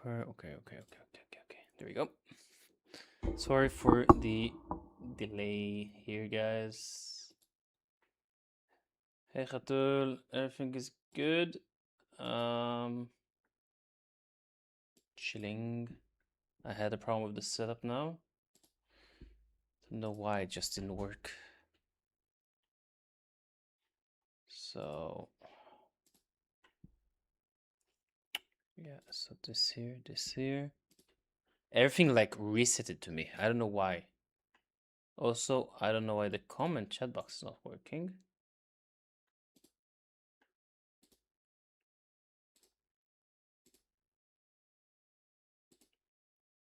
Okay. There we go. Sorry for the delay here, guys. Hey, Khatul, everything is good. Chilling. I had a problem with the setup now. Don't know why it just didn't work. So yeah, so this here. Everything like resetted to me. I don't know why. Also, I don't know why the comment chat box is not working.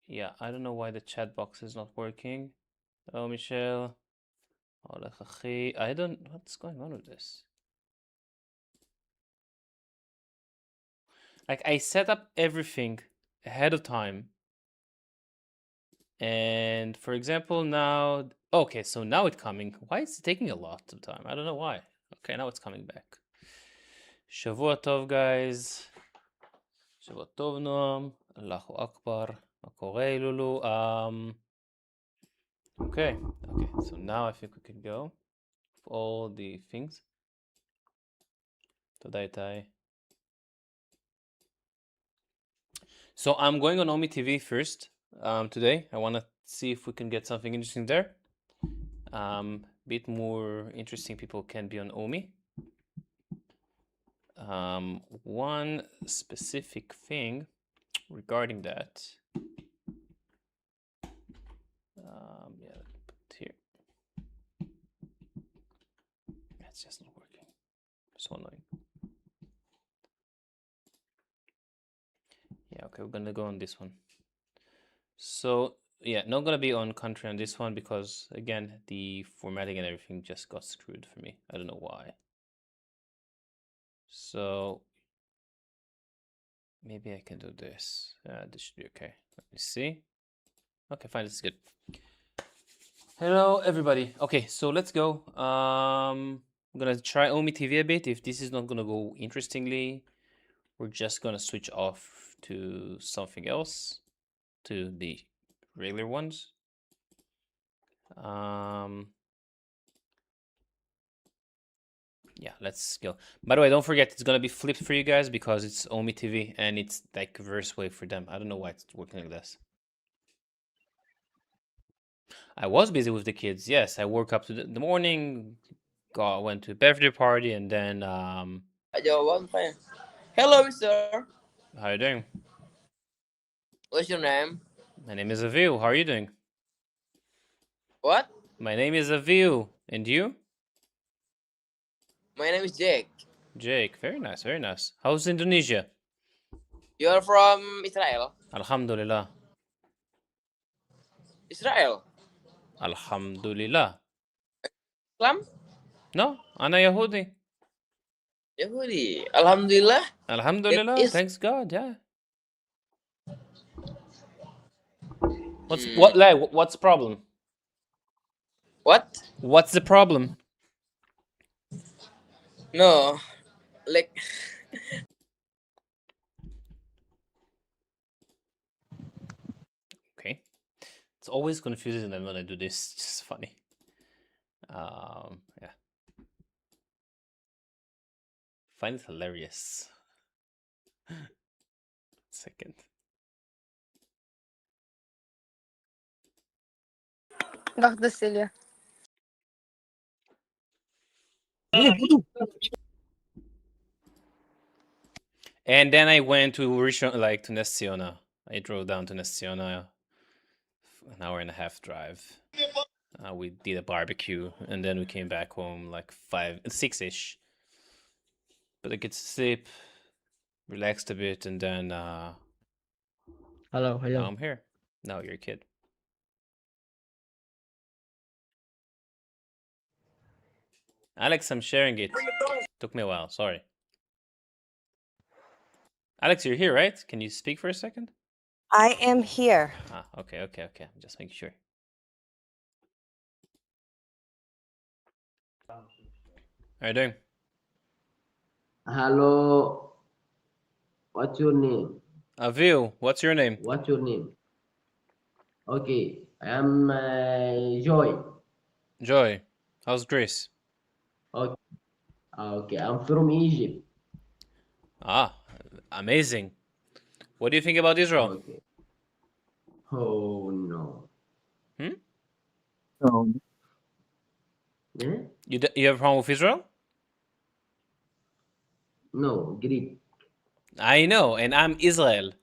Yeah, I don't know why the chat box is not working. Oh, Michelle. I don't. What's going on with this? Like, I set up everything ahead of time. And for example, now. Okay, so now it's coming. Why is it taking a lot of time? I don't know why. Okay, now it's coming back. Shavua Tov, guys. Shavua Tov, Noam. Allahu Akbar. מה קורה, לולו? Okay, so now I think we can go. All the things. תודה איתי. So I'm going on Omi TV first today. I want to see if we can get something interesting there. Bit more interesting people can be on Omi. One specific thing regarding that. Yeah, let me put it here. It's just not working. So annoying. Yeah, okay, we're gonna go on this one. So yeah, not gonna be on country on this one because again, the formatting and everything just got screwed for me. I don't know why. So maybe I can do this. This should be okay. Let me see. Okay, fine, this is good. Hello, everybody. Okay, so let's go. I'm gonna try Omi TV a bit. If this is not gonna go interestingly, we're just gonna switch off to something else, to the regular ones. Yeah, let's go. By the way, don't forget, it's gonna be flipped for you guys because it's Omi TV and it's like verse wave for them. I don't know why it's working like this. I was busy with the kids. Yes, I woke up to the morning, went to a birthday party, and then Hello, sir. how are you doing? What's your name? My name is Aviu. How are you doing? What? My name is Aviu. And you? My name is Jake. Jake. Very nice, very nice. How's Indonesia? You're from Israel? Alhamdulillah. Israel? Alhamdulillah. Islam? No, Ana Yahudi. Yahudi. Alhamdulillah. Alhamdulillah. Is Thanks God. Yeah. What's the problem? what? What's the problem? No, like Okay. It's always confusing when I do this. It's just funny. Yeah. Find it hilarious. Second. Dr. Celia. And then I went to to Nestiona. I drove down to Nestiona, an hour and a half drive. We did a barbecue, and then we came back home like 6-ish. But I get to sleep, relaxed a bit, and then Hello. now I'm here. Now you're a kid. Alex, I'm sharing it. Took me a while, sorry. Alex, you're here, right? Can you speak for a second? I am here. Okay. I'm just making sure. How are you doing? Hello. What's your name? Avil, what's your name? What's your name? Okay, I am Joy. Joy. How's Grace? Okay, okay, I'm from Egypt. Ah, amazing. What do you think about Israel? Okay. Oh no. No. Eh? You have a problem with Israel? No, Greek. I know, and I'm Israel.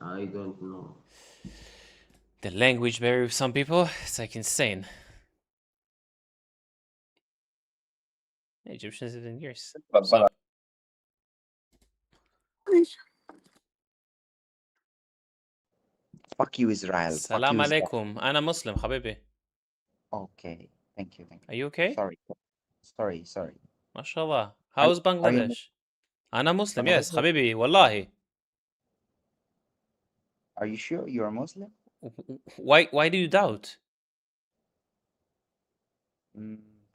I don't know. The language barrier with some people, it's like insane. Egyptians have been years. So, Fuck you, Israel. Fuck Salam you, Israel. alaikum. Ana Muslim, habibi. Okay. Thank you. Thank you. Are you okay? Sorry. MashaAllah. How's Are you Bangladesh? Ana Muslim, yes, Bangladesh? habibi, wallahi. Are you sure you're a Muslim? Why do you doubt?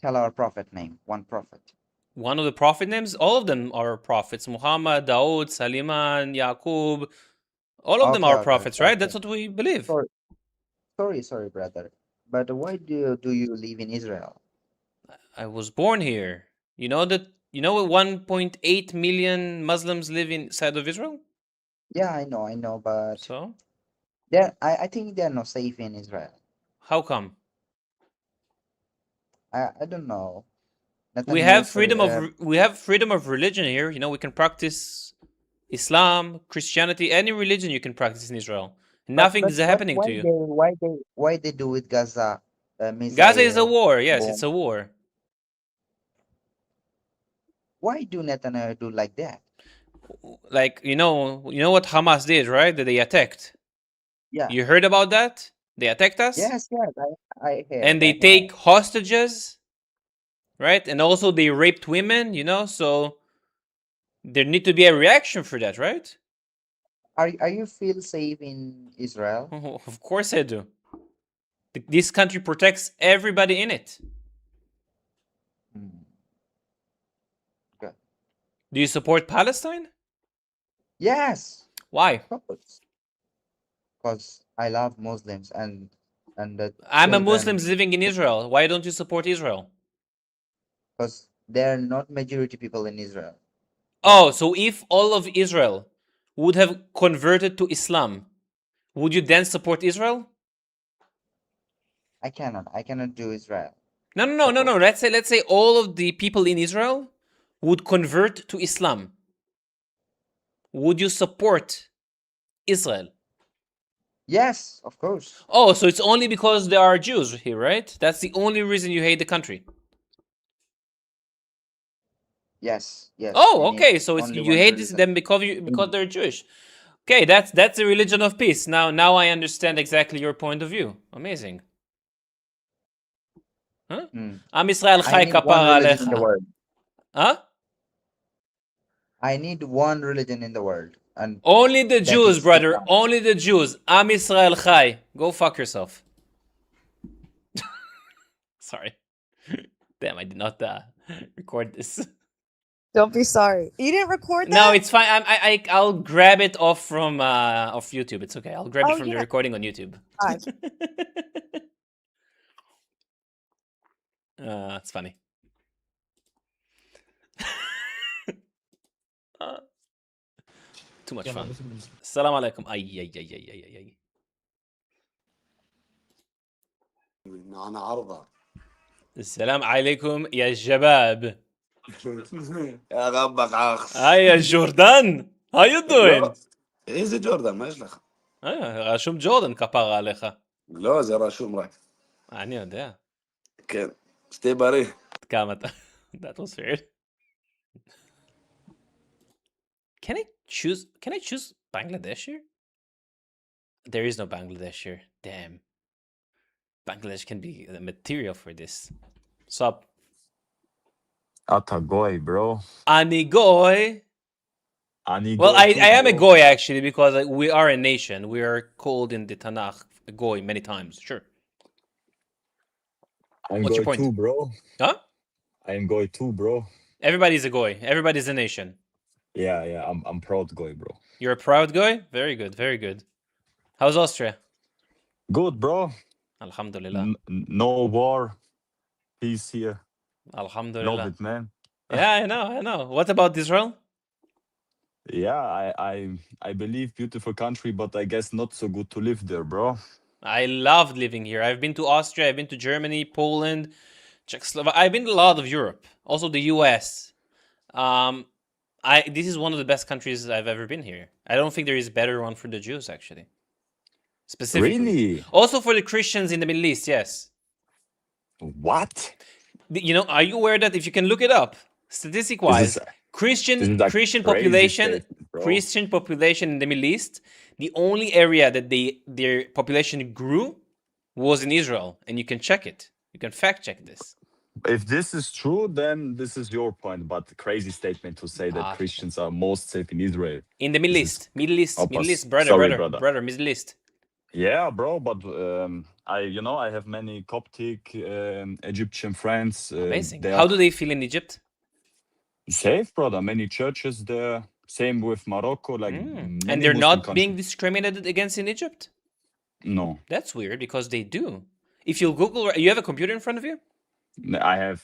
Tell our prophet name. One prophet. One of the prophet names? All of them are prophets. Muhammad, Dawood, Saliman, Yaqub. All of them are prophets, right? That's what we believe. Sorry, brother. But why do you live in Israel? I was born here. You know what 1.8 million Muslims live inside of Israel? Yeah, I know, but So, I think they're not safe in Israel. how come? I don't know. We have freedom of religion here. You know, we can practice Islam, Christianity, any religion you can practice in Israel. Nothing is happening to you. Why they do with Gaza? Gaza is a Missile, war. Yes, bomb? it's a war. Why do Netanyahu do like that? Like, you know what Hamas did, right? That they attacked. Yeah. You heard about that? They attacked us? Yes, I heard. And they take hostages, right? And also they raped women, so there need to be a reaction for that, right? Are you feel safe in Israel? Of course I do. This country protects everybody in it. Good. Do you support Palestine? Yes. Why? Because I love Muslims and I'm a Muslim living in Israel. Why don't you support Israel? Because there are not majority people in Israel. Oh, so if all of Israel would have converted to Islam, would you then support Israel? I cannot do Israel. No. Let's say all of the people in Israel would convert to Islam. Would you support Israel? Yes, of course. Oh, so it's only because there are Jews here, right? That's the only reason you hate the country. Yes. Oh, okay. So you hate them because they're Jewish. Okay, that's the religion of peace. Now I understand exactly your point of view. Amazing. Huh? Am Israel chai kapara alecha. Huh? I need one religion in the world. And only the Jews, brother. Only the Jews. Am Israel chai. Go fuck yourself. Sorry. Damn, I did not record this. Don't be sorry. You didn't record that? No, it's fine. I'll grab it off from off YouTube. It's okay. I'll grab it from the recording on YouTube. It's funny. Too much fun. Assalamu alaikum. Ay. أنا عرضة. السلام عليكم يا شباب. يا غبك عاخس. يا جوردان. How you doing? איזה ג'ורדן? מה יש לך? רשום ג'ורדן כפרה עליך. לא, זה רשום רק. אני יודע. כן. שתהיה בריא. כמה אתה... That was weird. Can I choose Bangladesh here? There is no Bangladesh here. Damn. Bangladesh can be the material for this. Sup? Ata goy, bro. Ani goy. Well, I am a goy actually because we are a nation. We are called in the Tanakh a goy many times. Sure. What's your point? Too, bro. Huh? I am goy too, bro. Everybody's a goy. Everybody's a nation. Yeah. I'm proud goy, bro. You're a proud guy? Very good, very good. How's Austria? Good, bro. Alhamdulillah. No war. Peace here. Love Alhamdulillah. it, man. Yeah, I know. What about Israel? Yeah, I believe beautiful country, but I guess not so good to live there, bro. I loved living here. I've been to Austria, I've been to Germany, Poland, Czechoslovakia. I've been to a lot of Europe, also the US. This is one of the best countries I've ever been here. I don't think there is a better one for the Jews, actually. Specifically. Really? Also for the Christians in the Middle East, yes. What? You know, are you aware that if you can look it up, statistic-wise, This is Christian a Christian crazy population statement, bro. Christian population in the Middle East, the only area that their population grew was in Israel, and you can check it. You can fact check this. If this is true, then this is your point. But crazy statement to say that Ah, Christians are most safe in Israel. In the Middle This is East, Middle East, opposite. brother, Sorry, brother, Middle East. Yeah, bro, but I have many Coptic Egyptian friends. Amazing. They How are do they feel in Egypt? safe, brother. Many churches there. Same with Morocco. Like many And they're Muslim not countries. being discriminated against in Egypt? No, That's weird because they do. If you Google, you have a computer in front of you? I have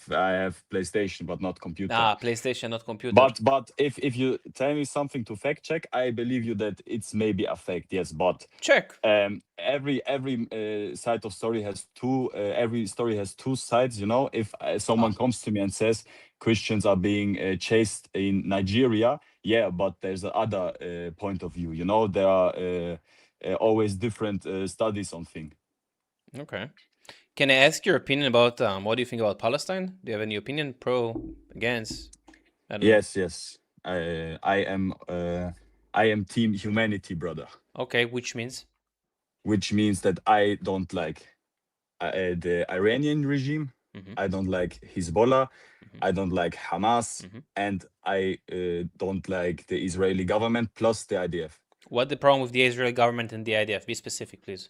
PlayStation, but not computer. PlayStation, not computer. But if you tell me something to fact check, I believe you that it's maybe a fact. Yes, but check. every side of story has two. Every story has two sides. You know, if someone comes to me and says Christians are being chased in Nigeria, yeah, but there's another point of view. You know, there are always different studies on things. Okay. Can I ask your opinion about what do you think about Palestine? Do you have any opinion, pro, against? I don't know. Yes. I am team humanity, brother. Okay, which means? Which means that I don't like the Iranian regime. I don't like Hezbollah. I don't like Hamas, and I don't like the Israeli government plus the IDF. What the problem with the Israeli government and the IDF? Be specific, please.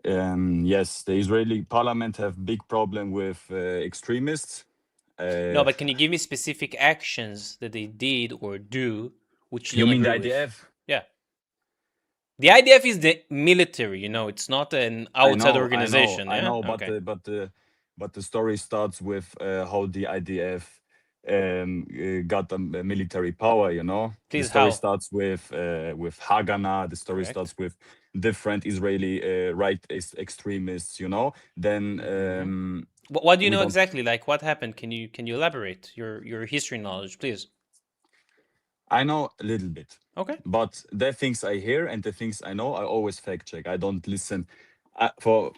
Yes, the Israeli parliament have big problem with extremists. No, but can you give me specific actions that they did or do which you You don't mean the agree with? IDF? Yeah. The IDF is the military, you know, it's not an outside organization. I know, Okay. but the story starts with how the IDF got a military power. You know, Please, the story how? starts with Haganah. The story Correct. starts with different Israeli right extremists. You know, then What do you we know don't- exactly? Like, what happened? Can you elaborate your history knowledge, please? I know a little bit. Okay. But the things I hear and the things I know, I always fact check. I don't listen. For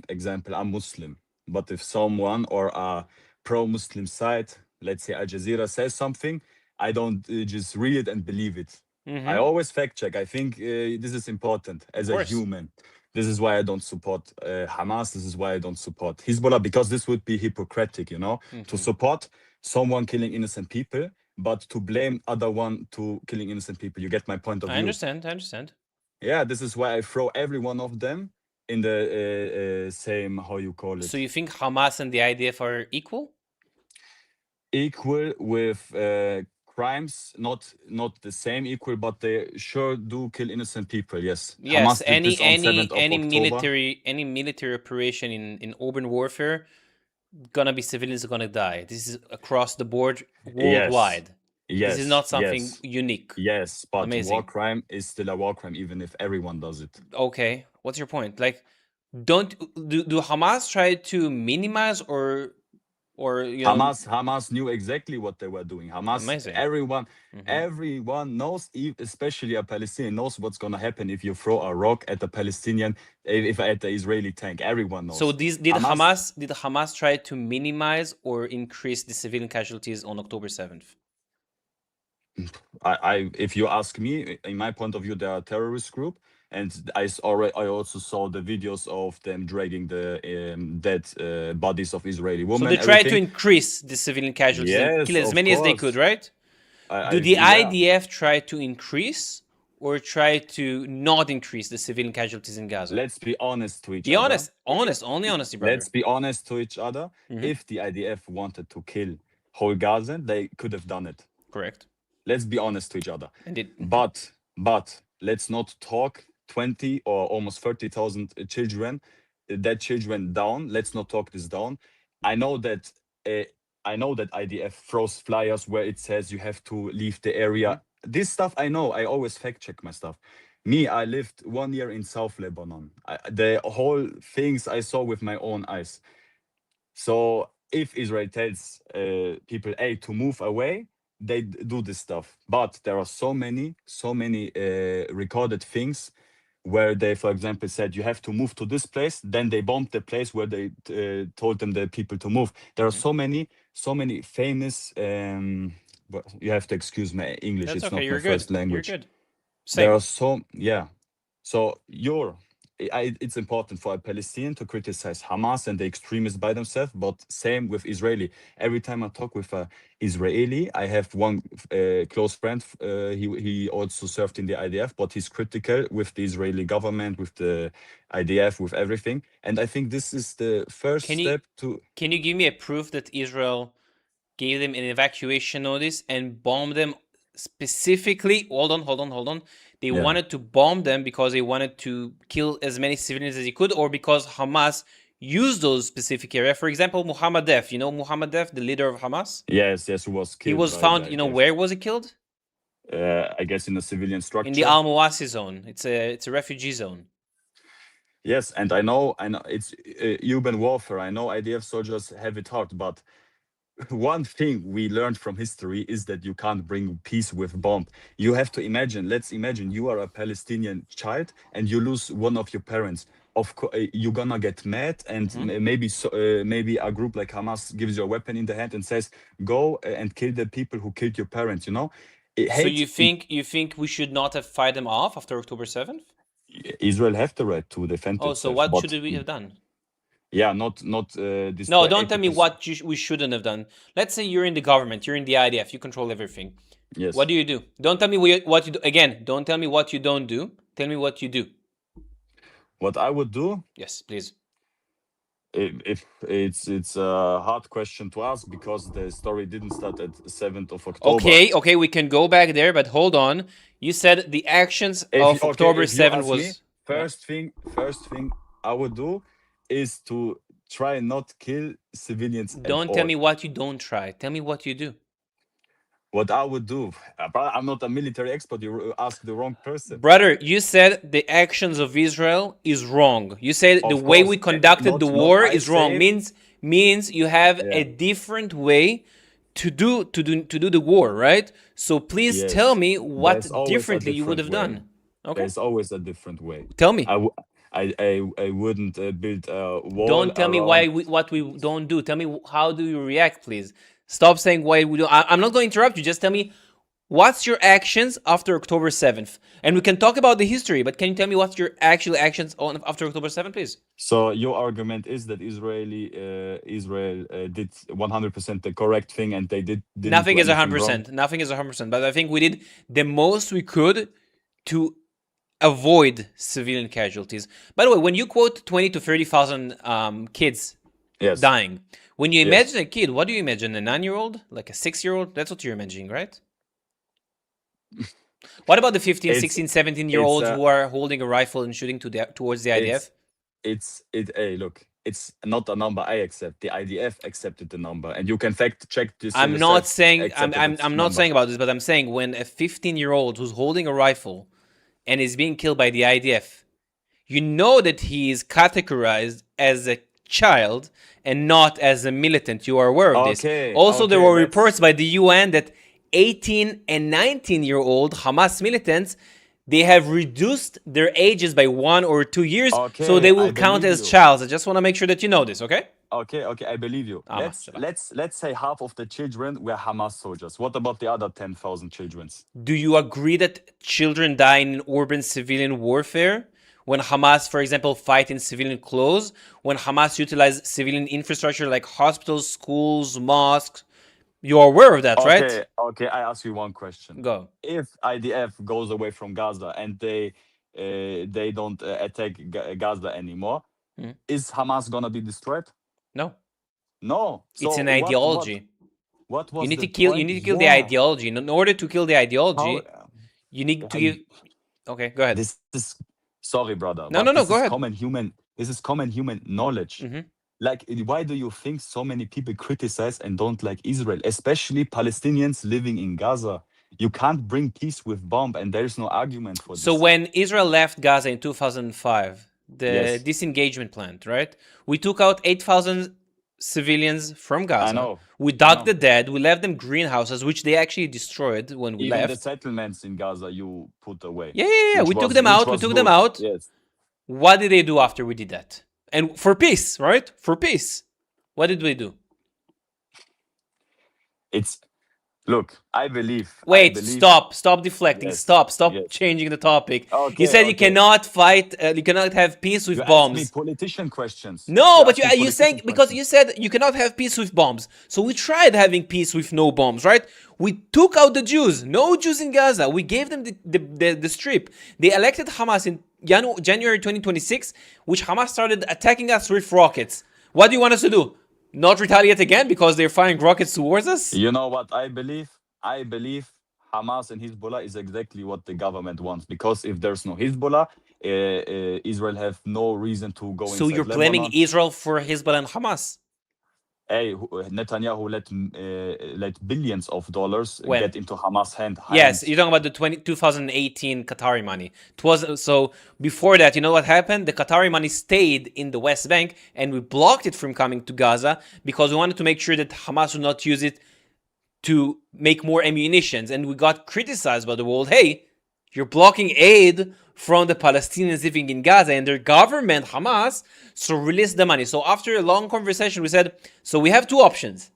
example, I'm Muslim, but if someone or a pro-Muslim site, let's say Al Jazeera, says something, I don't just read it and believe it. I always fact check. I think this is important as a course. human. This is why I don't support Hamas. This is why I don't support Hezbollah, because this would be hypocritic, you know, to support someone killing innocent people, but to blame other one to killing innocent people. You get my point of view? I understand. Yeah, this is why I throw every one of them in the same, how you call it? So you think Hamas and the IDF are equal? Equal with crimes, not the same equal, but they sure do kill innocent people. Yes. Yes. Hamas did this on 7th of October. Any military operation in urban warfare, gonna be civilians are gonna die. This is across the board worldwide. Yes. This is not something unique. Yes, but Amazing. war crime is still a war crime, even if everyone does it. Okay, what's your point? Like, do Hamas try to minimize or you know? Hamas knew exactly what they were doing. Hamas, Amazing. everyone knows, especially a Palestinian knows what's gonna happen if you throw a rock at a Palestinian, if at the Israeli tank. Everyone knows. So did Hamas try to minimize or increase the civilian casualties on October 7th? If you ask me, in my point of view, they are a terrorist group, and I also saw the videos of them dragging the dead bodies of Israeli women. So they tried to increase the civilian casualties and kill as many as they could, right? Do the IDF try to increase or try to not increase the civilian casualties in Gaza? Let's be honest to each other. Be honest, only honesty, brother. Let's be honest to each other. If the IDF wanted to kill whole Gaza, they could have done it. Correct. Let's be honest to each other. And it, But let's not talk 20 or almost 30,000 children, that children down. Let's not talk this down. I know that uh, IDF throws flyers where it says you have to leave the area. This stuff I know. I always fact check my stuff. Me, I lived 1 year in South Lebanon. The whole things I saw with my own eyes. So if Israel tells people A to move away, they do this stuff. But there are so many recorded things where they, for example, said you have to move to this place. Then they bombed the place where they told them the people to move. There are so many famous. But you have to excuse my English. that's It's okay. not You're my good. first You're language. good. There Same. are so So it's important for a Palestinian to criticize Hamas and the extremists by themselves, but same with Israeli. Every time I talk with a Israeli, I have one close friend. He also served in the IDF, but he's critical with the Israeli government, with the IDF, with everything. And I think this is the first Can you step to. can you give me a proof that Israel gave them an evacuation notice and bombed them specifically? Hold on. They Yeah. wanted to bomb them because they wanted to kill as many civilians as they could, or because Hamas used those specific areas. For example, Muhammad Def. You know Muhammad Def, the leader of Hamas? Yes, who was He killed was by found, the you know, IDF. where was he killed? I guess in a civilian structure. In the Al Mawasi zone. It's a refugee zone. Yes, and I know it's urban warfare. I know IDF soldiers have it hard, but one thing we learned from history is that you can't bring peace with bomb. You have to imagine. Let's imagine you are a Palestinian child and you lose one of your parents. Of course, you're gonna get mad, and maybe a group like Hamas gives you a weapon in the hand and says, "Go and kill the people who killed your parents." You know, So you think we should not have fight them off after October 7th? Israel have the right to defend Oh, itself. so what but should we have done? yeah, not destroy. No, don't tell me 80%. what we shouldn't have done. Let's say you're in the government, you're in the IDF, you control everything. Yes. What do? Don't tell me what you do. Again, don't tell me what you don't do. Tell me what you do. What I would do? Yes, please. If it's a hard question to ask because the story didn't start at 7th of October. Okay, we can go back there, but hold on. You said the actions of October 7th was... First thing I would do is to try not kill civilians at Don't all. tell me what you don't try. Tell me what you do. What I would do, I'm not a military expert. You ask the wrong person. Brother, you said the actions of Israel is wrong. You said the way we conducted the war is wrong. Means you have a different way to do the war, right? So please tell me what differently you would have done. Okay. There's always a different way. Tell me. I wouldn't build a wall. Don't tell me what we don't do. Tell me how do you react, please. Stop saying why we do. I'm not going to interrupt you. Just tell me what's your actions after October 7th, and we can talk about the history. But can you tell me what's your actual actions after October 7th, please? So your argument is that Israel did 100% the correct thing, and they did nothing is 100%. Nothing is 100%. But I think we did the most we could to avoid civilian casualties. By the way, when you quote 20 to 30,000 kids dying, when you imagine a kid, what do you imagine? A 9-year-old? Like a 6-year-old? That's what you're imagining, right? What about the 15, 16, 17-year-olds who are holding a rifle and shooting towards the IDF? Look, it's not a number I accept. The IDF accepted the number, and you can fact check this. I'm not saying about this, but I'm saying when a 15-year-old who's holding a rifle and is being killed by the IDF, you know that he is categorized as a child and not as a militant. You are aware of this. Also, there were reports by the UN that 18 and 19-year-old Hamas militants, they have reduced their ages by 1 or 2 years, so they will count as childs. I just want to make sure that you know this, okay? Okay, I believe you. Let's say half of the children were Hamas soldiers. What about the other 10,000 children? Do you agree that children die in urban civilian warfare? When Hamas, for example, fight in civilian clothes, when Hamas utilize civilian infrastructure like hospitals, schools, mosques, you're aware of that, right? Okay, I ask you one question. Go. If IDF goes away from Gaza and they don't attack Gaza anymore, is Hamas gonna be destroyed? No. No. So it's an ideology. What was You need the to kill. point? You need to kill the Yeah. ideology. In order to kill the ideology, How? you need to I- give. Okay, go ahead. This is sorry, brother, No, but no, no. this Go is ahead. common human. This is common human knowledge. Mhm. Like, why do you think so many people criticize and don't like Israel, especially Palestinians living in Gaza? You can't bring peace with bomb, and there is no argument for So this. when Israel left Gaza in 2005, the Yes. disengagement plan, right? We took out 8,000 civilians from Gaza. know, We I dug know. the dead. We left them greenhouses, which they actually destroyed when we Even the left. settlements in Gaza you put away. Yeah. which We took was- them which out. We was took them good. out. Yes. What did they do after we did that? And for peace, right? For peace. What did we do? It's look. I believe. Wait, stop deflecting, Yes, stop yes. changing the topic. Okay, You said you okay. cannot fight, you cannot have peace with You asked bombs. me politician questions. No, but asked me you saying politician because questions. you said you cannot have peace with bombs. So we tried having peace with no bombs, right? We took out the Jews. No Jews in Gaza. We gave them the strip. They elected Hamas in January 2026, which Hamas started attacking us with rockets. What do you want us to do? Not retaliate again because they're firing rockets towards us? You know what I believe? I believe Hamas and Hezbollah is exactly what the government wants. Because if there's no Hezbollah, Israel have no reason to go So inside you're blaming Lebanon. Israel for Hezbollah and Hamas? Hey, Netanyahu let billions of dollars When? get into Hamas' hands. Yes, you're talking about the 2018 Qatari money. It was so before that. You know what happened? The Qatari money stayed in the West Bank, and we blocked it from coming to Gaza because we wanted to make sure that Hamas would not use it to make more ammunitions. And we got criticized by the world. Hey, you're blocking aid from the Palestinians living in Gaza and their government, Hamas, so release the money. So after a long conversation, we said, so we have two options.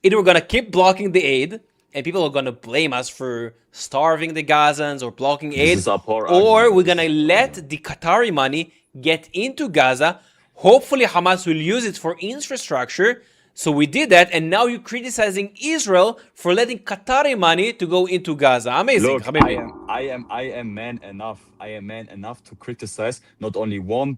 Either we're going to keep blocking the aid, and people are going to blame us for starving the Gazans or blocking aid, is a poor or argument. we're going to let the Qatari money get into Gaza. Hopefully, Hamas will use it for infrastructure. So we did that, and now you're criticizing Israel for letting Qatari money to go into Gaza. Amazing, Look, Habibi. I am man enough. I am man enough to criticize not only one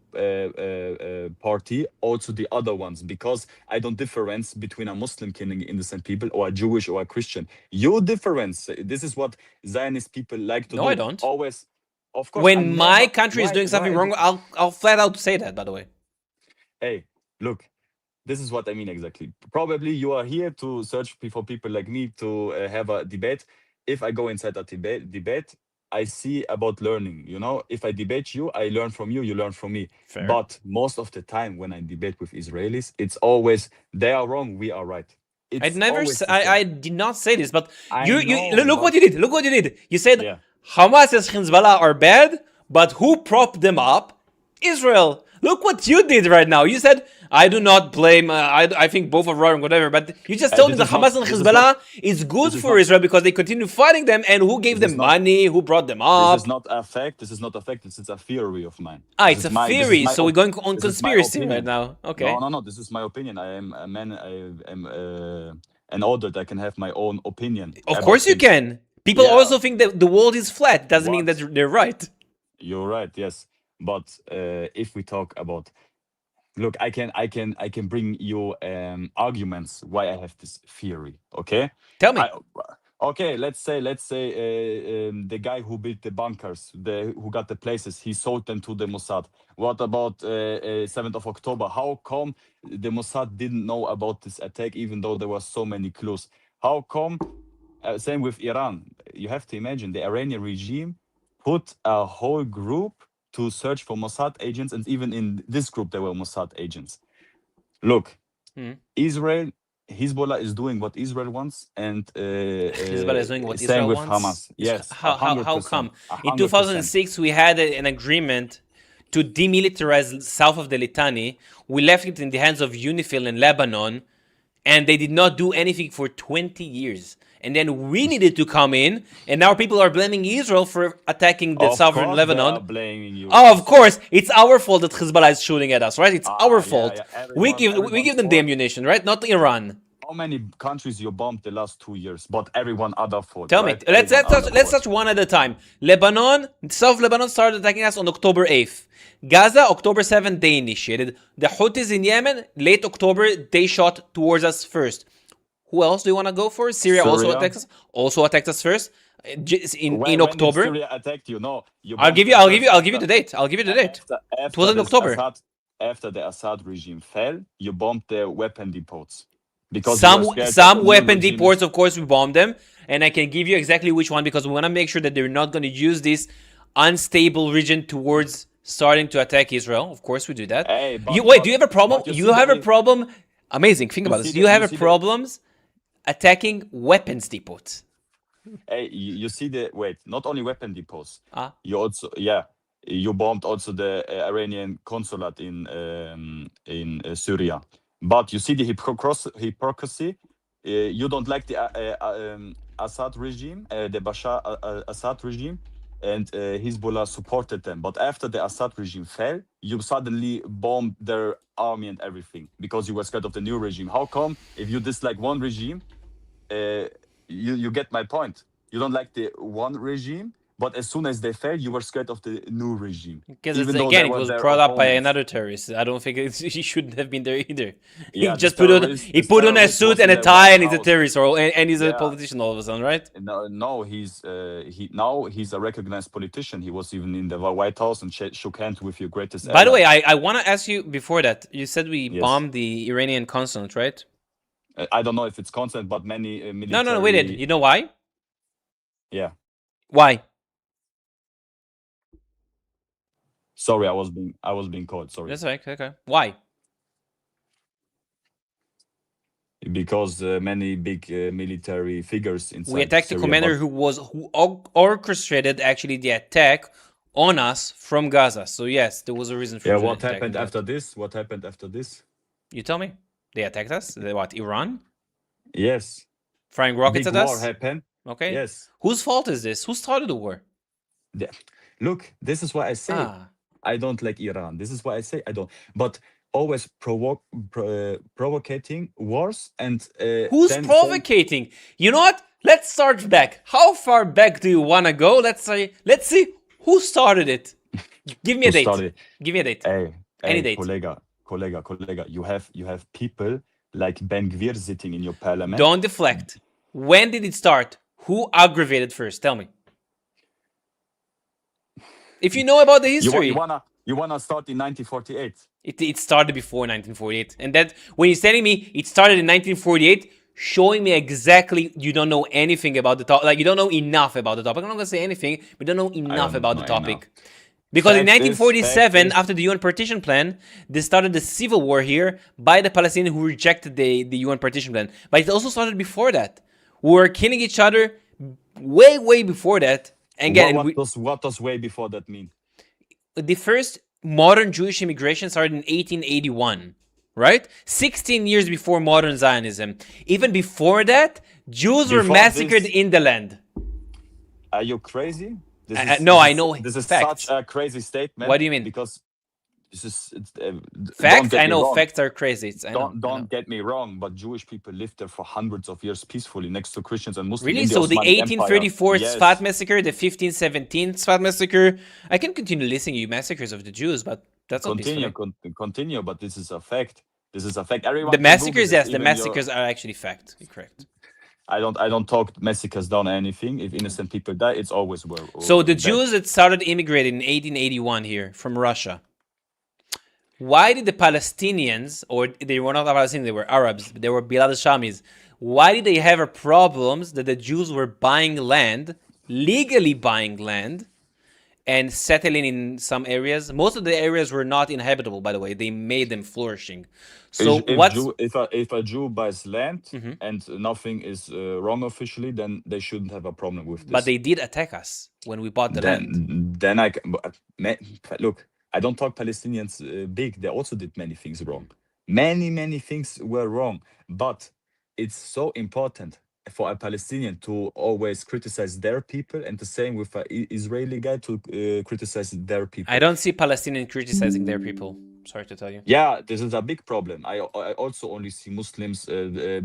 party, also the other ones, because I don't difference between a Muslim killing innocent people or a Jewish or a Christian. You difference. This is what Zionist people like to do. No, I don't. Always, of course. When my country is doing something why- wrong, I'll flat out say that, by the way. Hey, look. This is what I mean exactly. Probably you are here to search for people like me to have a debate. If I go inside a debate, I see about learning. You know, if I debate you, I learn from you, you learn from me. Fair. But most of the time when I debate with Israelis, it's always they are wrong, we are right. It's always the same. I did not say this, but I you know, look what but- you did. Look what you did. You said Yeah. Hamas and Hezbollah are bad, but who propped them up? Israel. Look what you did right now. You said I do not blame. I think both are wrong, whatever. But you just told me this that is not- Hamas and this is Hezbollah not- is good this is for not- Israel because they continue fighting them, and who gave This them is not- money? Who brought them This up? is not a fact. This is not a fact. This is a theory of mine. It's a theory. So we're going on conspiracy right now. Okay. No. This is my opinion. I am a man. I am an adult. I can have my own opinion. Of about course you things. can. People Yeah. also think that the world is flat. Doesn't mean What? that they're right. You're right. Yes, but if we talk about, look, I can bring you arguments why I have this theory. Okay. Tell me. Okay, let's say the guy who built the bunkers, who got the places, he sold them to the Mossad. What about 7th of October? How come the Mossad didn't know about this attack, even though there were so many clues? How come? Same with Iran. You have to imagine the Iranian regime put a whole group to search for Mossad agents, and even in this group there were Mossad agents. Look, Israel. Hezbollah is doing what Israel wants, and Hezbollah is doing what same Israel with wants. Hamas. Yes, How 100%, come? In 100%. 2006 we had an agreement to demilitarize south of the Litani. We left it in the hands of UNIFIL in Lebanon, and they did not do anything for 20 years. And then we needed to come in, and now people are blaming Israel for attacking the Of southern course Lebanon. they are blaming you. Oh, of course, it's our fault that Hezbollah is shooting at us, right? It's our yeah, fault. yeah, we everyone give them the fault. ammunition, right? Not Iran. How many countries you bombed the last 2 years? But everyone other fault. Tell right? me. Let's touch one at a time. Lebanon, South Lebanon started attacking us on October 8th. Gaza, October 7th, they initiated. The Houthis in Yemen, late October, they shot towards us first. Who else do you want to go for? Syria also Syria. attacked us. Also attacked us first in When did October. Syria attacked you? No, you I'll bombed give you. them I'll give you. first I'll give you the after- date. I'll give you the date. After It was in this October. after the Assad regime fell, you bombed the weapon depots because you Some were scared that some the new weapon regime deports, of course, we bombed them, and I can give you exactly which one because we want to make sure that they're not going to use this unstable region towards starting to attack Israel. Of course, we do that. Hey, but- you wait. but- Do you have a problem? but you You see have a the- problem. Amazing. Think you about see this. the- You have you a see the- problems attacking weapons depots. Hey, you see the wait, not only weapon depots. Ah. You also you bombed also the Iranian consulate in Syria. But you see the hypocrisy. You don't like the Assad regime, the Bashar Assad regime, and Hezbollah supported them. But after the Assad regime fell, you suddenly bombed their army and everything because you were scared of the new regime. How come if you dislike one regime? You get my point. You don't like the one regime, but as soon as they fell, you were scared of the new regime. Because Even it's, though again, they it were was their brought up by opponents. another terrorist. I don't think he shouldn't have been there either. Yeah, he just put on this he put on a terrorist suit was and in a the tie, White and he's a House. terrorist, and he's a Yeah. politician all of a sudden, right? No, he's he's a recognized politician. He was even in the White House and shook hands with your greatest. By the ally. way, I want to ask you before that. You said we Yes. bombed the Iranian consulate, right? I don't know if it's constant, but many military. No, we did. You know why? Yeah. Why? Sorry, I was being called. Sorry. That's right. Okay. Why? Because many big military figures inside. We attacked the Syria, commander who orchestrated actually the attack on us from Gaza. So yes, there was a reason for Yeah, the what attack happened that. after this? What happened after this? You tell me. They attacked us. What? Iran? Yes. Firing rockets Big at war us? happened. Okay. Yes. Whose fault is this? Who started the war? Look, this is why I say I don't like Iran. This is why I say I don't. But always provocating wars and Who's then provocating? You know what? Let's start back. How far back do you want to go? Let's see who started it. Give me a Who date. started it? Give me a date. Hey, Any date. Kollega, you have people like Ben Gvir sitting in your parliament. Don't deflect. When did it start? Who aggravated first? Tell me. If you know about the history. You wanna start in 1948? It started before 1948. And that when you're telling me it started in 1948, showing me exactly you don't know anything about the topic. Like you don't know enough about the topic. I'm not gonna say anything, but you don't know enough about the topic. Because in 1947, after the UN partition plan, they started the civil war here by the Palestinians who rejected the UN partition plan. But it also started before that. We were killing each other way before that. And again, what does way before that mean? The first modern Jewish immigration started in 1881, right? 16 years before modern Zionism. Even before that, Jews were massacred in the land. Are you crazy? No, I know this is facts. such a crazy statement. What do you mean? Because this is facts. I know facts are crazy. Don't get me wrong, but Jewish people lived there for hundreds of years peacefully next to Christians and Muslims. Really? So the 1834 Sfat massacre, the 1517 Sfat massacre. I can continue listing you massacres of the Jews, but that's not continue. But this is a fact. This is a fact. Everyone. The massacres, yes, the massacres are actually fact. You're correct. I don't talk massacres down or anything. If innocent people die, it's always war. So the Jews that started immigrating in 1881 here from Russia. Why did the Palestinians, or they were not Palestinians, they were Arabs, they were Bilad Shamis, why did they have a problems that the Jews were buying land, legally buying land, and settling in some areas? Most of the areas were not inhabitable, by the way. They made them flourishing. So if a Jew buys land and nothing is wrong officially, then they shouldn't have a problem with this. But they did attack us when we bought the land. Then look. I don't talk Palestinians big. They also did many things wrong. Many things were wrong. But it's so important for a Palestinian to always criticize their people, and the same with an Israeli guy to criticize their people. I don't see Palestinians criticizing their people. Sorry to tell you. Yeah, this is a big problem. I also only see Muslims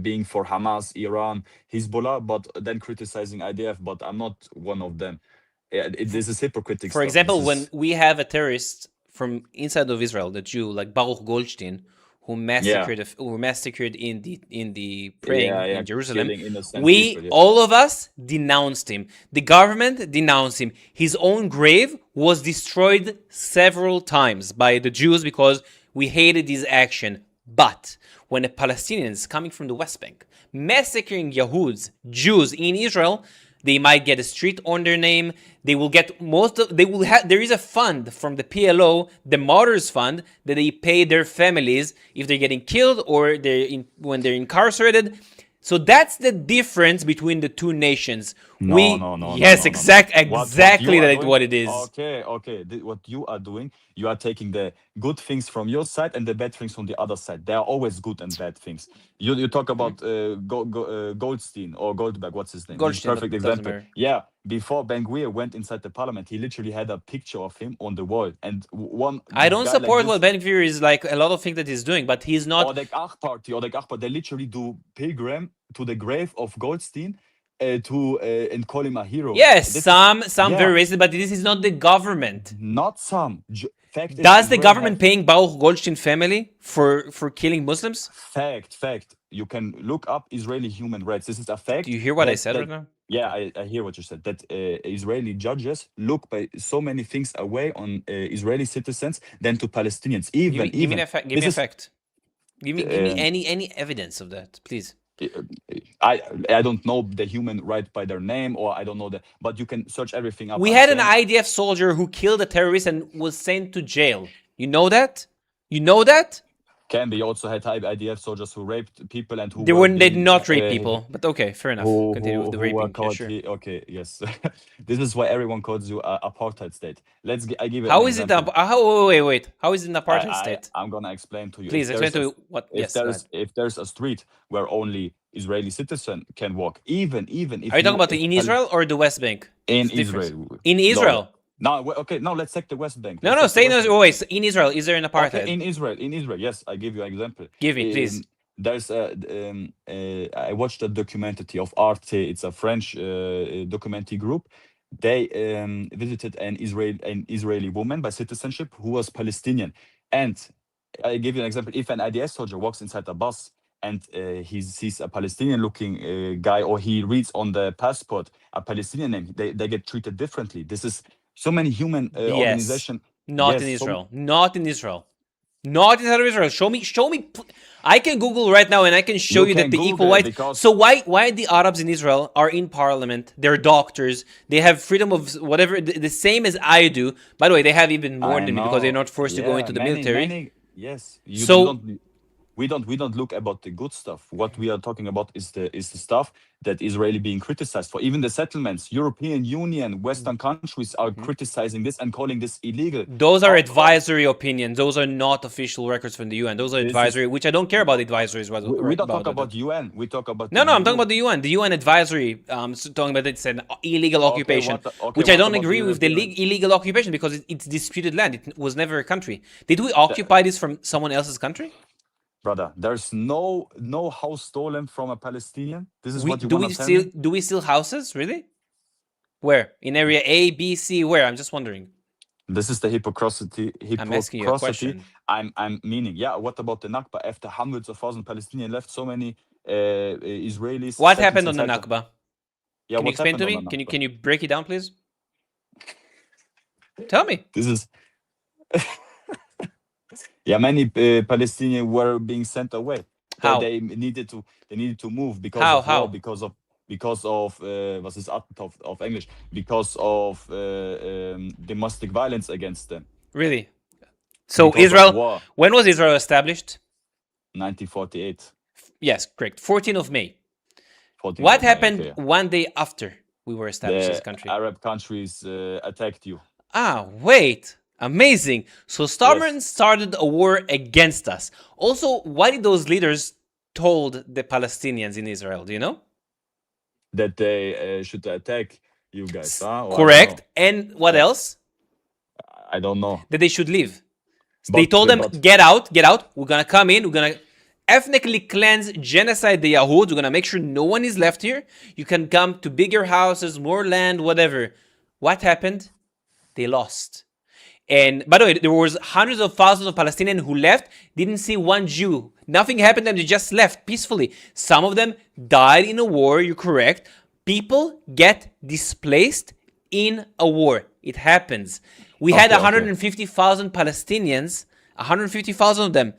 being for Hamas, Iran, Hezbollah, but then criticizing IDF. But I'm not one of them. This is hypocritical. For example, when we have a terrorist from inside of Israel, the Jew, like Baruch Goldstein, who massacred in the praying yeah, in Jerusalem. killing innocent We, people, yes. all of us, denounced him. The government denounced him. His own grave was destroyed several times by the Jews because we hated his action. But when the Palestinians coming from the West Bank massacring Jews in Israel, they might get a street on their name. They will get there is a fund from the PLO, the Martyrs Fund, that they pay their families if they're getting killed or when they're incarcerated. So that's the difference between the two nations. Yes, exactly what it is. Okay. What you are doing, you are taking the good things from your side and the bad things from the other side. There are always good and bad things. You talk about Goldstein or Goldberg. What's his name? He's a Goldstein, perfect doesn't example. matter. Yeah, before Ben Gvir went inside the parliament, he literally had a picture of him on the wall. And one I don't guy support like what this, Ben Gvir is like a lot of things that he's doing, but he's not. or the Ach party, they literally do pilgrim to the grave of Goldstein and call him a hero. Yes, This is- some yeah. very racist, but this is not the government. Not some. Fact is, Does the Israel government have- paying Baruch Goldstein family for killing Muslims? Fact. You can look up Israeli human rights. This is a fact. Do you hear what I that- said that- right now? Yeah, I hear what you said. That Israeli judges look by so many things away on Israeli citizens than to Palestinians. Give me a fact. Give me a fact. Give me Um, any evidence of that, please. I don't know the human right by their name, or I don't know but you can search everything up. We I'm had an saying- IDF soldier who killed a terrorist and was sent to jail. You know that? You know that? Can be. Also had IDF soldiers who raped people and who They were did being, not rape people, but okay, fair enough. who Continue with the were raping. Yeah, called sure. okay, yes. This is why everyone calls you apartheid state. I give you How an is it? example. Wait. How is it an apartheid state? I'm gonna explain to you. Please If explain there's to me what. if Yes, go ahead. if there's a street where only Israeli citizen can walk, even if Are you talking about if in Israel or the West Bank? in It's different. Israel? In Israel. Okay, now let's take the West Bank. No, Let's no. take the Say West no. Bank. Wait. In Israel, is there an apartheid? Okay, in Israel, yes, I give you an example. Give me, please. There's I watched a documentary of Arte. It's a French documentary group. They visited an Israeli woman by citizenship who was Palestinian. And I give you an example. If an IDS soldier walks inside a bus and he sees a Palestinian-looking guy, or he reads on the passport a Palestinian name, they get treated differently. This is so many human organization. Not Yes, in so- Israel. Not in Israel. Not inside of Israel. Show me. I can Google right now and I can show You you that can the Google equal it rights. because- So why the Arabs in Israel are in parliament? They're doctors. They have freedom of whatever, the same as I do. By the way, they have even more I than me because they're know. not forced to go Yeah, into the many- military. many- yes. So- We don't look about the good stuff. What we are talking about is the stuff that Israeli being criticized for. Even the settlements, European Union, Western countries are criticizing this and calling this illegal. Those are How- advisory opinions. Those are not official records from the UN. Those are This is- advisory, which I don't care about advisories. We don't talk about UN. We talk about No, the I'm talking EU. about the UN. The UN advisory, talking about it's an illegal occupation, which I what don't about agree with the European? illegal occupation because it's disputed land. It was never a country. Did we occupy this from someone else's country? Brother, there's no house stolen from a Palestinian. This is what you Do want we to tell still me? do we steal houses? Really? Where? In area A, B, C? Where? I'm just wondering. This is the hypocrisy. I'm asking you a question. I'm meaning. Yeah. What about the Nakba? After hundreds of thousands Palestinians left, so many Israelis. What settled happened on the inside Nakba? Yeah. Can you what explain to happened me? on the Nakba? Can you break it down, please? Tell me. This is. Yeah, many Palestinians were being sent away. How? They needed to move because How? of war, How? because of was is of English, because of domestic violence against them. Really? So Because of Israel. war. When was Israel established? 1948. Yes, correct. 14th of May. 14th What of May, happened okay. one day after we were established as a The country? Arab countries attacked you. Ah, wait. Amazing. So Starman Yes. started a war against us. Also, what did those leaders told the Palestinians in Israel? Do you know? That they should attack you guys. Huh? Or I don't Correct. know. And what else? I don't know. That they should leave. But- They told them, but- get out. We're going to come in. We're going to ethnically cleanse, genocide the Yahud. We're going to make sure no one is left here. You can come to bigger houses, more land, whatever. What happened? They lost. And by the way, there was hundreds of thousands of Palestinians who left, didn't see one Jew. Nothing happened to them, they just left peacefully. Some of them died in a war, you're correct. People get displaced in a war. It happens. We had Okay, okay. 150,000 Palestinians, 150,000 of them.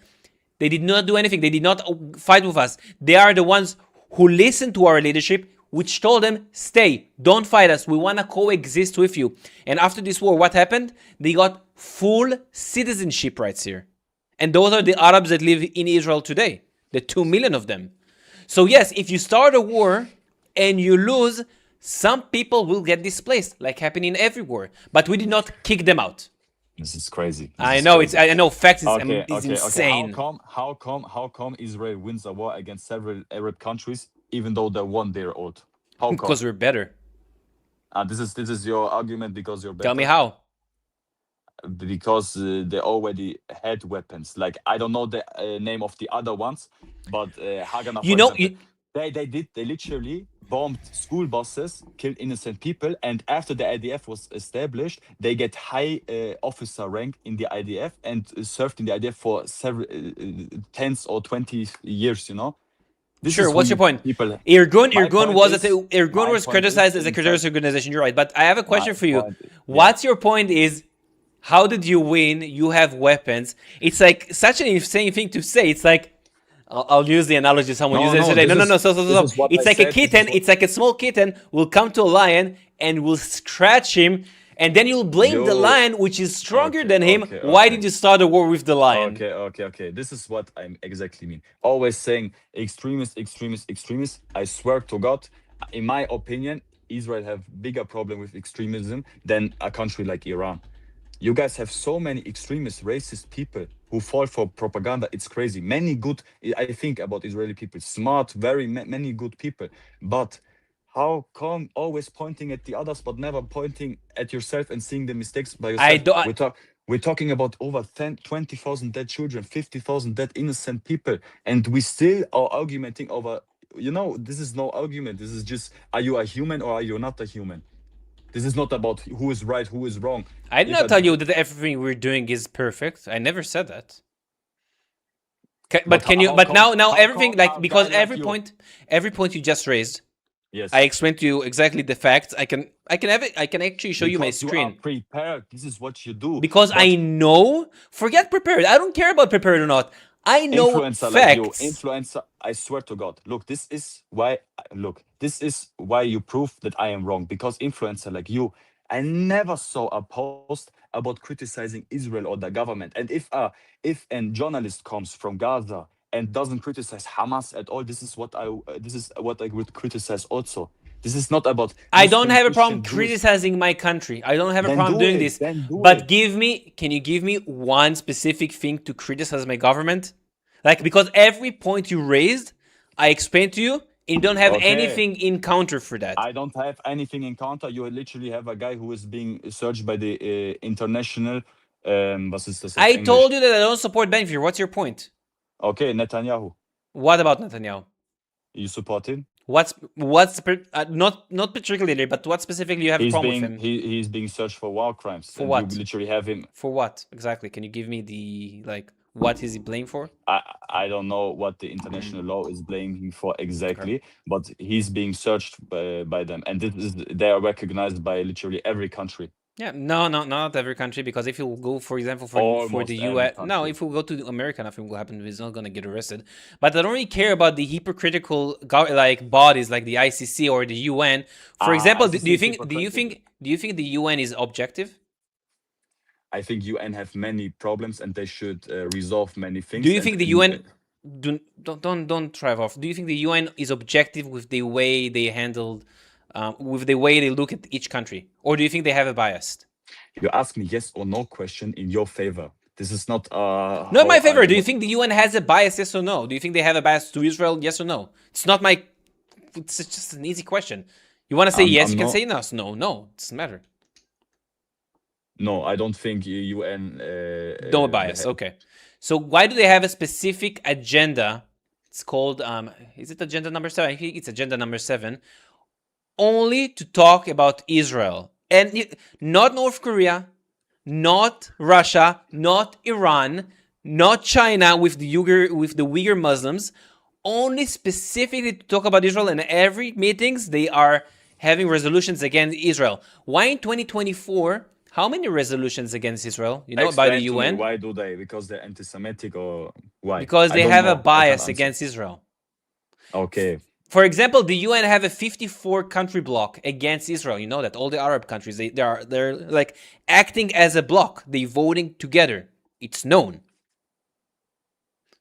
They did not do anything. They did not fight with us. They are the ones who listened to our leadership, which told them, stay, don't fight us. We want to coexist with you. And after this war, what happened? They got full citizenship rights here. And those are the Arabs that live in Israel today, the 2 million of them. So yes, if you start a war and you lose, some people will get displaced, like happening in every war. But we did not kick them out. This is crazy. I know facts is, Okay, is okay, insane. okay. How come Israel wins a war against several Arab countries, even though they're 1 day old? How come? Because we're better. This is your argument because you're better. Tell me how. Because they already had weapons. Like I don't know the name of the other ones, but Haganah, You for know, example, they literally bombed school buses, killed innocent people, and after the IDF was established, they get high officer rank in the IDF and served in the IDF for several tens or 20 years. You know. This sure. is What's who your point? People. Irgun point was is- Irgun my was point criticized is, as a in terrorist fact- organization. You're right, but I have a question My for you. point- yeah. What's your point? Is how did you win? You have weapons. It's like such an insane thing to say. It's like I'll use the analogy someone No, used no, yesterday. this No. is- So. this is what It's I like a said, this is kitten. what- It's like a small kitten will come to a lion and will scratch him, and then you'll blame the Yo. lion, which is stronger Okay, than him. okay, Why okay. did you start a war with the lion? Okay. This is what I exactly mean. Always saying extremists. I swear to God, in my opinion, Israel have bigger problem with extremism than a country like Iran. You guys have so many extremist, racist people who fall for propaganda. It's crazy. Many good, I think about Israeli people, smart, very many good people. But how come always pointing at the others, but never pointing at yourself and seeing the mistakes by yourself? We're talking about over 20,000 dead children, 50,000 dead innocent people, and we still are arguing over. You know, this is no argument. This is just: are you a human or are you not a human? This is not about who is right, who is wrong. I did If not tell you that everything we're doing is perfect. I never said that. But can you? how But come- now how everything come like a because guy like you- every point you just raised, Yes, I explained to you exactly the facts. I can actually show you my because screen You are prepared. This is what you do. because But I know. Forget prepared. I don't care about prepared or not. I know influencer facts. like you, influencer. I swear to God. Look, this is why. Look, this is why you prove that I am wrong. Because influencer like you, I never saw a post about criticizing Israel or the government. And if a journalist comes from Gaza and doesn't criticize Hamas at all, this is what I would criticize also. This is not about. I don't Muslim, have a problem Christian, Jewish. criticizing my country. I don't have a Then problem do doing it, this. then do But it. can you give me one specific thing to criticize my government? Like, because every point you raised, I explained to you, and you don't have Okay. anything in counter for that. I don't have anything in counter. You literally have a guy who is being searched by the international. Was ist das auf I Englisch? told you that I don't support Benfir. What's your point? Okay, Netanyahu. What about Netanyahu? You support him? Not particularly, but what specifically you have a problem with him? He's being searched for war crimes. For and what? You literally have him. For what exactly? Can you give me the what is he blamed for? I don't know what the international law is blaming him for exactly, but he's being searched by them, and they are recognized by literally every country. Yeah, no, not every country, because if you go, for example, for Almost the every US, no, country. if we go to America, nothing will happen. He's not gonna get arrested. But I don't really care about the hypocritical bodies like the ICC or the UN. For example, ICC do you is think the UN is objective? I think UN have many problems and they should resolve many things. Do you and- think the UN don't drive off? Do you think the UN is objective with the way they handled, with the way they look at each country, or do you think they have a bias? You ask me yes or no question in your favor. This is not Not in my favor. Do you think the UN has a bias? Yes or no? Do you think they have a bias to Israel? Yes or no? It's not my. It's just an easy question. You want to say yes? I'm You can not- say no. No. It doesn't matter. No, I don't think UN. No bias. Okay. So why do they have a specific agenda? It's called. Is it agenda number 7? I think it's agenda number 7. Only to talk about Israel and not North Korea, not Russia, not Iran, not China with the Uyghur Muslims, only specifically to talk about Israel. And every meetings they are having resolutions against Israel. Why in 2024? How many resolutions against Israel? You know, by the Explain to me, UN? why do they? Because they're anti-Semitic or why? Because I they don't have a know. I can't bias answer. against Israel. Okay. For example, the UN have a 54 country bloc against Israel. You know that all the Arab countries they're like acting as a bloc. They voting together. It's known.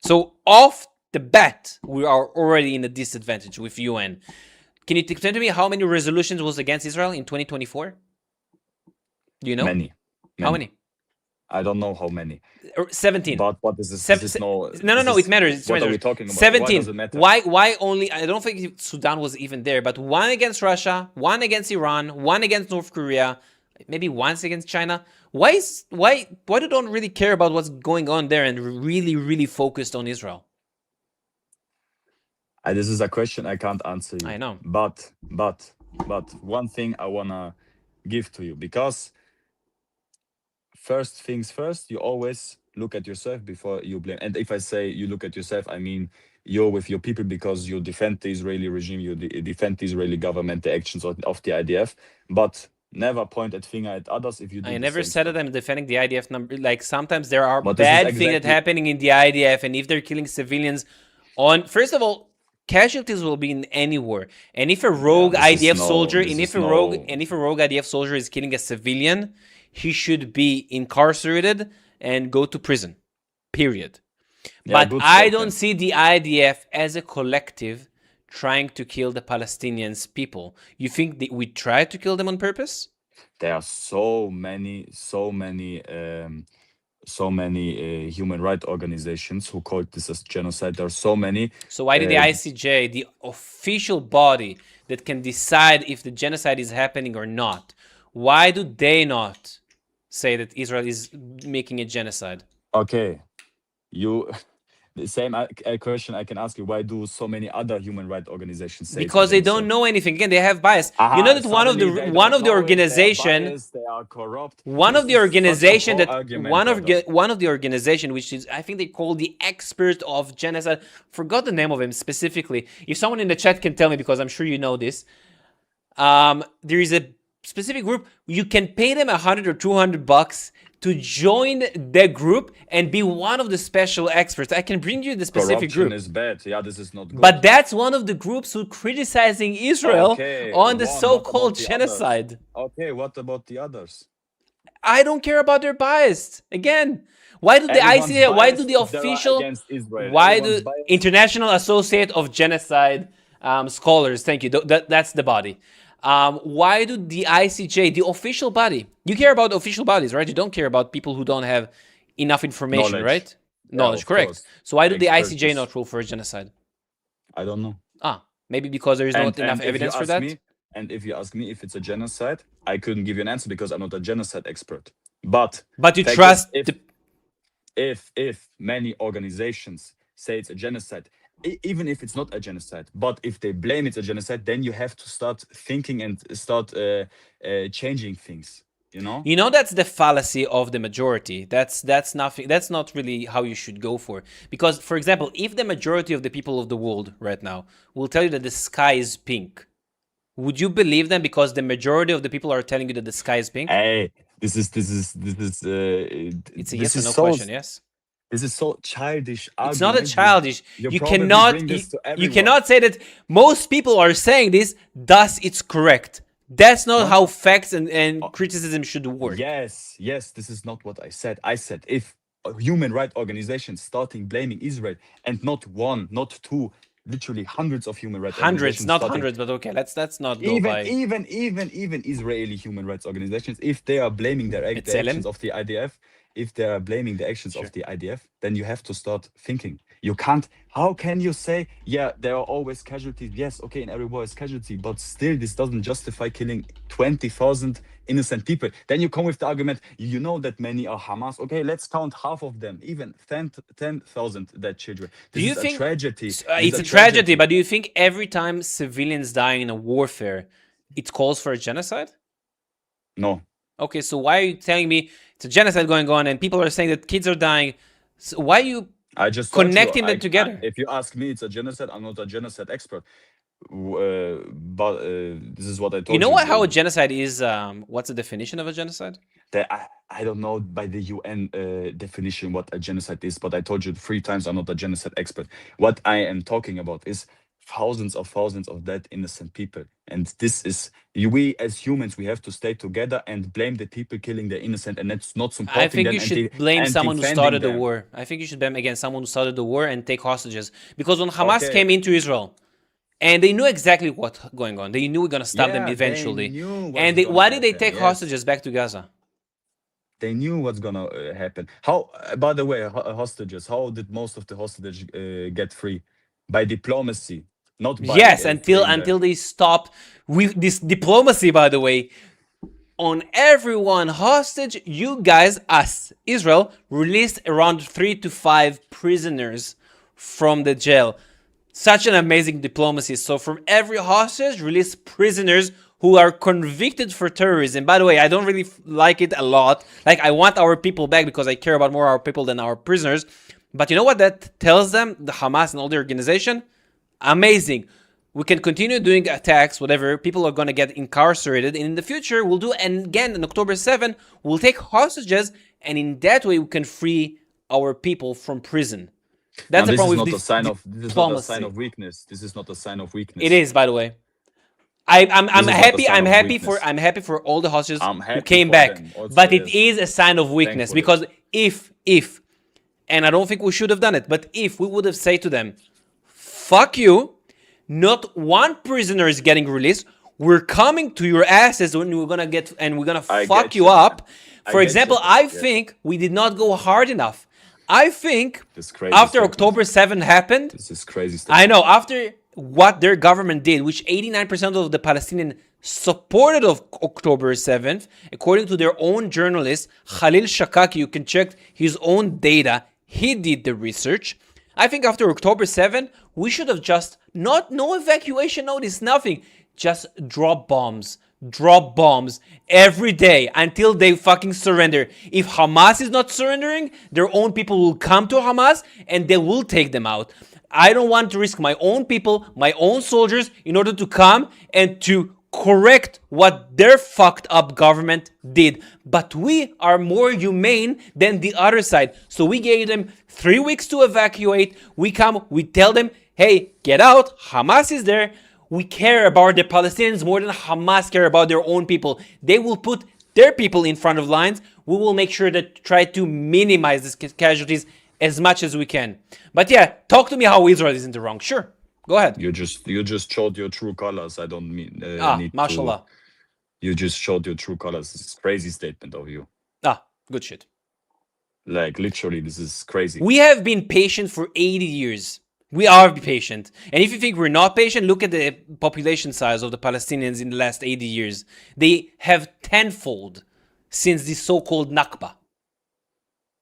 So off the bat, we are already in a disadvantage with UN. Can you explain to me how many resolutions was against Israel in 2024? Do you know? Many. How many? I don't know how many. 17. But what is this? Seven- This is no, this it is- matters. It What are we matters. talking about? 17. Why does it matter? Why only? I don't think Sudan was even there, but one against Russia, one against Iran, one against North Korea, maybe once against China. Why do don't really care about what's going on there and really focused on Israel? This is a question I can't answer you. I know. But one thing I wanna give to you, because first things first, you always look at yourself before you blame. And if I say you look at yourself, I mean you're with your people because you defend the Israeli regime, you defend the Israeli government, the actions of the IDF, but never point a finger at others if you do I the never same said stuff. that I'm defending the IDF number. Like sometimes there are But this is bad things that exactly- happening in the IDF, and if they're killing civilians, on first of all, casualties will be in any war. And if a rogue this is IDF no- soldier, this and if is a no- rogue IDF soldier is killing a civilian, he should be incarcerated and go to prison. Period. Yeah, But good I statement. don't see the IDF as a collective trying to kill the Palestinians people. You think that we try to kill them on purpose? There are so many human rights organizations who call this as genocide. There are so many. So why did the ICJ, the official body that can decide if the genocide is happening or not, why do they not say that Israel is making a genocide? Okay, you the same question I can ask you. Why do so many other human rights organizations say? Because they don't know anything. Again, they have bias. You know that one of the organization, they are corrupt. one of the This is such a organization whole that argument, one brother. of the organization, which is I think they call the expert of genocide. Forgot the name of him specifically. If someone in the chat can tell me, because I'm sure you know this, there is a specific group. You can pay them $100 or $200 to join the group and be one of the special experts. I can bring you the specific Corruption group. is bad. Yeah, this is not good. But that's one of the groups who criticizing Israel Okay, on the what so-called about the genocide. others? Okay, what about the others? I don't care about their bias. Again, why do the Everyone's ICJ, why do biased, the they are official, against Israel. why Everyone's do biased. International Associate of Genocide Scholars, thank you, that's the body. Why do the ICJ, the official body, you care about official bodies, right? You don't care about people who don't have enough information, Knowledge. right? Yeah, Knowledge, of correct. course. So why do the ICJ Expertise. not rule for a genocide? I don't know. Maybe because there is not enough if you evidence for ask that? me, and if you ask me if it's a genocide, I couldn't give you an answer because I'm not a genocide expert. But But you fact is, trust if many organizations say it's a genocide, even if it's not a genocide, but if they blame it's a genocide, then you have to start thinking and start changing things. You know? You know, that's the fallacy of the majority. That's nothing. That's not really how you should go for. Because, for example, if the majority of the people of the world right now will tell you that the sky is pink, would you believe them because the majority of the people are telling you that the sky is pink? Hey, this is It's a yes or no so, question. Yes. This is so childish. It's not a argument. childish. You You probably cannot. bring this to You everyone. cannot say that most people are saying this. Thus, it's correct. That's not No. how facts and criticism should work. Yes, this is not what I said. I said if a human rights organizations starting blaming Israel, and not one, not two, literally hundreds of human rights Hundreds, organizations not starting- hundreds, but okay. Let's not go by. even Israeli human rights organizations, if they are blaming the B'Tselem? actions of the IDF, if they are blaming the actions of the IDF, then you have to start thinking. You can't. How can you say, yeah, there are always casualties? Yes, okay, in every war is casualty, but still, this doesn't justify killing 20,000 innocent people. Then you come with the argument, you know that many are Hamas. Okay, let's count half of them, even 10,000 dead children. This Do you is think a tragedy? It's a tragedy, but do you think every time civilians die in a warfare, it calls for a genocide? No. Okay, so why are you telling me it's a genocide going on and people are saying that kids are dying? So why are you I just told you, connecting them together? if you ask me, it's a genocide. I'm not a genocide expert, but this is what I told you. You know what? How a genocide is? What's the definition of a genocide? I don't know by the UN definition what a genocide is, but I told you 3 times I'm not a genocide expert. What I am talking about is thousands of dead innocent people, and this is we as humans, we have to stay together and blame the people killing the innocent, and that's not supporting I think them you and should blame and someone who defending started the them. war. I think you should blame again someone who started the war and take hostages. Because when Hamas Okay. came into Israel, and they knew exactly what's going on, they knew we're gonna stop them Yeah, eventually. they knew what's And gonna why did they happen, take yes. hostages back to Gaza? They knew what's gonna happen. How, by the way, hostages? How did most of the hostages get free? By diplomacy, not by Yes, freeing until them. they stopped with this diplomacy. By the way, on everyone hostage, you guys, us, Israel, released around 3 to 5 prisoners from the jail. Such an amazing diplomacy. So from every hostage, release prisoners who are convicted for terrorism. By the way, I don't really like it a lot. Like, I want our people back because I care about more our people than our prisoners. But you know what that tells them, the Hamas and all the organization? Amazing. We can continue doing attacks, whatever. People are going to get incarcerated. And in the future, we'll do, and again, on October 7, we'll take hostages. And in that way, we can free our people from prison. That's And the problem with this is not a sign diplomacy. of weakness. This is not a sign of weakness. It is, by the way. I'm This is not a happy. sign I'm of happy weakness. for all the hostages I'm who happy came for back. them also, But it yes. is a sign of weakness Thankfully. because if, and I don't think we should have done it, but if we would have said to them, "Fuck you," not one prisoner is getting released. We're coming to your asses when we're gonna get and we're gonna I fuck get you you. up. I For get example, you, I yes. think we did not go hard enough. I think This crazy after statement. October 7 happened, This is crazy statement. I know, after what their government did, which 89% of the Palestinians supported of October 7th, according to their own journalist, Khalil Shakaki, you can check his own data, he did the research. I think after October 7th, we should have just, no evacuation notice, nothing, just drop bombs every day until they fucking surrender. If Hamas is not surrendering, their own people will come to Hamas and they will take them out. I don't want to risk my own people, my own soldiers, in order to come and to correct what their fucked up government did. But we are more humane than the other side. So we gave them 3 weeks to evacuate. We come, we tell them, hey, get out. Hamas is there. We care about the Palestinians more than Hamas care about their own people. They will put their people in front of lines. We will make sure that try to minimize these casualties as much as we can. But yeah, talk to me how Israel is in the wrong. Sure, go ahead. You just showed your true colors. I don't mean need mashallah. to. You just showed your true colors. This is crazy statement of you. Good shit. Like literally, this is crazy. We have been patient for 80 years. We are patient. And if you think we're not patient, look at the population size of the Palestinians in the last 80 years. They have tenfold since the so-called Nakba.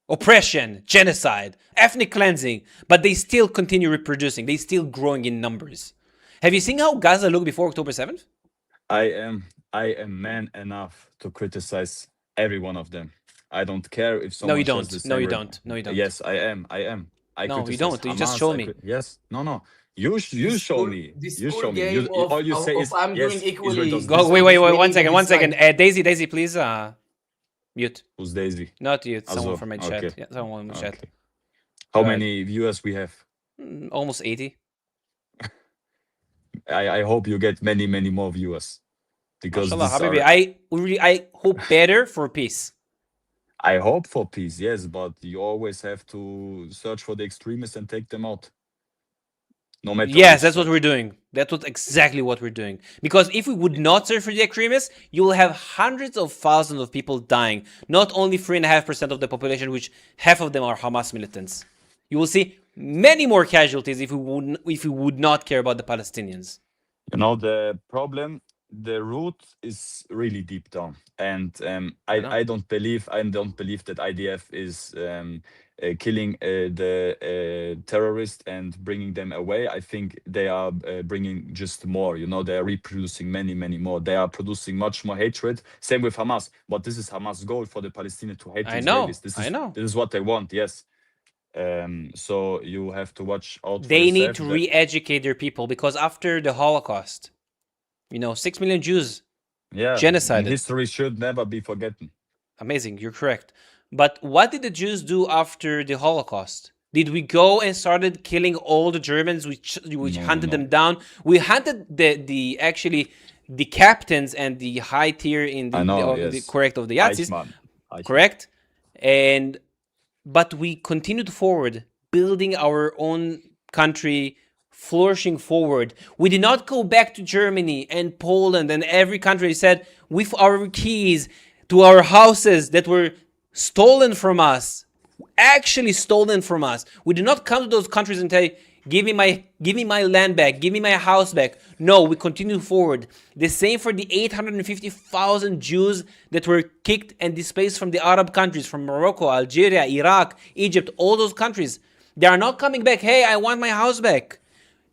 Oppression, genocide, ethnic cleansing, but they still continue reproducing. They still growing in numbers. Have you seen how Gaza looked before October 7th? I am man enough to criticize every one of them. I don't care if someone No, you says don't. the same No, you don't. No, you don't. Yes, I am. I No, you criticize don't. You just Hamas, show me. Yes. No. You This show whole- me. this You whole show me. game All you say of is I'm yes. doing equally. Israel does Go, this, wait, Meaning one second, this one second. side. Daisy, please, mute. Who's Daisy? Not you, someone Also, from my chat. okay. Yeah, someone in my chat. Okay. How Go ahead. many viewers we have? Almost 80. I hope you get many more viewers because Mashallah, these Habibi. are, I hope better for peace. I hope for peace, yes, but you always have to search for the extremists and take them out. No matter. Yes, that's what we're doing. That's exactly what we're doing. Because if we would not search for the extremists, you will have hundreds of thousands of people dying. Not only 3.5% of the population, which half of them are Hamas militants. You will see many more casualties if we would not care about the Palestinians. You know, the problem, the root is really deep down, and I know. I don't believe that IDF is killing the terrorists and bringing them away, I think they are bringing just more. You know, they are reproducing many more. They are producing much more hatred. Same with Hamas. But this is Hamas' goal for the Palestinians to hate I Israelis. know. I know. This is what they want. Yes. So you have to watch out for They need yourself. to re-educate their people because after the Holocaust, 6 million Jews Yeah, genocided. history should never be forgotten. Amazing, you're correct. But what did the Jews do after the Holocaust? Did we go and started killing all the Germans? We hunted them down. We hunted the captains and the high tier in the, I know, the yes. correct of the Yazis, Eichmann. correct? But we continued forward, building our own country, flourishing forward. We did not go back to Germany and Poland and every country said, with our keys to our houses that were stolen from us, actually stolen from us. We did not come to those countries and say, give me my land back, give me my house back. No, we continue forward. The same for the 850,000 Jews that were kicked and displaced from the Arab countries, from Morocco, Algeria, Iraq, Egypt, all those countries. They are not coming back, hey, I want my house back.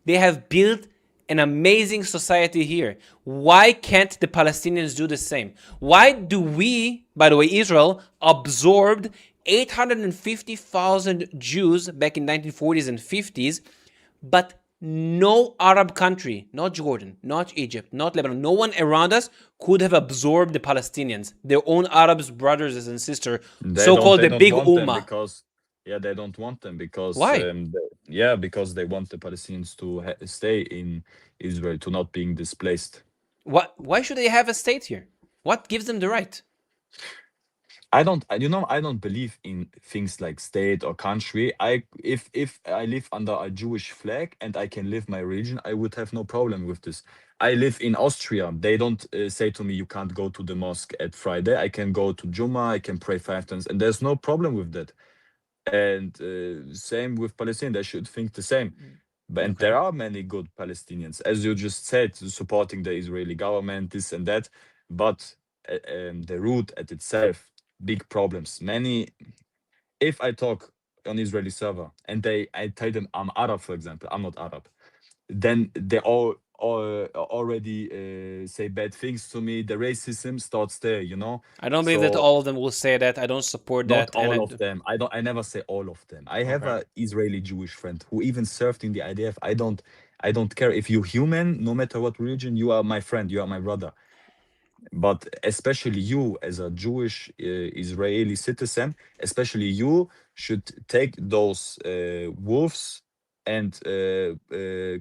They have built an amazing society here. Why can't the Palestinians do the same? Why do we, by the way, Israel, absorbed 850,000 Jews back in 1940s and 50s, but no Arab country, not Jordan, not Egypt, not Lebanon, no one around us could have absorbed the Palestinians, their own Arabs, brothers and sisters, so-called the big Ummah. Because they don't want them because why? Because they want the Palestinians to stay in Israel, to not being displaced. Why should they have a state here? What gives them the right? I don't believe in things like state or country. If I live under a Jewish flag and I can live my religion, I would have no problem with this. I live in Austria. They don't say to me, you can't go to the mosque at Friday. I can go to Juma. I can pray 5 times, and there's no problem with that. And same with Palestine. They should think the same. And there are many good Palestinians, as you just said, supporting the Israeli government, this and that. But the root at itself, big problems. If I talk on Israeli server and I tell them I'm Arab, for example, I'm not Arab, then they all already say bad things to me. The racism starts there, I don't believe that all of them will say that. I don't support that. Not all of them. I never say all of them. I have an Israeli Jewish friend who even served in the IDF. I don't care if you're human, no matter what religion, you are my friend, you are my brother. But especially you, as a Jewish Israeli citizen, especially you should take those wolves and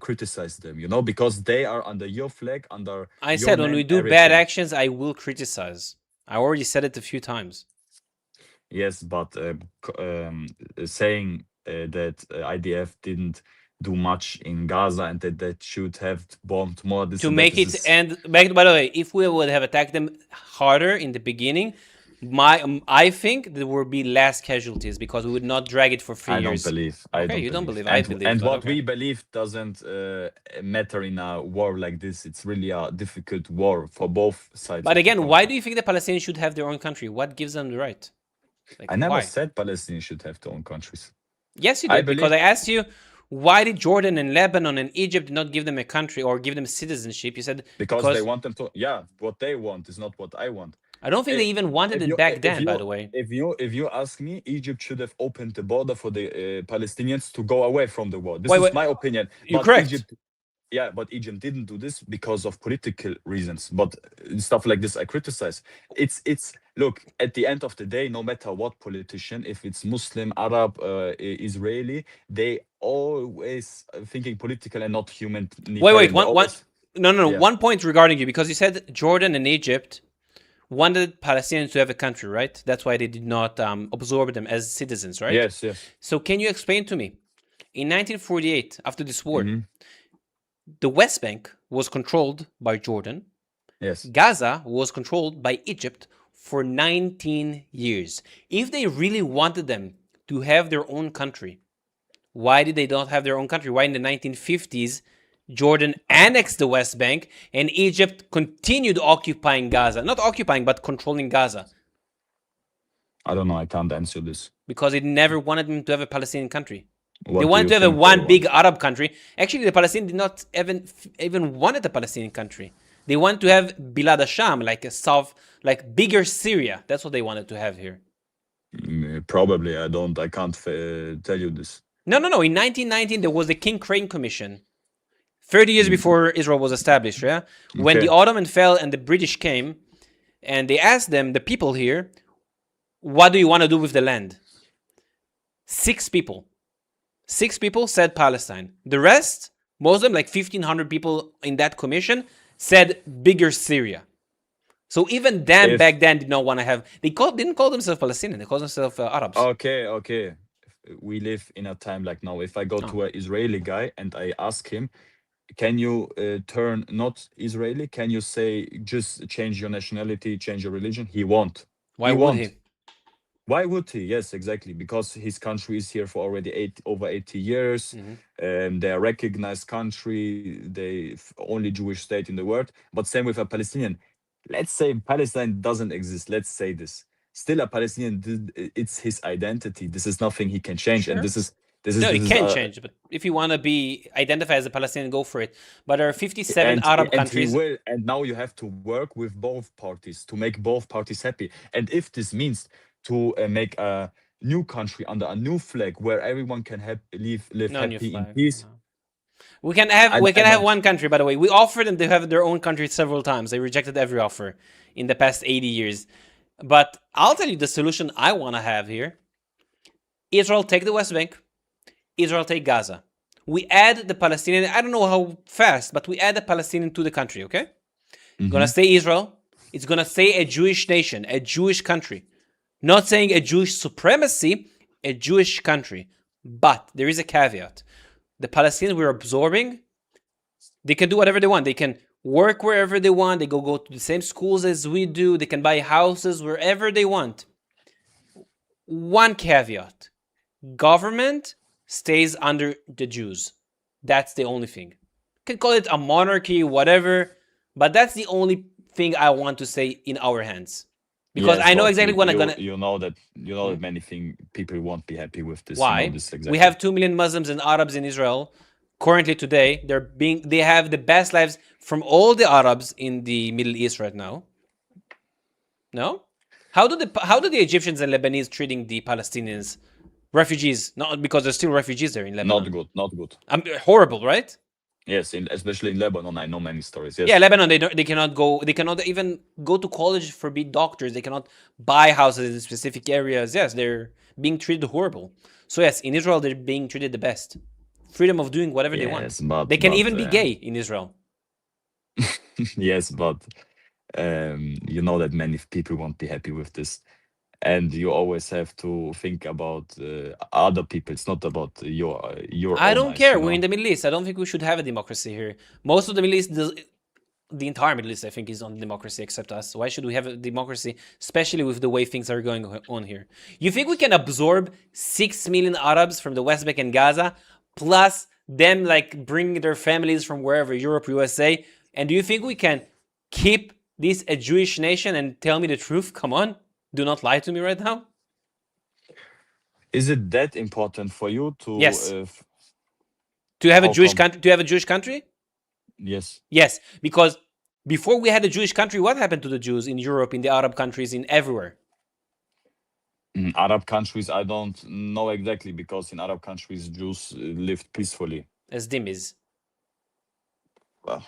criticize them, because they are under your flag, under I your said when name, we do everything. bad actions, I will criticize. I already said it a few times. Yes, but saying that IDF didn't do much in Gaza and that should have bombed more. To make it end. By the way, if we would have attacked them harder in the beginning, I think there would be less casualties because we would not drag it for 3 years. Don't believe. You don't believe. I believe. And what we believe doesn't matter in a war like this. It's really a difficult war for both sides. But again, why do you think the Palestinians should have their own country? What gives them the right? I never said Palestinians should have their own countries. Yes, you did, because I asked you, why did Jordan and Lebanon and Egypt not give them a country or give them citizenship? You said because they want them to. Yeah, what they want is not what I want. I don't think they even wanted it back then, by the way. If you ask me, Egypt should have opened the border for the Palestinians to go away from the war. This is my opinion. You're correct. But Egypt didn't do this because of political reasons. But stuff like this, I criticize. It's look, at the end of the day, no matter what politician, if it's Muslim, Arab, Israeli, they always thinking political and not human. Wait, one point regarding you, because you said Jordan and Egypt wanted Palestinians to have a country, right? That's why they did not absorb them as citizens, right? Yes. So can you explain to me, in 1948, after this war, the West Bank was controlled by Jordan. Yes. Gaza was controlled by Egypt for 19 years. If they really wanted them to have their own country, why did they not have their own country? Why in the 1950s, Jordan annexed the West Bank and Egypt continued occupying Gaza? Not occupying, but controlling Gaza. I don't know. I can't answer this. Because it never wanted them to have a Palestinian country. What They do wanted you to have a think they one big want? Arab country. Actually, the Palestinians did not even wanted a Palestinian country. They wanted to have Bilad Sham, like a south, like bigger Syria. That's what they wanted to have here. Probably. I don't. I can't tell you this. No. In 1919, there was the King Crane Commission. 30 years before Israel was established, yeah? When Okay. the Ottoman fell and the British came, and they asked them, the people here, what do you want to do with the land? 6 people. 6 people said Palestine. The rest, most of them, like 1,500 people in that commission, said bigger Syria. So even them back then did not want to have. They didn't call themselves Palestinian. They called themselves Arabs. Okay. We live in a time like now. If I go to an Israeli guy and I ask him, can you turn not Israeli? Can you say just change your nationality, change your religion? He won't. Why would he? Why would he? Yes, exactly. Because his country is here for already over 80 years. They're a recognized country. They only Jewish state in the world. But same with a Palestinian. Let's say Palestine doesn't exist. Let's say this. Still a Palestinian. It's his identity. This is nothing he can change. Sure. And this is no, it can change. But if you want to be identified as a Palestinian, go for it. But there are 57 Arab countries. And now you have to work with both parties to make both parties happy. And if this means to make a new country under a new flag where everyone can live happy in peace. No. We can have one country, by the way. We offered them to have their own country several times. They rejected every offer in the past 80 years. But I'll tell you the solution I want to have here. Israel take the West Bank. Israel take Gaza. We add the Palestinian. I don't know how fast, but we add the Palestinian to the country, okay? Gonna stay Israel. It's gonna stay a Jewish nation, a Jewish country. Not saying a Jewish supremacy, a Jewish country. But there is a caveat. The Palestinians we're absorbing, they can do whatever they want. They can work wherever they want. They go to the same schools as we do. They can buy houses wherever they want. One caveat. Government stays under the Jews. That's the only thing. You can call it a monarchy, whatever. But that's the only thing I want to say in our hands. Because I know exactly what I'm gonna. You know that many people won't be happy with this. Why? You know this exactly. We have 2 million Muslims and Arabs in Israel. Currently today, they have the best lives from all the Arabs in the Middle East right now. No? How do the Egyptians and Lebanese treating the Palestinians, refugees? Not because there's still refugees there in Lebanon. Not good. Horrible, right? Yes, especially in Lebanon, I know many stories. Yes. Yeah, Lebanon, they cannot go. They cannot even go to college for be doctors. They cannot buy houses in specific areas. Yes, they're being treated horrible. So yes, in Israel, they're being treated the best. Freedom of doing whatever they want. They can even be gay in Israel. Yes, but you know that many people won't be happy with this. And you always have to think about other people. It's not about your I don't care. We're in the Middle East. I don't think we should have a democracy here. Most of the Middle East, the entire Middle East, I think, is on democracy except us. Why should we have a democracy, especially with the way things are going on here? You think we can absorb 6 million Arabs from the West Bank and Gaza, plus them like bringing their families from wherever, Europe, USA? And do you think we can keep this a Jewish nation and tell me the truth? Come on. Do not lie to me right now. Is it that important for you to? Yes. To have a Jewish country? To have a Jewish country? Yes. Yes, because before we had a Jewish country, what happened to the Jews in Europe, in the Arab countries, in everywhere? In Arab countries, I don't know exactly, because in Arab countries, Jews lived peacefully. As dhimmis. Well,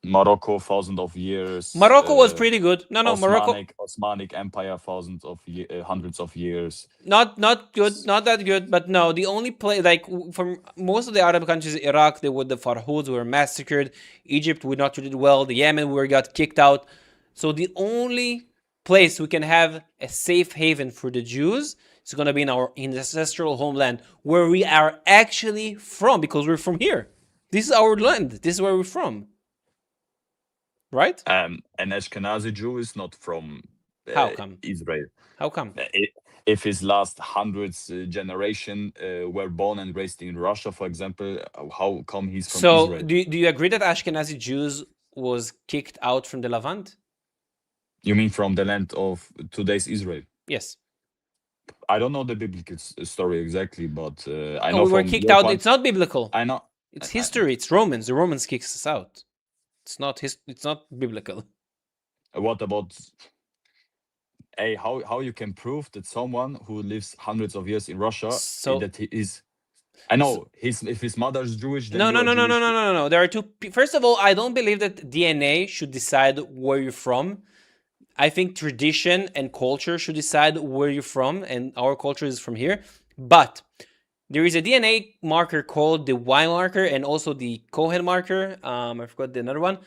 Morocco, thousands of years. Morocco was pretty good. No, Morocco. Osmanic Empire, hundreds of years. Not good, not that good. But no, the only place, like from most of the Arab countries, Iraq, they were the Farhouds were massacred. Egypt, we not treated well. The Yemen, we got kicked out. So the only place we can have a safe haven for the Jews is going to be in our ancestral homeland, where we are actually from, because we're from here. This is our land. This is where we're from. Right? An Ashkenazi Jew is not from How come? Israel. How come? If his last hundreds generation were born and raised in Russia, for example, how come he's from Israel? So, do you agree that Ashkenazi Jews was kicked out from the Levant? You mean from the land of today's Israel? Yes. I don't know the biblical story exactly, but I No, know we were from kicked your out. point. It's not biblical. I know. It's I- history. It's Romans. The Romans kicks us out. It's not It's not biblical. what about how you can prove that someone who lives hundreds of years in Russia So that he is? I know if his mother is Jewish, then no, you no, are no, no, no, Jewish no, too. no, no. There are two. First of all, I don't believe that DNA should decide where you're from. I think tradition and culture should decide where you're from, and our culture is from here. But there is a DNA marker called the Y marker and also the Cohen marker. I forgot the another one.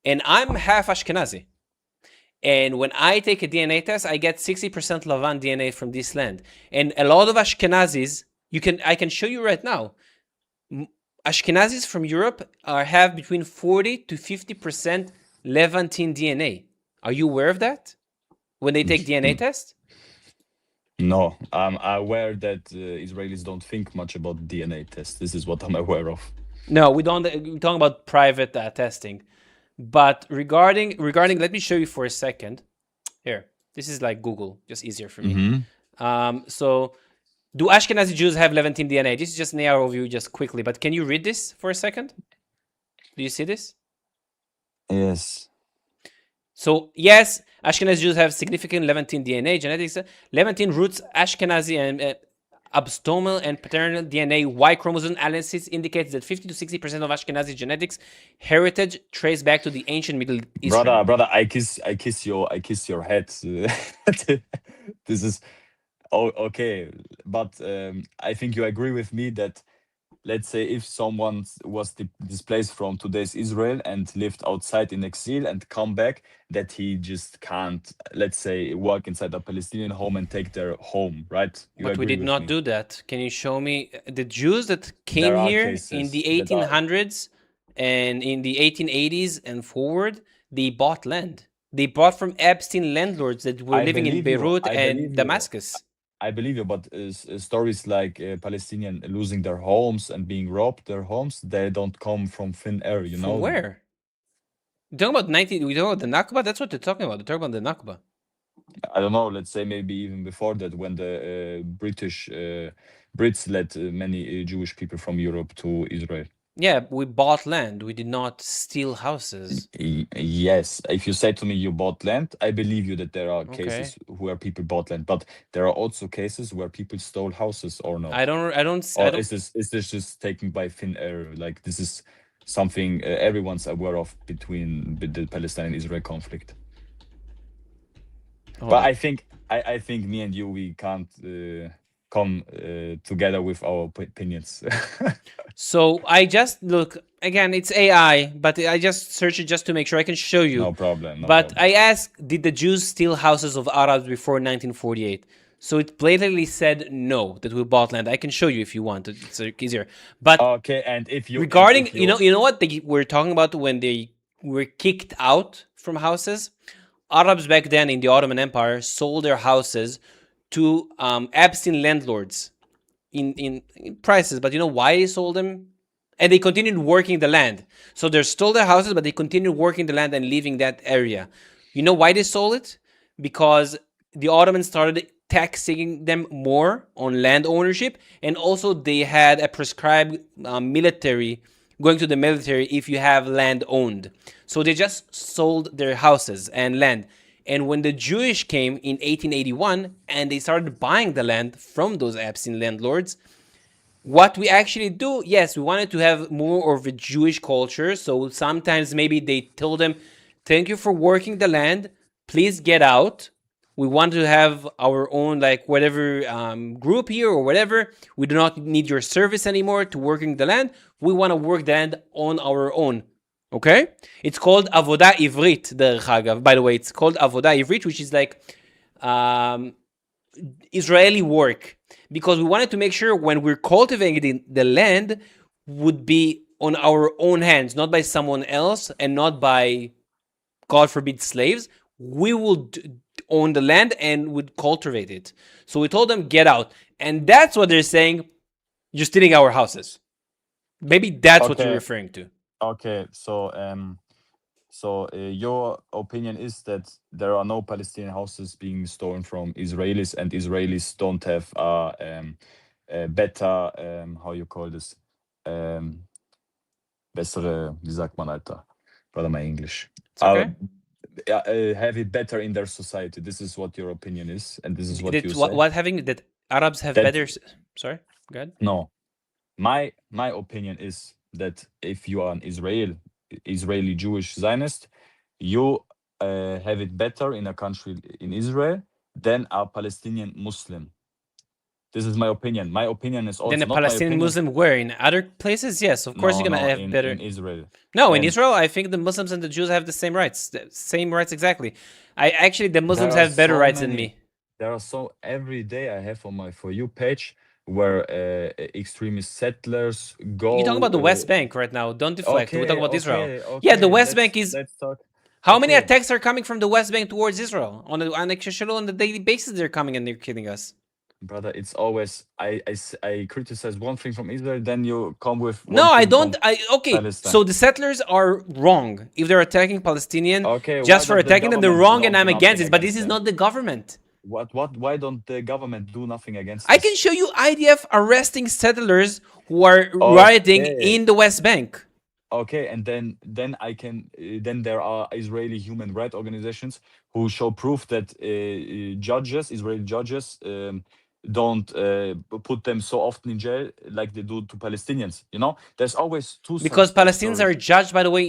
And I'm half Ashkenazi. And when I take a DNA test, I get 60% Lavan DNA from this land. And a lot of Ashkenazis, I can show you right now. Ashkenazis from Europe have between 40 to 50% Levantine DNA. Are you aware of that? When they take DNA test? No, I'm aware that Israelis don't think much about DNA tests. This is what I'm aware of. No, we don't. We're talking about private testing. But regarding, let me show you for a second. Here, this is like Google, just easier for me. So, do Ashkenazi Jews have Levantine DNA? This is just an overview, just quickly. But can you read this for a second? Do you see this? Yes. So yes, Ashkenazi Jews have significant Levantine DNA genetics. Levantine roots, Ashkenazi and abstomal and paternal DNA Y chromosome analysis indicates that 50 to 60% of Ashkenazi genetics heritage trace back to the ancient Middle Eastern. Brother, I kiss your head. This is okay, but I think you agree with me that, let's say, if someone was displaced from today's Israel and lived outside in exile and come back, that he just can't, let's say, walk inside a Palestinian home and take their home, right? But we did not do that. Can you show me the Jews that came here in the 1800s and in the 1880s and forward? They bought land. They bought from Epstein landlords that were living in Beirut and Damascus. I believe you, but stories like Palestinian losing their homes and being robbed their homes, they don't come from thin air, you know. From where? You talking about we talking about the Nakba? That's what they're talking about. They're talking about the Nakba. I don't know. Let's say maybe even before that, when the Brits led many Jewish people from Europe to Israel. Yeah, we bought land. We did not steal houses. Yes, if you say to me you bought land, I believe you that there are cases where people bought land, but there are also cases where people stole houses, or not. I don't. Or is this just taken by thin air? Like, this is something everyone's aware of between the Palestine and Israel conflict. But I think me and you, we can't come together with our opinions. So I just look again. It's AI, but I just search it just to make sure I can show you. No problem. I asked, did the Jews steal houses of Arabs before 1948? So it blatantly said no, that we bought land. I can show you if you want. It's easier. But okay, and if you regarding, you know what they were talking about when they were kicked out from houses. Arabs back then in the Ottoman Empire sold their houses to Epstein landlords in prices. But you know why they sold them? And they continued working the land. So they stole their houses, but they continued working the land and leaving that area. You know why they sold it? Because the Ottomans started taxing them more on land ownership, and also they had a prescribed military, going to the military if you have land owned. So they just sold their houses and land. And when the Jewish came in 1881 and they started buying the land from those Epstein landlords, what we actually do, yes, we wanted to have more of a Jewish culture. So sometimes maybe they told them, thank you for working the land, please get out. We want to have our own, like, whatever group here or whatever. We do not need your service anymore to working the land. We want to work the land on our own. Okay? It's called Avodah Ivrit, derech agav. By the way, it's called Avodah Ivrit, which is like Israeli work. Because we wanted to make sure when we're cultivating the land would be on our own hands, not by someone else and not by, God forbid, slaves. We would own the land and would cultivate it. So we told them, get out. And that's what they're saying, you're stealing our houses. Maybe that's what you're referring to. Okay, so So your opinion is that there are no Palestinian houses being stolen from Israelis, and Israelis don't have a better, how you call this, bessere, wie sagt man, Alter? Brother, my English. It's okay. Have it better in their society. This is what your opinion is, and this is what you say. What having that Arabs have That- better? Sorry, go ahead. No, my opinion is that if you are an Israeli Jewish Zionist, you have it better in a country in Israel than a Palestinian Muslim. This is my opinion. My opinion is also Then a not my Palestinian opinion. Muslim where? In other places, yes, of course No, you're gonna no, have better. in Israel. No, in And- Israel, I think the Muslims and the Jews have the same rights. The same rights exactly. The Muslims There are have better so rights than many- me. There are so every day I have on my For You page where extremist settlers go. You're talking about the West Bank right now. Don't deflect. We're talking about Israel. Okay, Yeah, the West let's- Bank is. Let's talk. How many okay. attacks are coming from the West Bank towards Israel on a daily basis? They're coming and they're killing us. Brother, it's always I criticize one thing from Israel, then you come with one No, I thing don't. from Okay, Palestine. so the settlers are wrong if they're attacking Palestinian. Okay, Just why for don't the attacking them, they're government wrong, do and I'm nothing against it. But this against is them? not the government. What why don't the government do nothing against I this? can show you IDF arresting settlers who are rioting Okay. in the West Bank. Okay, and then I can then there are Israeli human rights organizations who show proof that Israeli judges don't put them so often in jail like they do to Palestinians. You know, there's always two Because sides of Palestinians story. are judged, by the way,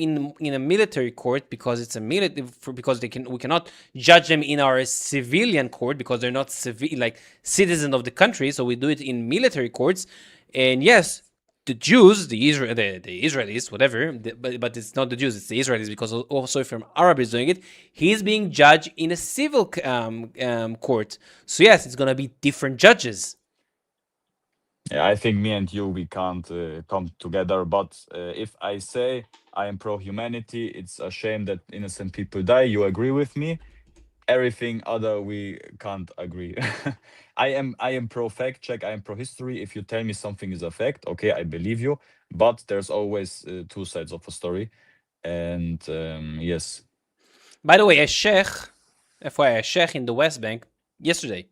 in a military court because it's a military because we cannot judge them in our civilian court because they're not citizen of the country. So we do it in military courts, and yes, the Jews, the Israelis, whatever, but it's not the Jews, it's the Israelis because also if an Arab is doing it, he's being judged in a civil court. So yes, it's gonna be different judges. Yeah, I think me and you we can't come together. But if I say I am pro humanity, it's a shame that innocent people die. You agree with me? Everything other we can't agree. I am pro fact check. I am pro history. If you tell me something is a fact, okay, I believe you. But there's always two sides of a story, and yes. By the way, a sheikh, FYI, a sheikh in the West Bank yesterday.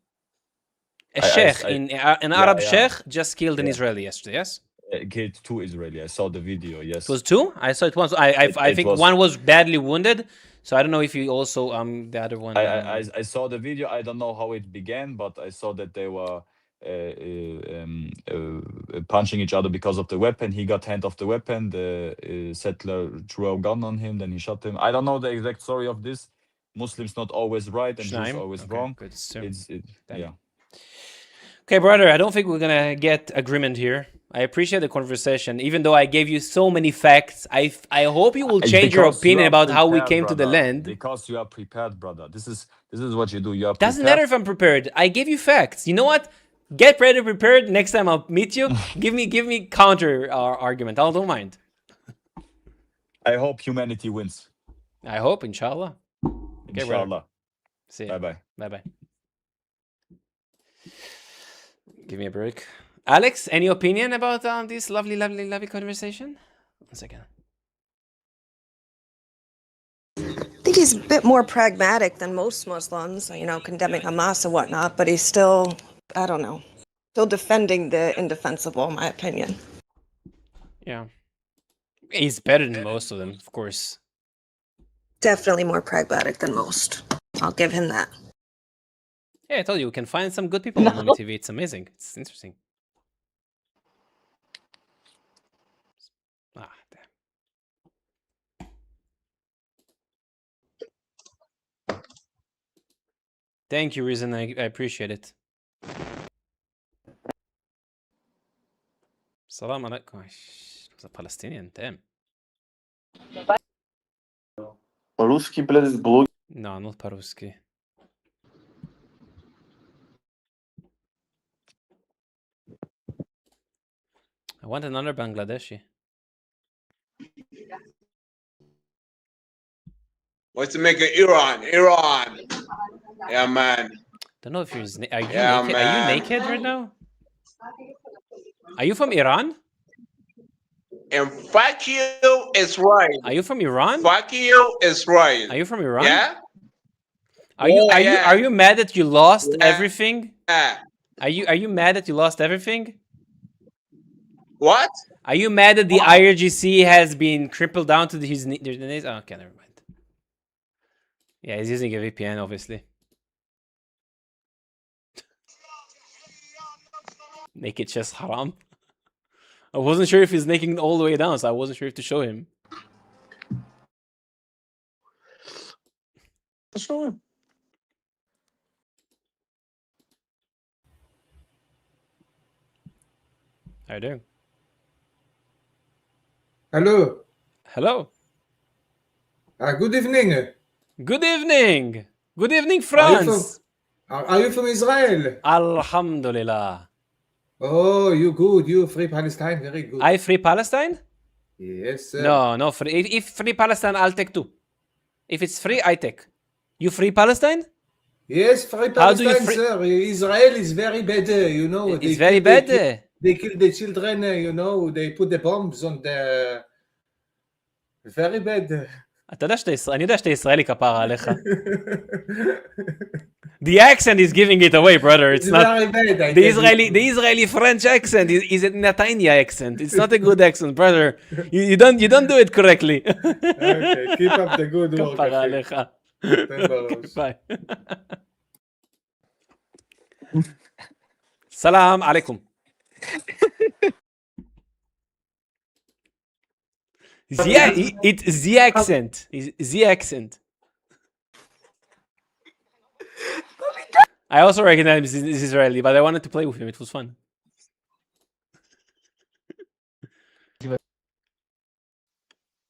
A sheikh, an Arab sheikh just killed an Israeli yesterday, yes? Killed two Israeli. I saw the video, yes. It was two? I saw it once. I think one was badly wounded, so I don't know if you also, the other one... I saw the video. I don't know how it began, but I saw that they were punching each other because of the weapon. He got hand of the weapon. The settler threw a gun on him, then he shot him. I don't know the exact story of this. Muslims not always right and Jews always wrong. Good. Yeah. Okay, brother, I don't think we're gonna get agreement here. I appreciate the conversation, even though I gave you so many facts. I hope you will change your opinion about how we came to the land. Because you are prepared, brother. This is what you do. You are Doesn't matter if I'm prepared. I gave you facts. You know what? Get ready, prepared. Next time I'll meet you. give me counter argument. I don't mind. I hope humanity wins. I hope, inshallah. Okay, Inshallah. brother. See you. Bye-bye. Bye-bye. Give me a break. Alex, any opinion about this lovely conversation? 1 second. I think he's a bit more pragmatic than most Muslims, condemning Hamas and whatnot, but he's still, I don't know, still defending the indefensible, in my opinion. Yeah. He's better than most of them, of course. Definitely more pragmatic than most. I'll give him that. Yeah, I told you, we can find some good people on Lumi TV. It's amazing. It's interesting. Ah, damn. Thank you, Reason. I appreciate it. Salam alaikum. Was a Palestinian, damn. Русский, блядь, блог. No, not по-русски. I want another Bangladeshi. What's to make it Iran? Yeah, man. Don't know if you're. Are you Yeah, naked? man. Are you naked right now? Are you from Iran? And fuck you is right. Are you from Iran? Fuck you is right. Are you from Iran? Yeah? Are you Yeah. mad that you lost Yeah. everything? Are you mad that you lost everything? What? Are you mad that the IRGC has been crippled down to his knees? Oh, okay, never mind. Yeah, he's using a VPN, obviously. Naked chest haram. I wasn't sure if he's naked all the way down, so I wasn't sure if to show him. Show him. How you doing? Hello. Hello. Good evening. Good evening. Good evening, Are you France. Are you from Israel? Alhamdulillah. Oh, you good. You free Palestine. Very good. I free Palestine? Yes, sir. No, free. If free Palestine, I'll take two. If it's free, I take. You free Palestine? Yes, free How do you Palestine, free- sir. Israel is very bad, you know. It's very bad. They kill the children, you know. They put the bombs on the... Very bad. אתה יודע אני יודע שאתה ישראלי כפרה עליך. The accent is giving it away, brother. It's not very bad. the Israeli French accent is a Netanya accent. It's not a good accent, brother. You don't do it correctly. Okay, keep up the good work. כפרה עליך. Bye. סלام עליכום. It's the accent. It's the accent. I also recognize this Israeli, but I wanted to play with him. It was fun.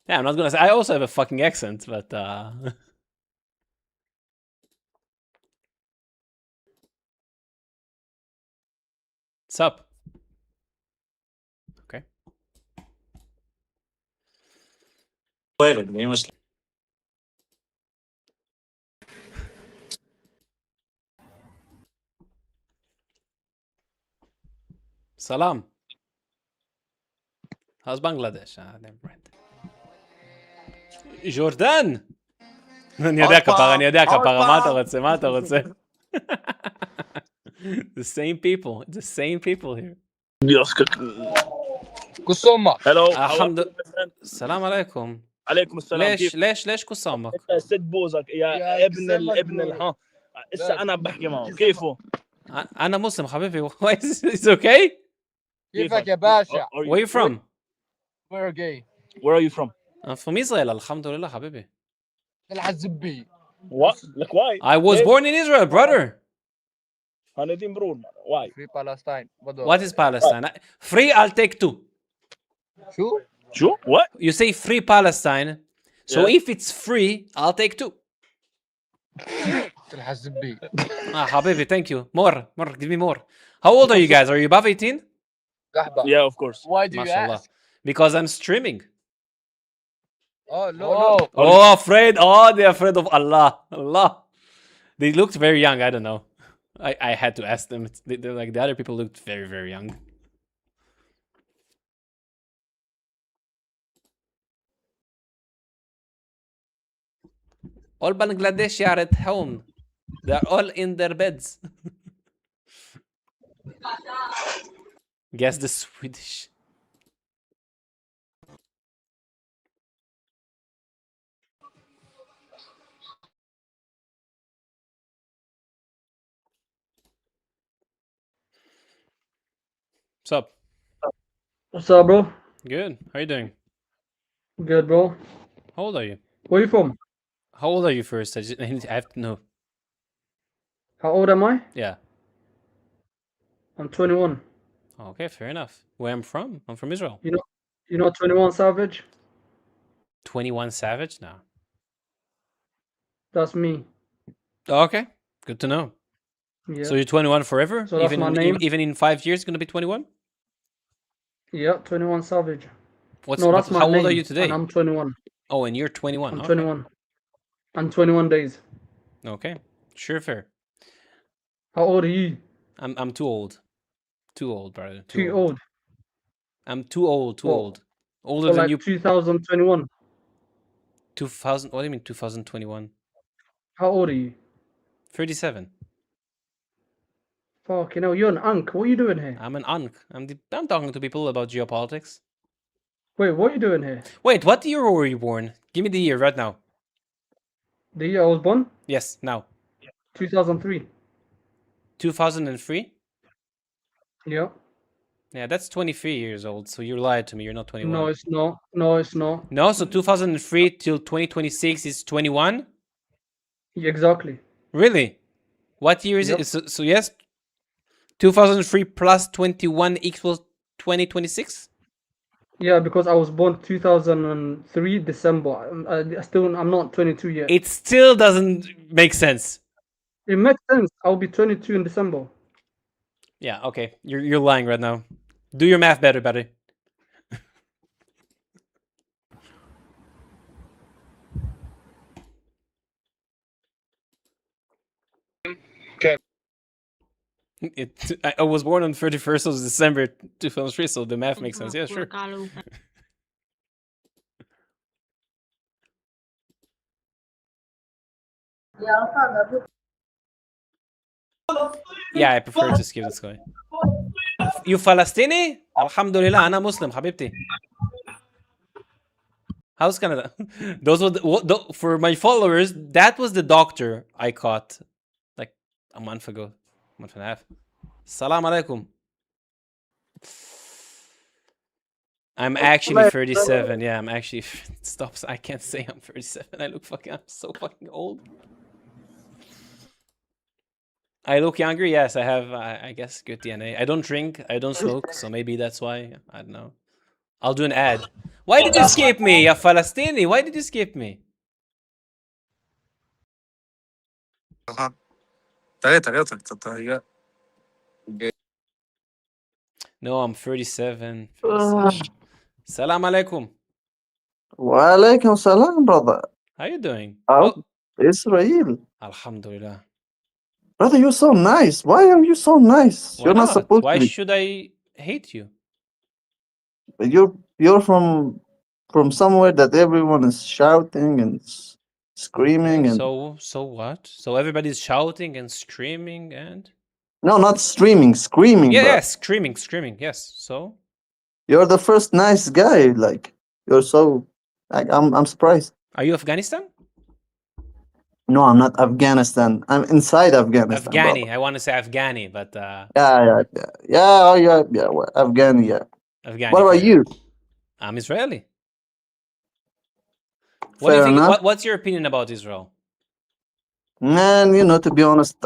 Yeah, I'm not gonna say I also have a fucking accent, but what's up? Okay. Salam. How's Bangladesh? Never mind. Jordan! אני יודע כפרה, מה אתה רוצה? The same people, the same people here. قصومة. Hello. الحمد لله. السلام عليكم. عليكم السلام. ليش قصامك؟ سد بوزك يا ابن ها. هسه انا بحكي معه كيفه؟ أنا مسلم حبيبي. It's okay? كيفك يا باشا؟ Where are you from? We're gay. Where are you from? I'm from Israel. الحمد لله حبيبي. الحزبي. What? Like why? I was born in Israel, brother. هندين برون. Why? Free Palestine. What is Palestine? Free, I'll take two. شو? What? You say free Palestine. So if it's free, I'll take two. الحزبي. حبيبي, thank you. More, give me more. How old are you guys? Are you above 18? Yeah, of course. Why do you Mashallah. ask? Because I'm streaming. Oh, no. Oh, afraid. Oh, they're afraid of Allah. Allah. They looked very young. I don't know. I had to ask them. They're like the other people looked very, very young. All Bangladeshi are at home. They are all in their beds. Guess the Swedish. What's up? What's up, bro? Good. How are you doing? Good, bro. How old are you? Where are you from? How old are you first? I have to know. How old am I? Yeah. I'm 21. Okay, fair enough. Where I'm from? I'm from Israel. You know 21 Savage? 21 Savage? No. That's me. Okay, good to know. Yeah. So you're 21 forever? So that's my name. Even in 5 years, gonna be 21? Yeah, 21 Savage. That's my how name. old are you today? And I'm 21. Oh, and you're 21. I'm okay. 21. I'm 21 days. Okay, sure, fair. How old are you? I'm too old. Too old, brother. Too old. I'm too old. What? Old. Older So than like you. 2021. 2000. What do you mean 2021? How old are you? 37. Fuck, you know, you're an unk. What are you doing here? I'm an unk. I'm talking to people about geopolitics. Wait, what are you doing here? Wait, what year were you born? Give me the year right now. The year I was born? Yes, now. 2003. 2003? Yeah. Yeah, that's 23 years old, so you lied to me. You're not 21. No, it's not. No, it's not. No, so 2003 till 2026 is 21? Yeah, exactly. Really? What year is Yep. it? So yes, 2003 plus 21 equals 2026? Yeah, because I was born 2003 December. I'm not 22 yet. It still doesn't make sense. It makes sense. I'll be 22 in December. Yeah, okay. You're lying right now. Do your math better, buddy. Okay. I was born on 31st of December 2003, so the math makes sense. Yeah, sure. Yeah, I prefer to skip this guy. You Palestinian? Alhamdulillah, أنا Muslim, حبيبتي. How's Canada? Those were for my followers. That was the doctor I caught like a month ago, month and a half. Salam alaikum. I'm actually 37. Yeah, I'm actually. Stop. I can't say I'm 37. I look fucking. I'm so fucking old. I look younger. Yes, I have. I guess good DNA. I don't drink. I don't smoke. So maybe that's why. I don't know. I'll do an ad. Why did you skip me, ya Falastini? Why did you skip me? No, I'm 37. 37. Salam alaikum. Wa alaikum salam, brother. How you doing? Oh, Oh, Israel. Alhamdulillah. Brother, you're so nice. Why are you so nice? Why You're not not? supposed Why to be. should I hate you? You're from somewhere that everyone is shouting and screaming Okay, and so what? So everybody's shouting and screaming and no, not streaming, screaming, yeah, bro. yeah, screaming. Yes. So You're the first nice guy. Like you're so. Like, I'm surprised. are you Afghanistan? No, I'm not Afghanistan. I'm inside Afghanistan, brother. Afghani. I want to say Afghani, but Yeah. Well, Afghani, yeah. Afghani. What about fair. you? I'm Israeli. What do Fair you think? enough. What's your opinion about Israel? Man, to be honest,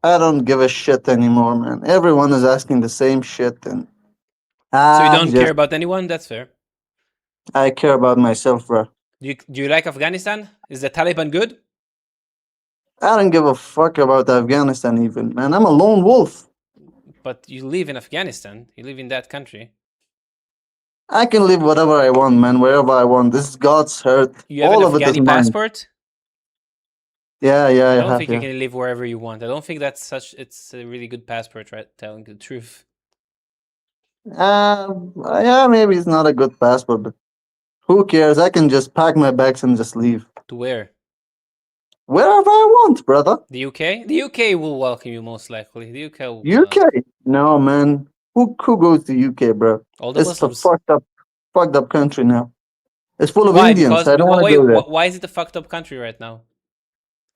I don't give a shit anymore, man. Everyone is asking the same shit, and So you I don't care about anyone? That's fair. I care about myself, bro. Do you like Afghanistan? Is the Taliban good? I don't give a fuck about Afghanistan even, man. I'm a lone wolf. But you live in Afghanistan. You live in that country. I can live whatever I want, man, wherever I want. This is God's earth. You have All an of it is Afghani mine. passport? Yeah, I I don't have, think you yeah. can live wherever you want. I don't think it's a really good passport, right? Telling the truth. Yeah, maybe it's not a good passport, but who cares? I can just pack my bags and just leave. To where? Wherever I want, brother. The UK? The UK will welcome you most likely. The UK will. UK? No, man. Who goes to UK, bro? All the It's a Muslims. fucked up country now. It's full of Why? Indians. I don't want to go there. Why is it a fucked up country right now?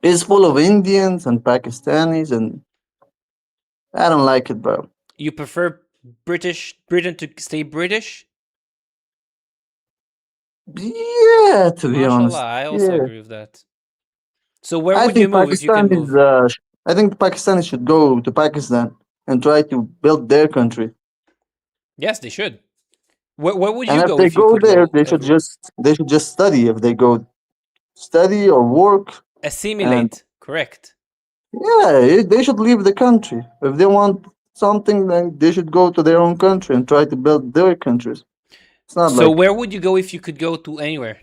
It's full of Indians and Pakistanis, and I don't like it, bro. You prefer Britain to stay British? Yeah, to be honest. Mashallah, I also Yeah. agree with that. So where I would you think move if you can Pakistan move? is. I think Pakistanis should go to Pakistan and try to build their country. Yes, they should. Where would And you if go they if you go could there, go they should everywhere? just study. If they go study or work, and Assimilate. Correct. yeah, they should leave the country. If they want something, then they should go to their own country and try to build their countries. It's not So like where would you go if you could go to anywhere?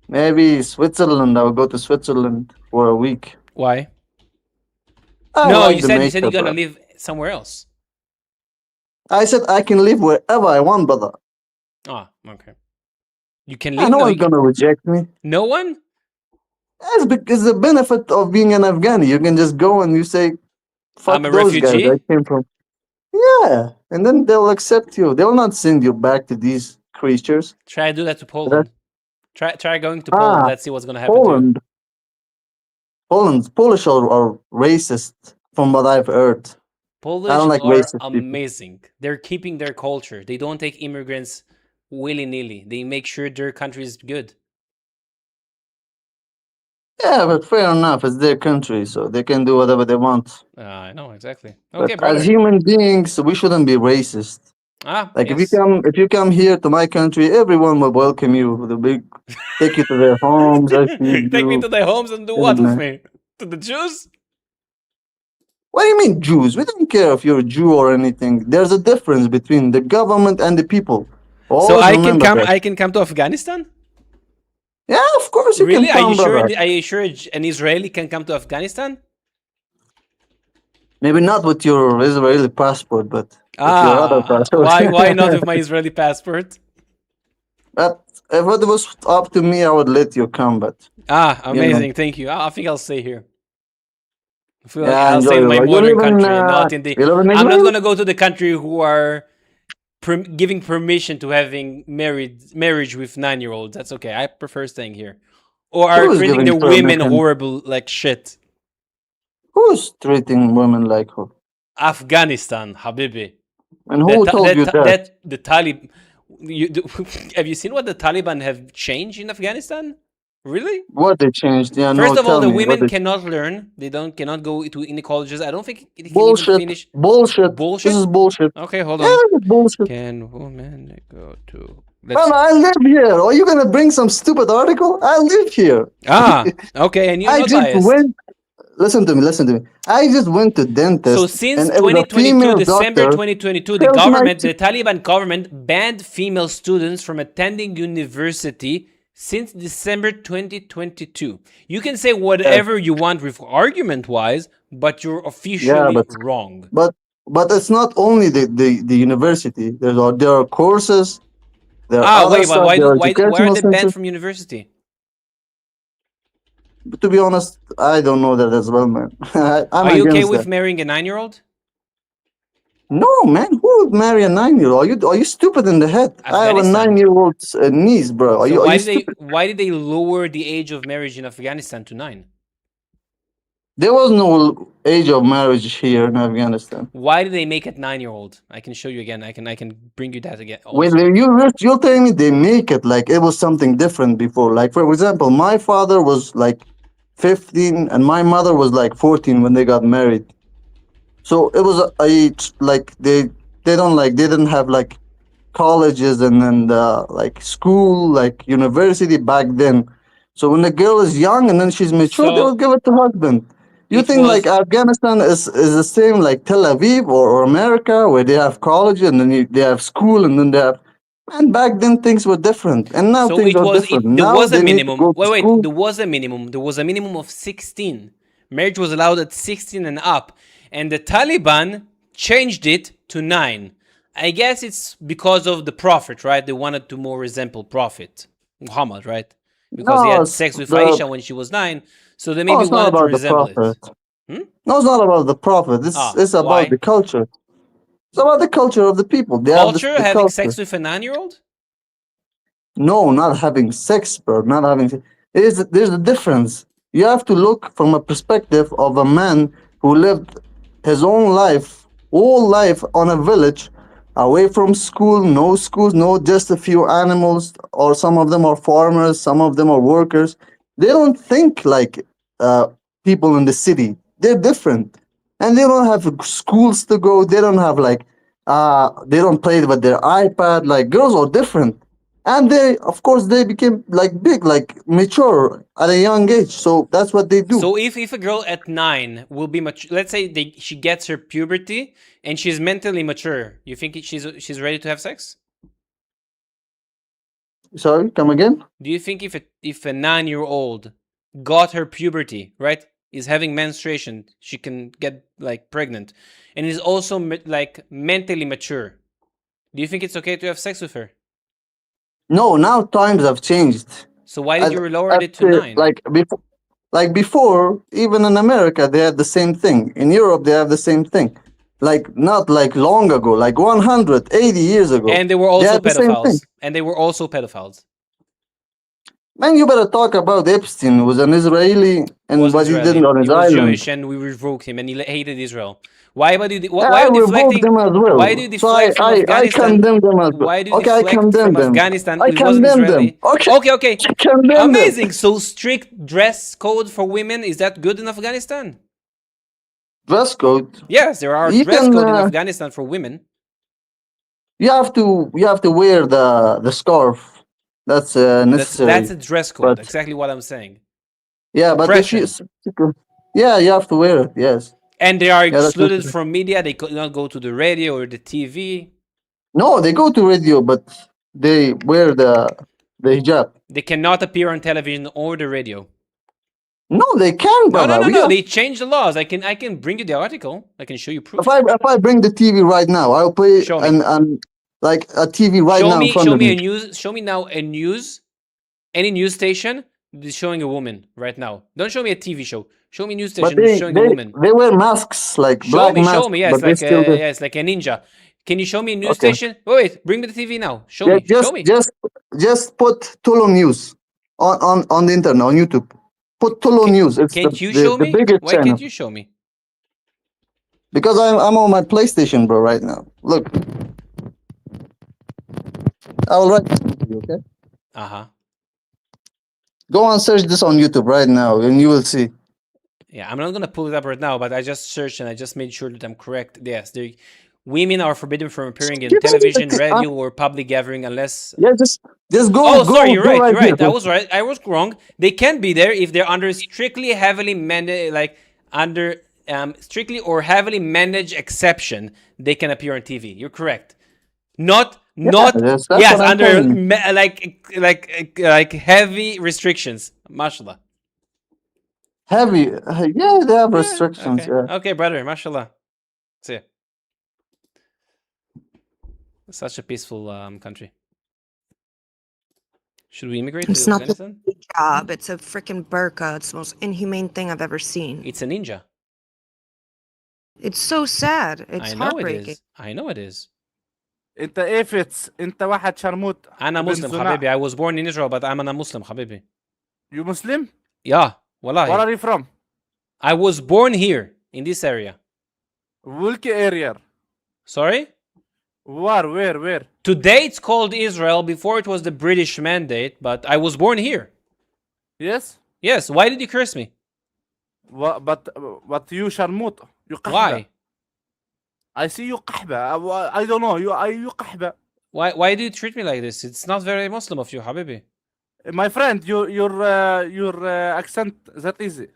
maybe Switzerland. I would go to Switzerland for a week. Why? I No, like you the said makeup, you're gonna bro. live somewhere else. I said I can live wherever I want, brother. Ah, okay. You can Yeah, leave. no No, one's gonna reject me. no one. That's because the benefit of being an Afghani. You can just go and you say, I'm "Fuck a those guys I refugee. came from." Yeah, and then they'll accept you. They will not send you back to these creatures. Try to do that to That, Poland. Try going to Poland. Let's see what's gonna happen to you. Polish are racist from what I've heard. I Polish don't like are racist people. amazing. They're keeping their culture. They don't take immigrants willy-nilly. They make sure their country is good. Yeah, but fair enough. It's their country, so they can do whatever they want. I know exactly. But Okay, brother. as human beings, we shouldn't be racist. Like yes. if you come here to my country, everyone will welcome you with a big take you to their homes. I feed Take me you. to their homes and do Very what with nice. me? To the Jews? What do you mean Jews? We don't care if you're a Jew or anything. There's a difference between the government and the people. So Always I can remember come. that. I can come to Afghanistan. Yeah, of course you Really? can come, brother. Are you sure an Israeli can come to Afghanistan? Maybe not with your Israeli passport, but with your other passport. Why not with my Israeli passport? But if it was up to me, I would let you come. But Amazing. Thank you. I think I'll stay here. I feel like yeah, I'll enjoy stay in my it. modern country and not in the. You live in I'm not England? gonna go to the country who are giving permission to having marriage with 9-year-olds. That's okay. I prefer staying here. Or are Who's treating giving the women permission? horrible like shit. Who's treating women like her? Afghanistan, Habibi. And who told you that? The Taliban. Have you seen what the Taliban have changed in Afghanistan? Really? What they changed? Yeah, First no, of all, tell the me. What women they cannot learn. They cannot go to any colleges. I don't think they can even bullshit. finish. Bullshit. Bullshit. This is bullshit. Okay, hold Yeah, on. it's bullshit. Can women go to? Man, I live here. Are you gonna bring some stupid article? I live here. Okay, and you're I not just biased. went. Listen to me. I just went to dentist. So since and it was a 2022, female December doctor 2022, the tells my government, the Taliban government, banned female students from attending university since December 2022. You can say whatever you want with argument-wise, but you're officially wrong. But it's not only the university. There are courses. There are other Wait, stuff. why There are are they educational banned centers. from university? But to be honest, I don't know that as well, man. I'm Are you okay against with that. marrying a 9-year-old? No, man. Who would marry a 9-year-old? Are you stupid in the head? I have a Afghanistan. 9-year-old niece, bro. Are So you stupid? why did they lower the age of marriage in Afghanistan to 9? There was no age of marriage here in Afghanistan. Why did they make it 9-year-old? I can show you again. I can bring you that again. Wait, you're telling me they make it like it was something different before. Like for example, my father was like 15 and my mother was like 14 when they got married. So it was like they didn't have like colleges and like school, like university back then. So when the girl is young and then she's mature, they will give it to husband. You think like Afghanistan is the same like Tel Aviv or America where they have college and then they have school and then they have. And back then things were different, and now So things are different. there Now was a they need to minimum. go to school. There was a minimum. There was a minimum of 16. Marriage was allowed at 16 and up, and the Taliban changed it to 9. I guess it's because of the Prophet, right? They wanted to more resemble Prophet Muhammad, right? Because he had sex with Aisha when she was 9, so they maybe it's not wanted to about the resemble it. prophet. No, it's not about the prophet. It's why? about the culture. It's about the culture of the people. They Culture have the having culture. sex with a 9-year-old? No, not having sex, bro. Not having. There's a difference. You have to look from a perspective of a man who lived his own life, whole life on a village, away from school, no schools, no just a few animals, or some of them are farmers, some of them are workers. They don't think like people in the city. They're different, and they don't have schools to go. They don't have like they don't play with their iPad. Like girls are different, and they of course they became like big, like mature at a young age. So that's what they do. So if a girl at 9 will be mature, let's say she gets her puberty and she's mentally mature, you think she's ready to have sex? Sorry, come again? Do you think if a 9-year-old got her puberty, right, is having menstruation, she can get like pregnant, and is also like mentally mature, do you think it's okay to have sex with her? No, now times have changed. So why did At, you lower it to 9? like before, even in America, they had the same thing. In Europe, they have the same thing. Like not like long ago, like 180 years ago. And they were They also had the same thing. pedophiles. And they were also pedophiles. Man, you better talk about Epstein, who was an Israeli, and Was what he Israeli. did on his He was island. Jewish, and we revoked him, and he hated Israel. Why? Why I are you revoked deflecting? them as well. Why do you So deflect from I Afghanistan? condemn them as well. Why do you Okay, I deflect condemn from them. Afghanistan? I It wasn't condemn Israeli. them. Okay. Okay. I condemn Amazing. them. So strict dress code for women, is that good in Afghanistan? Dress code. Yes, there are You dress can, code in Afghanistan for women. You have to wear the scarf. That's necessary. That's a dress code. But Exactly what I'm saying. yeah, but if you yeah, you have to wear it. Yes. And they are Yeah, that's excluded necessary. from media. They could not go to the radio or the TV. No, they go to radio, but they wear the hijab. They cannot appear on television or the radio. No, they can, brother. No. They changed the laws. I can bring you the article. I can show you proof. If I bring the TV right now, I'll play Show me. like a TV right now in front show of me me. a news. Show me now a news, any news station is showing a woman right now. Don't show me a TV show. Show me a news station showing a woman. They wear masks like black masks. Show me. Yes, but it's like a ninja. Can you show me a news station? Wait, bring me the TV now. Show me. Show me. Just put Tolo News on the internet on YouTube. Put Tolo News. It's Can't you show the me? biggest Why channel. can't you show me? Because I'm on my PlayStation, bro, right now. Look. I will write it to you, okay? Uh-huh. Go and search this on YouTube right now and you will see. Yeah, I'm not gonna pull it up right now, but I just searched and I just made sure that I'm correct. Yes, women are forbidden from appearing in television, radio, or public gathering unless. Yeah, just go. Oh, sorry, you're right. You're Right. I was right. I was wrong. They can be there if they're under strictly strictly or heavily managed exception. They can appear on TV. You're correct. Not that's under like heavy restrictions. Mashallah. Heavy, yeah, they have restrictions. Okay. Yeah. Okay, brother. Mashallah. See. Such a peaceful country. Should we immigrate It's to not Afghanistan? the job. It's a freaking burqa. It's the most inhumane thing I've ever seen. It's a ninja. It's so sad. It's I know heartbreaking. it is. I know it is. انت ايفتس انت واحد شرموط أنا ابن Muslim, زنا. حبيبي. I was born in Israel, but I'm a Muslim, حبيبي. You Muslim? Yeah, wallahi. Where are you from? I was born here in this area. Wilkie area. Sorry? Where? Today it's called Israel. Before it was the British mandate, but I was born here. Yes? Yes. Why did you curse me? But you شرموط. You قحبة. Why? I see you قحبة. I don't know. You قحبة. Why do you treat me like this? It's not very Muslim of you, حبيبي. My friend, your accent that easy.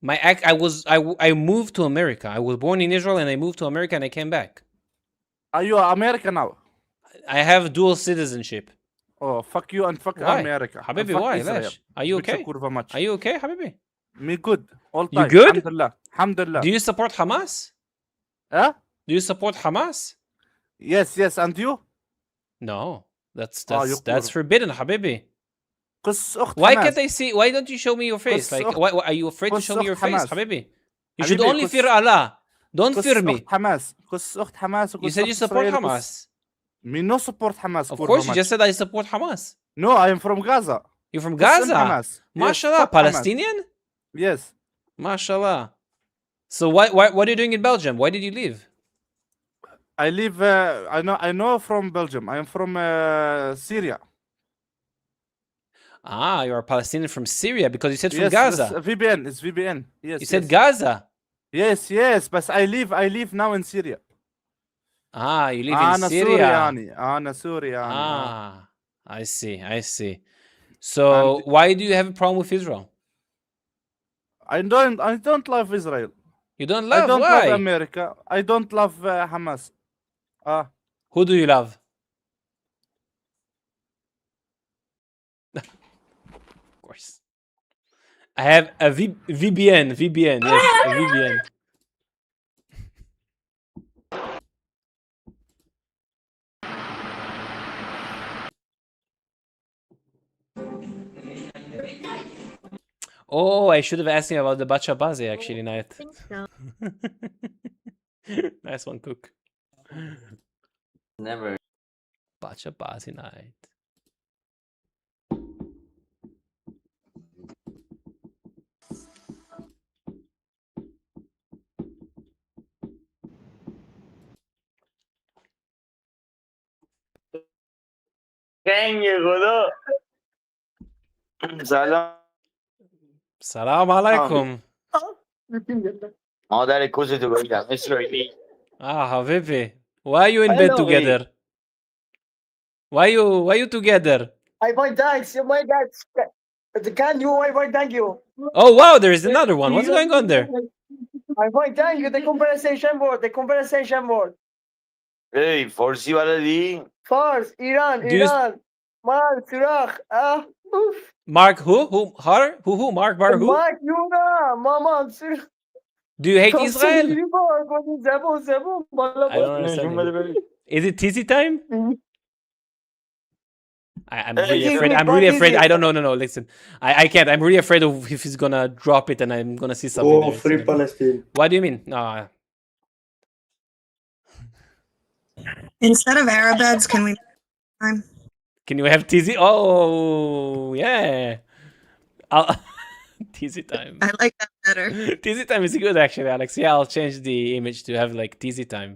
I moved to America. I was born in Israel and I moved to America and I came back. Are you American now? I have dual citizenship. Oh, fuck you and fuck Why? America. حبيبي, fuck why? Israel. ليش? Are you okay? Much. Are you okay, حبيبي? Me good. All You time. good? Alhamdulillah. Alhamdulillah. Do you support Hamas? Huh? Do you support Hamas? Yes. And you? No. That's you're forbidden, حبيبي. قص أخت Why حماس. can't I see? Why don't you show me your face? قص Like, أخت- why are you afraid to قص show me your أخت face, حماس. حبيبي? You should حبيبي، only قص- fear Allah. Don't قص fear me. أخت حماس. قص أخت حماس You وقص said you أخت support إسرائيل Hamas. Me no support Hamas. Of kurva course, you much. just said I support Hamas. No, I am from Gaza. You're from قص Gaza. Hamas. Yes, Mashallah, fuck Hamas. Palestinian? Yes. Mashallah. So what are you doing in Belgium? Why did you leave? I live. I know from Belgium. I am from Syria. Ah, you're a Palestinian from Syria because you said from Yes, Gaza. It's VPN. It's VPN. Yes. You said yes. Gaza. Yes. But I live now in Syria. Ah, you live in أنا Syria. سورياني. أنا سورياني. Ah, I see. So why do you have a problem with Israel? I don't love Israel. You don't love? I don't Why? love America. I don't love Hamas. Who do you love? Of course. I have a VPN. Yes, a VPN. Oh, I should have asked him about the bachabazi actually, Night. Nice one, Cook. Never. Bachabazi Night. سلام Salam alaikum. مادر کوزتو بگم اسرائیلی Ah, Habibi. Why are you in bed Hello. together? Why you together? I want thanks. My dad. Can you? I want thank you. Oh wow, there's another one. What's going on there? I want thank you. The conversation word. The conversation word. Hey, فارسی بلدی؟ فارس ایران Do you ایران مال سوراخ oof. Mark who? Who? Mark Bar who? مارک یونا مامان سوراخ Do you hate Israel? زبون بالا I don't understand. Is it TC time? I'm really afraid. I'm really afraid. I don't know. No. Listen, I can't. I'm really afraid of if he's gonna drop it and I'm gonna see something. Oh, there. free Palestine. What do you mean? No. Instead of Arabeds, can we time? Can you have TZ? Oh yeah. TZ time. I like that better. TZ time is good actually, Alex. Yeah, I'll change the image to have like TZ time.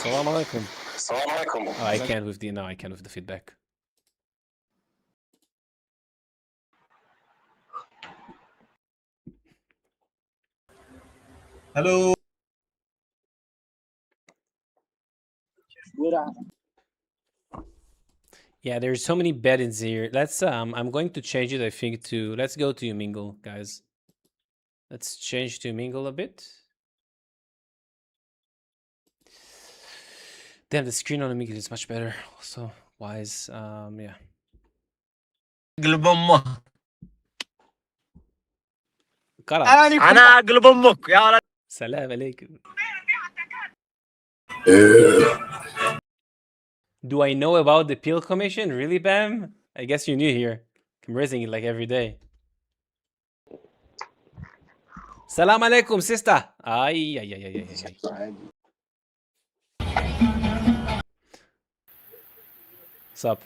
Salam alaikum. Salam alaikum. Oh, I can't with the I can't with the feedback. Hello. Yeah, there's so many bed-ins here. Let's I'm going to change it, I think, to let's go to Umingle, guys. Let's change to Umingle a bit. Damn, the screen on Umingle is much better. Also, wise. Yeah. قلب امك خلاص. انا قلب امك يا ولد Salam alaikum. Do I know about the Peel Commission? Really, Bam? I guess you're new here. I'm raising it like every day. Salam alaikum, sister. Ay. What's up?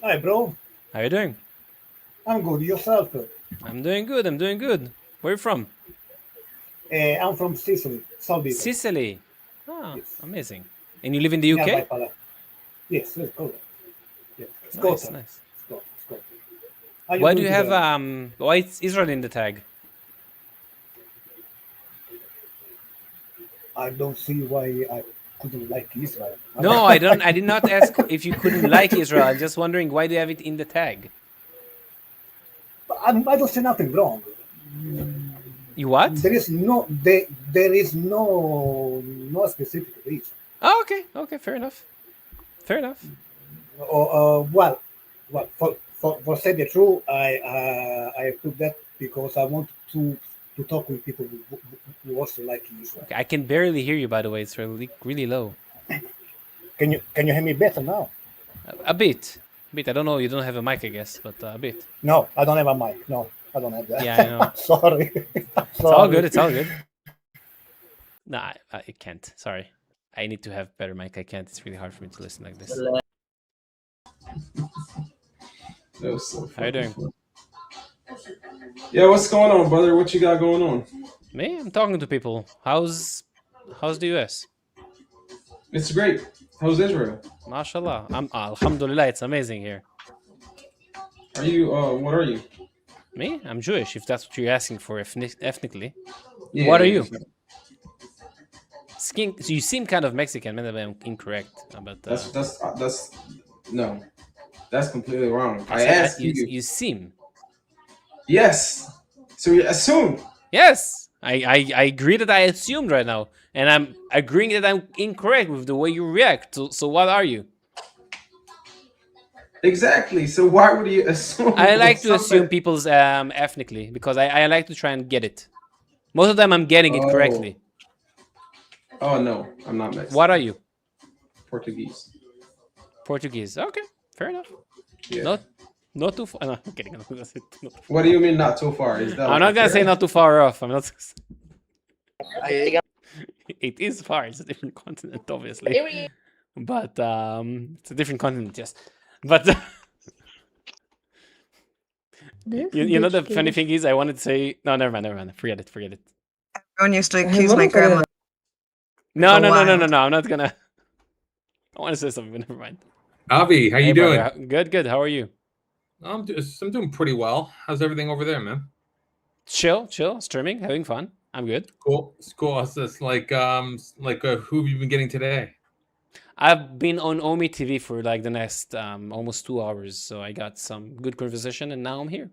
Hi, bro. How you doing? I'm good. Yourself? I'm doing good. Where are you from? I'm from Sicily, Saudi. Sicily. Oh, amazing. And you live in the UK? Nearby Pala. Yes, let's go. Yes. Nice. Scotland. Why do you have why is Israel in the tag? I don't see why I couldn't like Israel. No, I don't. I did not ask if you couldn't like Israel. I'm just wondering why do you have it in the tag? I don't see nothing wrong. You what? There is no specific reason. Oh, okay, fair enough. Well, for say the truth, I put that because I want to talk with people who also like Israel. Okay, I can barely hear you, by the way. It's really low. Can you hear me better now? A bit. I don't know. You don't have a mic, I guess, but a bit. No, I don't have a mic. No, I don't have that. Yeah, I know. Sorry. It's all good. Nah, I can't. Sorry. I need to have better mic. I can't. It's really hard for me to listen like this. That was so How you doing? Yeah, what's going on, brother? What you got going on? Me? I'm talking to people. How's the US? It's great. How's Israel? MashaAllah. Alhamdulillah, it's amazing here. Are you, what are you? Me? I'm Jewish, if that's what you're asking for ethnically. Yeah, What are you? So you seem kind of Mexican. Maybe I'm incorrect. But That's no. That's completely wrong. I said, asked you. You seem. Yes. So you assume. Yes. I agree that I assumed right now. And I'm agreeing that I'm incorrect with the way you react. So what are you? Exactly. So why would you assume? I like to assume people's ethnically because I like to try and get it. Most of the time I'm getting it correctly. Oh no, I'm not Mexican. What are you? Portuguese. Portuguese. Okay, fair enough. Yeah. Not too far. No, I'm kidding. I'm not gonna say not too What do you mean not too far? Is that I'm like not a gonna say ferry? not too far off. I'm not. It is far. It's a different continent, obviously. But it's a different continent, yes. But you know the funny thing is, I wanted to say no. Never mind. Forget it. Everyone used to accuse my grandma. No. Go wild. I'm not gonna. I want to say something, but never mind. Avi, how Hey, you doing? brother. Good. How are you? I'm doing pretty well. How's everything over there, man? Chill. Streaming, having fun. I'm good. Cool. It's cool. It's just like who have you been getting today? I've been on Omi TV for like the next almost 2 hours, so I got some good conversation, and now I'm here.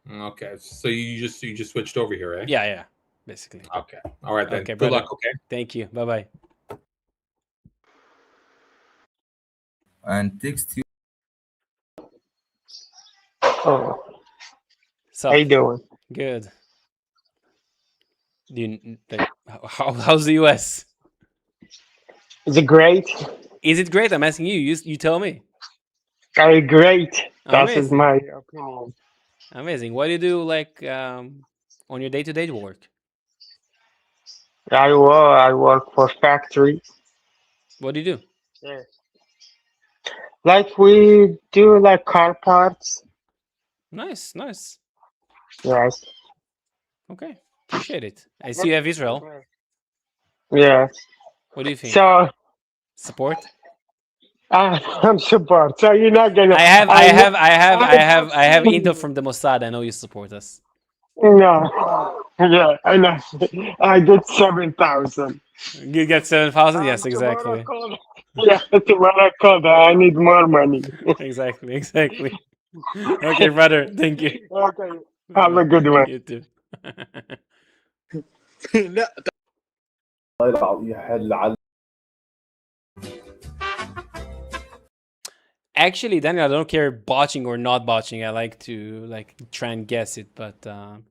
Okay, so you just switched over here, eh? Yeah, basically. Okay. All right then. Okay, Good brother. luck. Okay. Thank you. Bye bye. And text you. Oh, So, how you doing? Good. Do you like how's the US? Is it great? Is it great? I'm asking you. You tell me. Great. That is Amazing. my opinion. Amazing. What do you do like on your day-to-day work? I work for factory. What do you do? Yeah. Like we do like car parts. Nice. Yes. Okay. Appreciate it. I see you have Israel. Yes. What do you think? So Support? I'm support. So you're not gonna. I have intel from the Mossad. I know you support us. No. Yeah, I know. I get 7,000. You get 7,000? Yes, exactly. Yeah, tomorrow call. I need more money. Exactly. Okay, brother. Thank you. Okay. Have a good one. You too. Actually, Daniel, I don't care botching or not botching. I like to try and guess it, but the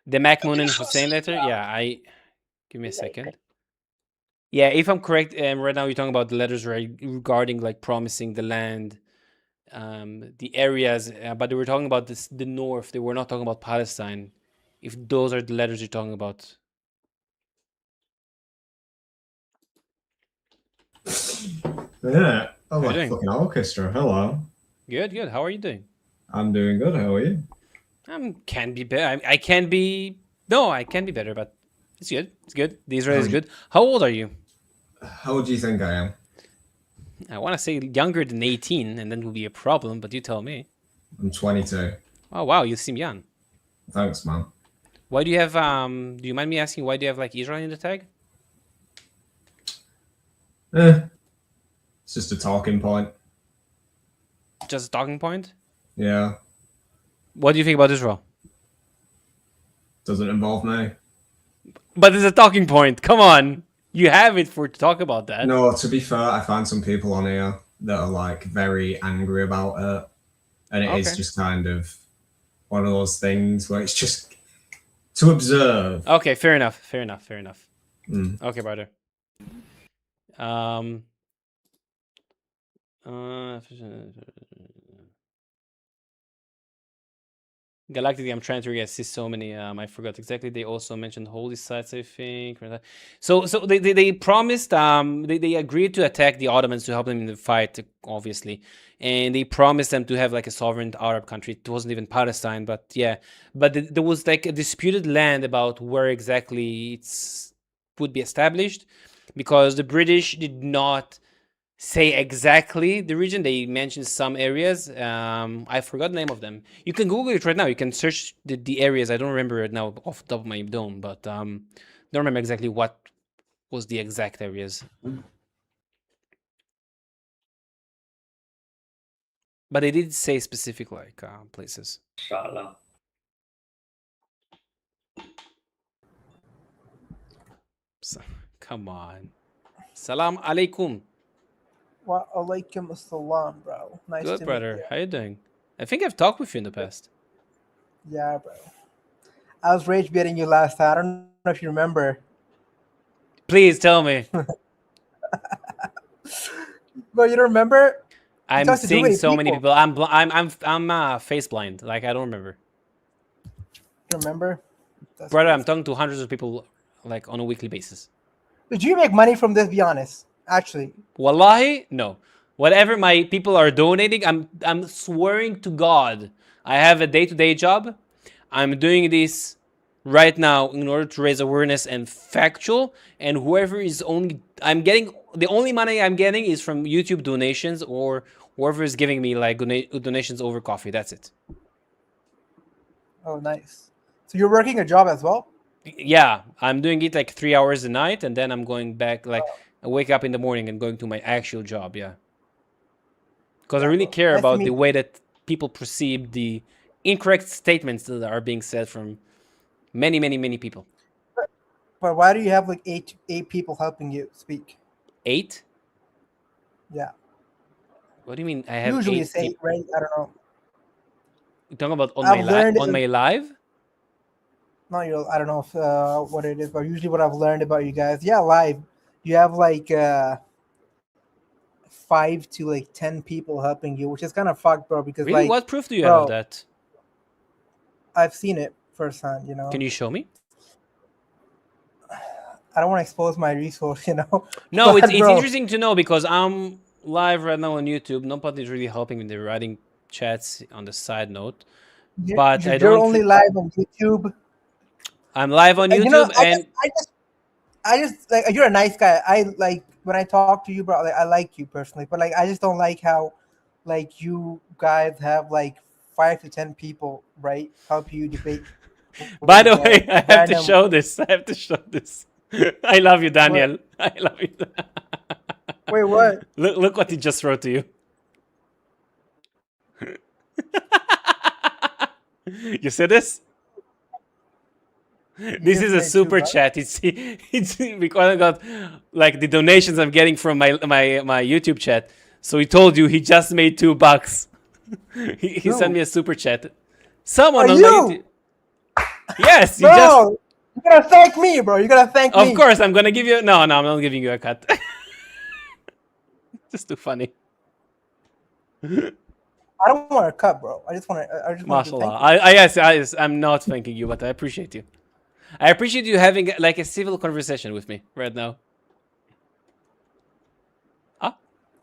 Mahmoud and Hussein letter. Yeah, give me a second. Yeah, if I'm correct, right now you're talking about the letters regarding like promising the land, the areas, but they were talking about the north. They were not talking about Palestine. If those are the letters you're talking about. Yeah. Oh, How you like doing? fucking orchestra. Hello. Good. How are you doing? I'm doing good. How are you? Can be better. I can be. No, I can be better, but it's good. The Israel is good. How old are you? How old do you think I am? I want to say younger than 18, and then it will be a problem, but you tell me. I'm 22. Oh, wow, you seem young. Thanks, man. Why do you have, do you mind me asking, why do you have, like, Israel in the tag? It's just a talking point. Just a talking point? Yeah. What do you think about Israel? Doesn't involve me. But it's a talking point. Come on. You have it to talk about that. No, to be fair, I find some people on here that are like very angry about it. And it is just kind of one of those things where it's just to observe. Okay, fair enough. Mm. Okay, brother. Galactic, I'm trying to see so many. I forgot exactly. They also mentioned holy sites, I think. So they promised. They agreed to attack the Ottomans to help them in the fight, obviously, and they promised them to have like a sovereign Arab country. It wasn't even Palestine, but yeah. But there was like a disputed land about where exactly it's would be established, because the British did not say exactly the region. They mentioned some areas. I forgot the name of them. You can Google it right now. You can search the areas. I don't remember it now off the top of my dome, but don't remember exactly what was the exact areas. But they did say specific like places. Inshallah. So, come on. Salam alaikum. Wa alaikum assalam, bro. Nice Good, to brother. meet you. How you doing? I think I've talked with you in the past. Yeah, bro. I was rage baiting you last time. I don't know if you remember. Please tell me. Bro, you don't remember? I'm talked to too seeing many so many people. people. I'm face blind. Like I don't remember. Remember? Brother, I'm talking to hundreds of people like on a weekly basis. Did you make money from this? Be honest. Actually. Wallahi, no. Whatever my people are donating, I'm swearing to God, I have a day-to-day job. I'm doing this right now in order to raise awareness and factual. And whoever is only, the only money I'm getting is from YouTube donations or whoever is giving me like donations over coffee. That's it. Oh, nice. So you're working a job as well? Yeah, I'm doing it like 3 hours a night, and then I'm going back. Like I wake up in the morning and going to my actual job. Yeah, because I really care Nice to about meet the you. way that people perceive the incorrect statements that are being said from many people. But why do you have like eight people helping you speak? 8? Yeah. What do you mean? I have Usually 8 it's 8, people. right? I don't know. You talking about on I've learned on my live? Not your. I don't know if, what it is, but usually what I've learned about you guys, yeah, live, you have like 5 to like 10 people helping you, which is kind of fucked, bro. Because Really? like, What proof do you have of bro, that? I've seen it firsthand. You know. Can you show me? I don't want to expose my resource, you know. No, But, it's bro, interesting to know because I'm live right now on YouTube. Nobody's really helping me. They're writing chats on the side note, but I you're don't. only live on YouTube. I'm live on You know, YouTube, and I just like you're a nice guy. I like when I talk to you, bro. Like I like you personally, but like I just don't like how, like you guys have like 5 to 10 people, right, help you debate. by with, the way, I have to random- show this. I have to show this. I love you, Daniel. I love you. Wait, what? Look what he just wrote to you. You see this? This is a super chat. It's because I got like the donations I'm getting from my YouTube chat. So he told you he just made $2. he sent me a super chat. Someone on my YouTube. Yes, you bro, just. you're gonna thank me, bro. You're gonna thank me. Of course, I'm gonna give you. No, I'm not giving you a cut. Just too funny. I don't want a cut, bro. I just want to. Mashallah. Yes, I'm not thanking you, but I appreciate you. I appreciate you having like a civil conversation with me right now. You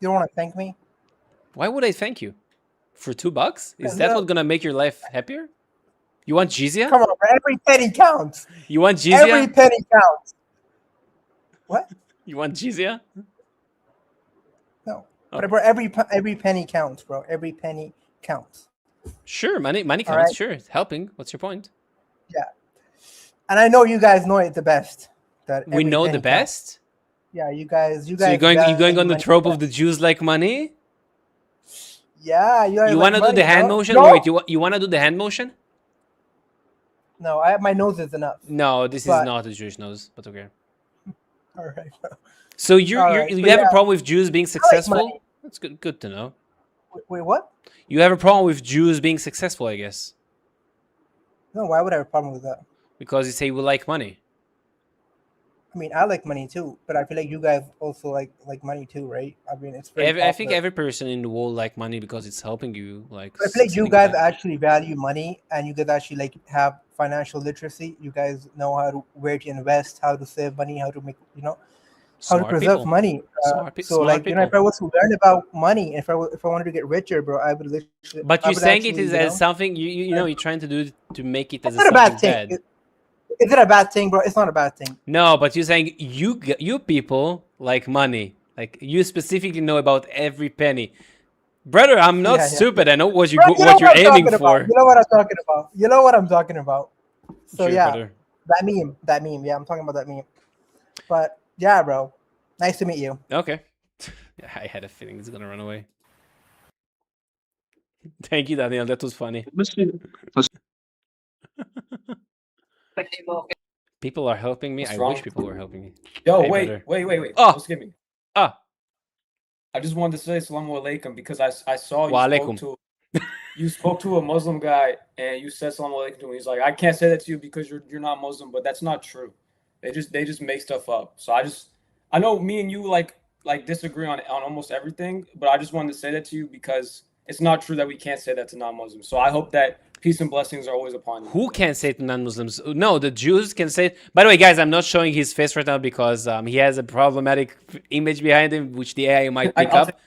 don't want to thank me? Why would I thank you? For $2? Is that what's gonna make your life happier? You want jizya? Come on, bro. Every penny counts. You want jizya? Every penny counts. What? You want jizya? No. But bro, every penny counts, bro. Every penny counts. Sure, money counts. Right. Sure, it's helping. What's your point? Yeah. And I know you guys know it the best. That We know the best. Counts. Yeah, you guys. So you're going on the trope of the Jews like money? Yeah, you guys. You want to do the hand motion? No? Wait, you want to do the hand motion? No, I have my nose is enough. No, this is not a Jewish nose, but okay. All right, bro. So you have a problem with Jews being successful? That's good to know. Wait, what? You have a problem with Jews being successful, I guess. No, why would I have a problem with that? Because you say we like money. I mean, I like money too, but I feel like you guys also like money too, right? I mean, it's very I think every person in the world like money because it's helping you. Like I feel like you guys actually value money, and you guys actually like have financial literacy. You guys know where to invest, how to save money, how to make how to preserve money. So like if I was to learn about money, if I wanted to get richer, bro, I would literally. But you're saying it is as something you're trying to do to make it as not a bad thing. Is it a bad thing, bro? It's not a bad thing. No, but you're saying you people like money. Like you specifically know about every penny. Brother, I'm not stupid. I know what you're aiming for. You know what I'm talking about. You know what I'm talking about. So sure, yeah, brother. that meme. Yeah, I'm talking about that meme. But yeah, bro, nice to meet you. Okay. I had a feeling it's gonna run away. Thank you, Daniel. That was funny. People are helping me. I wish people were helping me. Yo, hey, wait. Oh, excuse me. Ah. I just wanted to say Assalamu alaikum because I saw you spoke to a Muslim guy and you said Assalamu alaikum to him. He's like, I can't say that to you because you're not Muslim, but that's not true. They just make stuff up. So I know me and you like like disagree on almost everything, but I just wanted to say that to you because it's not true that we can't say that to non-Muslims. So I hope that peace and blessings are always upon you. Who can say it to non-Muslims? No, the Jews can say it. By the way, guys, I'm not showing his face right now because he has a problematic image behind him, which the AI might pick up.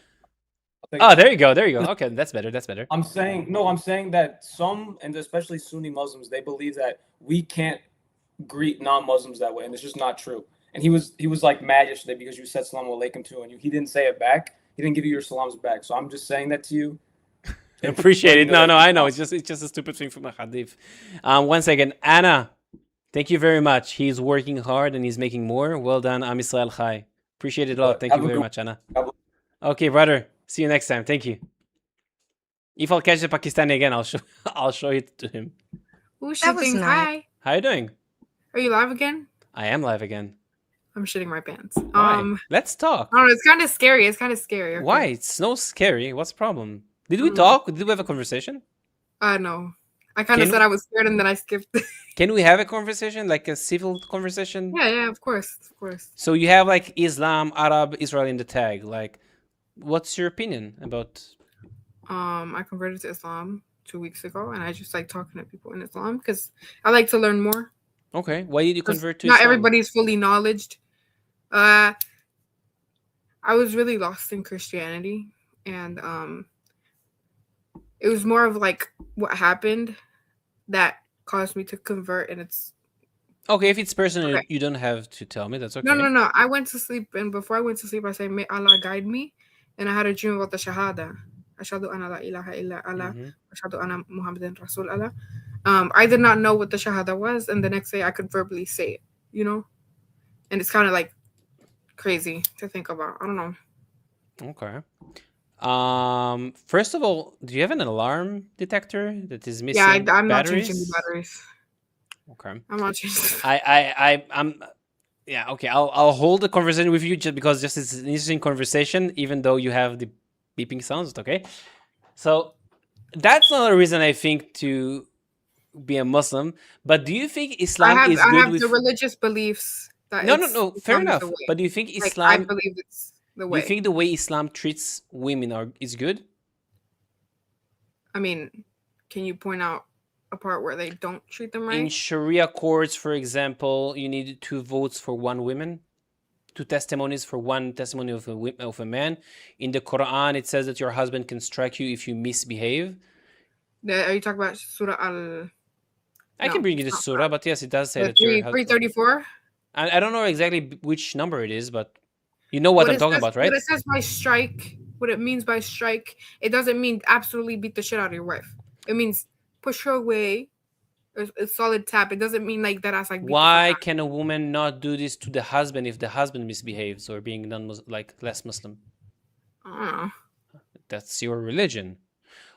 Oh, there you go. There you go. Okay, that's better. That's better. I'm saying that some, and especially Sunni Muslims, they believe that we can't greet non-Muslims that way, and it's just not true. And he was like mad yesterday because you said Salaam Alaikum to him, and he didn't say it back. He didn't give you your salams back. So I'm just saying that to you. I appreciate it. No, I know. It's just a stupid thing from a hadith. One second, Anna. Thank you very much. He's working hard and he's making more. Well done, Am Yisrael Chai. Appreciate it a lot. Thank you very much, Anna. Okay, brother. See you next time. Thank you. If I'll catch the Pakistani again, I'll show it to him. Who's That was shitting? nice. Hi. How you doing? Are you live again? I am live again. I'm shitting my pants. Why? Let's talk. I don't know, it's kind of scary. Okay. Why? It's no scary. What's the problem? Did we talk? Did we have a conversation? No. I kind of said I was scared and then I skipped. Can we have a conversation, like a civil conversation? Yeah, of course. So you have like Islam, Arab, Israel in the tag. Like, what's your opinion about? I converted to Islam 2 weeks ago, and I just like talking to people in Islam because I like to learn more. Okay, why did you convert to Not Islam? everybody's fully knowledged. I was really lost in Christianity, and it was more of like what happened that caused me to convert, and it's okay. If it's personal, you don't have to tell me. That's okay. No. I went to sleep, and before I went to sleep, I said, "May Allah guide me," and I had a dream about the Shahada. Ashhadu anna la ilaha illa Allah. Ashhadu anna Muhammadan Rasul Allah. I did not know what the Shahada was, and the next day I could verbally say it. You know, and it's kind of like crazy to think about. I don't know. Okay. First of all, do you have an alarm detector that is missing? Yeah, I'm not batteries? changing the batteries. Okay. I'm not changing. I'm. Yeah. Okay. I'll hold the conversation with you just because it's an interesting conversation, even though you have the beeping sounds. Okay. So that's not a reason I think to be a Muslim. But do you think Islam is good I have with the religious beliefs that No. Fair enough. But do you think Islam? I believe it's the way. Do you think the way Islam treats women is good? I mean, can you point out a part where they don't treat them right? In Sharia courts, for example, you need 2 votes for 1 woman, 2 testimonies for 1 testimony of a man. In the Quran, it says that your husband can strike you if you misbehave. Are you talking about Surah Al? I can bring you the surah, but yes, it does say The that your husband. 334. I don't know exactly which number it is, but you know what I'm talking about, right? What it says by strike, what it means by strike, it doesn't mean absolutely beat the shit out of your wife. It means push her away, a solid tap. It doesn't mean like that. As like. Why can a woman not do this to the husband if the husband misbehaves or being less Muslim? I don't know. That's your religion.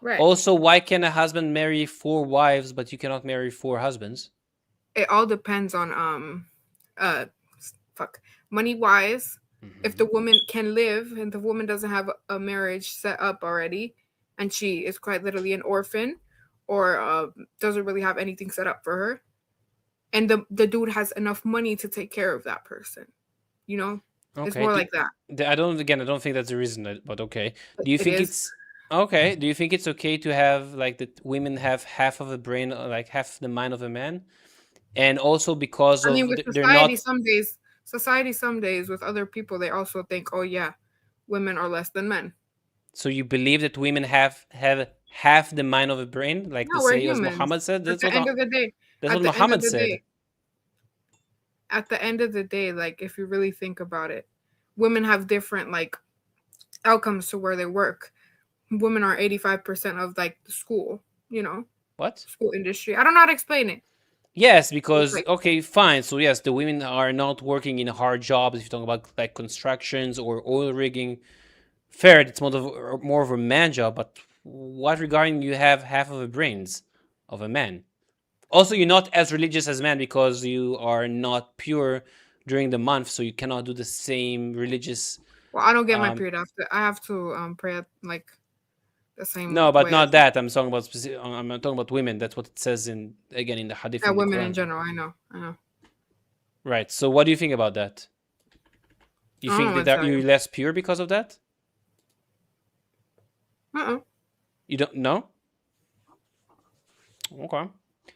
Right. Also, why can a husband marry 4 wives but you cannot marry 4 husbands? It all depends on money wise. If the woman can live and the woman doesn't have a marriage set up already, and she is quite literally an orphan, or doesn't really have anything set up for her, and the dude has enough money to take care of that person, you know, it's more like that. I don't think that's the reason, but okay. Do you It think is. it's okay? Do you think it's okay to have like that women have half of a brain, like half the mind of a man, and also because I of mean, with they're not. society some days with other people, they also think, oh yeah, women are less than men. So you believe that women have half the mind of a brain, like No, the we're say as humans. Muhammad said. At the end of the day, That's what at the end of Muhammad the said. day- At the end of the day, like if you really think about it, women have different like outcomes to where they work. Women are 85% of like the school, you know, What? school industry. I don't know how to explain it. Yes, because like- okay, fine. So yes, the women are not working in hard jobs. If you talk about like constructions or oil rigging, fair. It's more of a man job. But what regarding you have half of the brains of a man? Also, you're not as religious as men because you are not pure during the month, so you cannot do the same religious. Well, I don't get my period after. I have to pray at like the same. No, but way not as- that. I'm talking about I'm talking about women. That's what it says in the hadith. Yeah, in the women Quran. in general. I know. Right. So, what do you think about that? You think that you're less pure because of that? You don't know? Okay.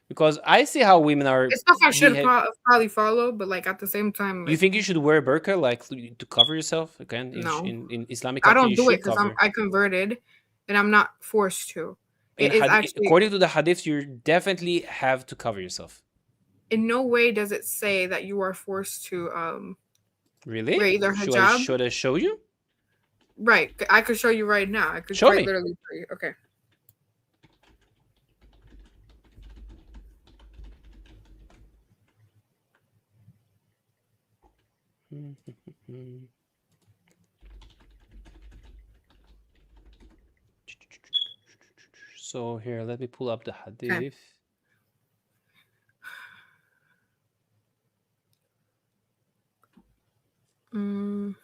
Because I see how women are. It's stuff I should probably follow, but like at the same time, You think you should wear burqa, like to cover yourself again? No. In Islamic I country, don't you do it should because cover. I converted, and I'm not forced to. It is actually, according to the hadith, you definitely have to cover yourself. In no way does it say that you are forced to Really? wear either hijab. Should I show you? Right, I could show you right now. I could Show me. literally show you. Okay. So here, let me pull up the hadith. Okay.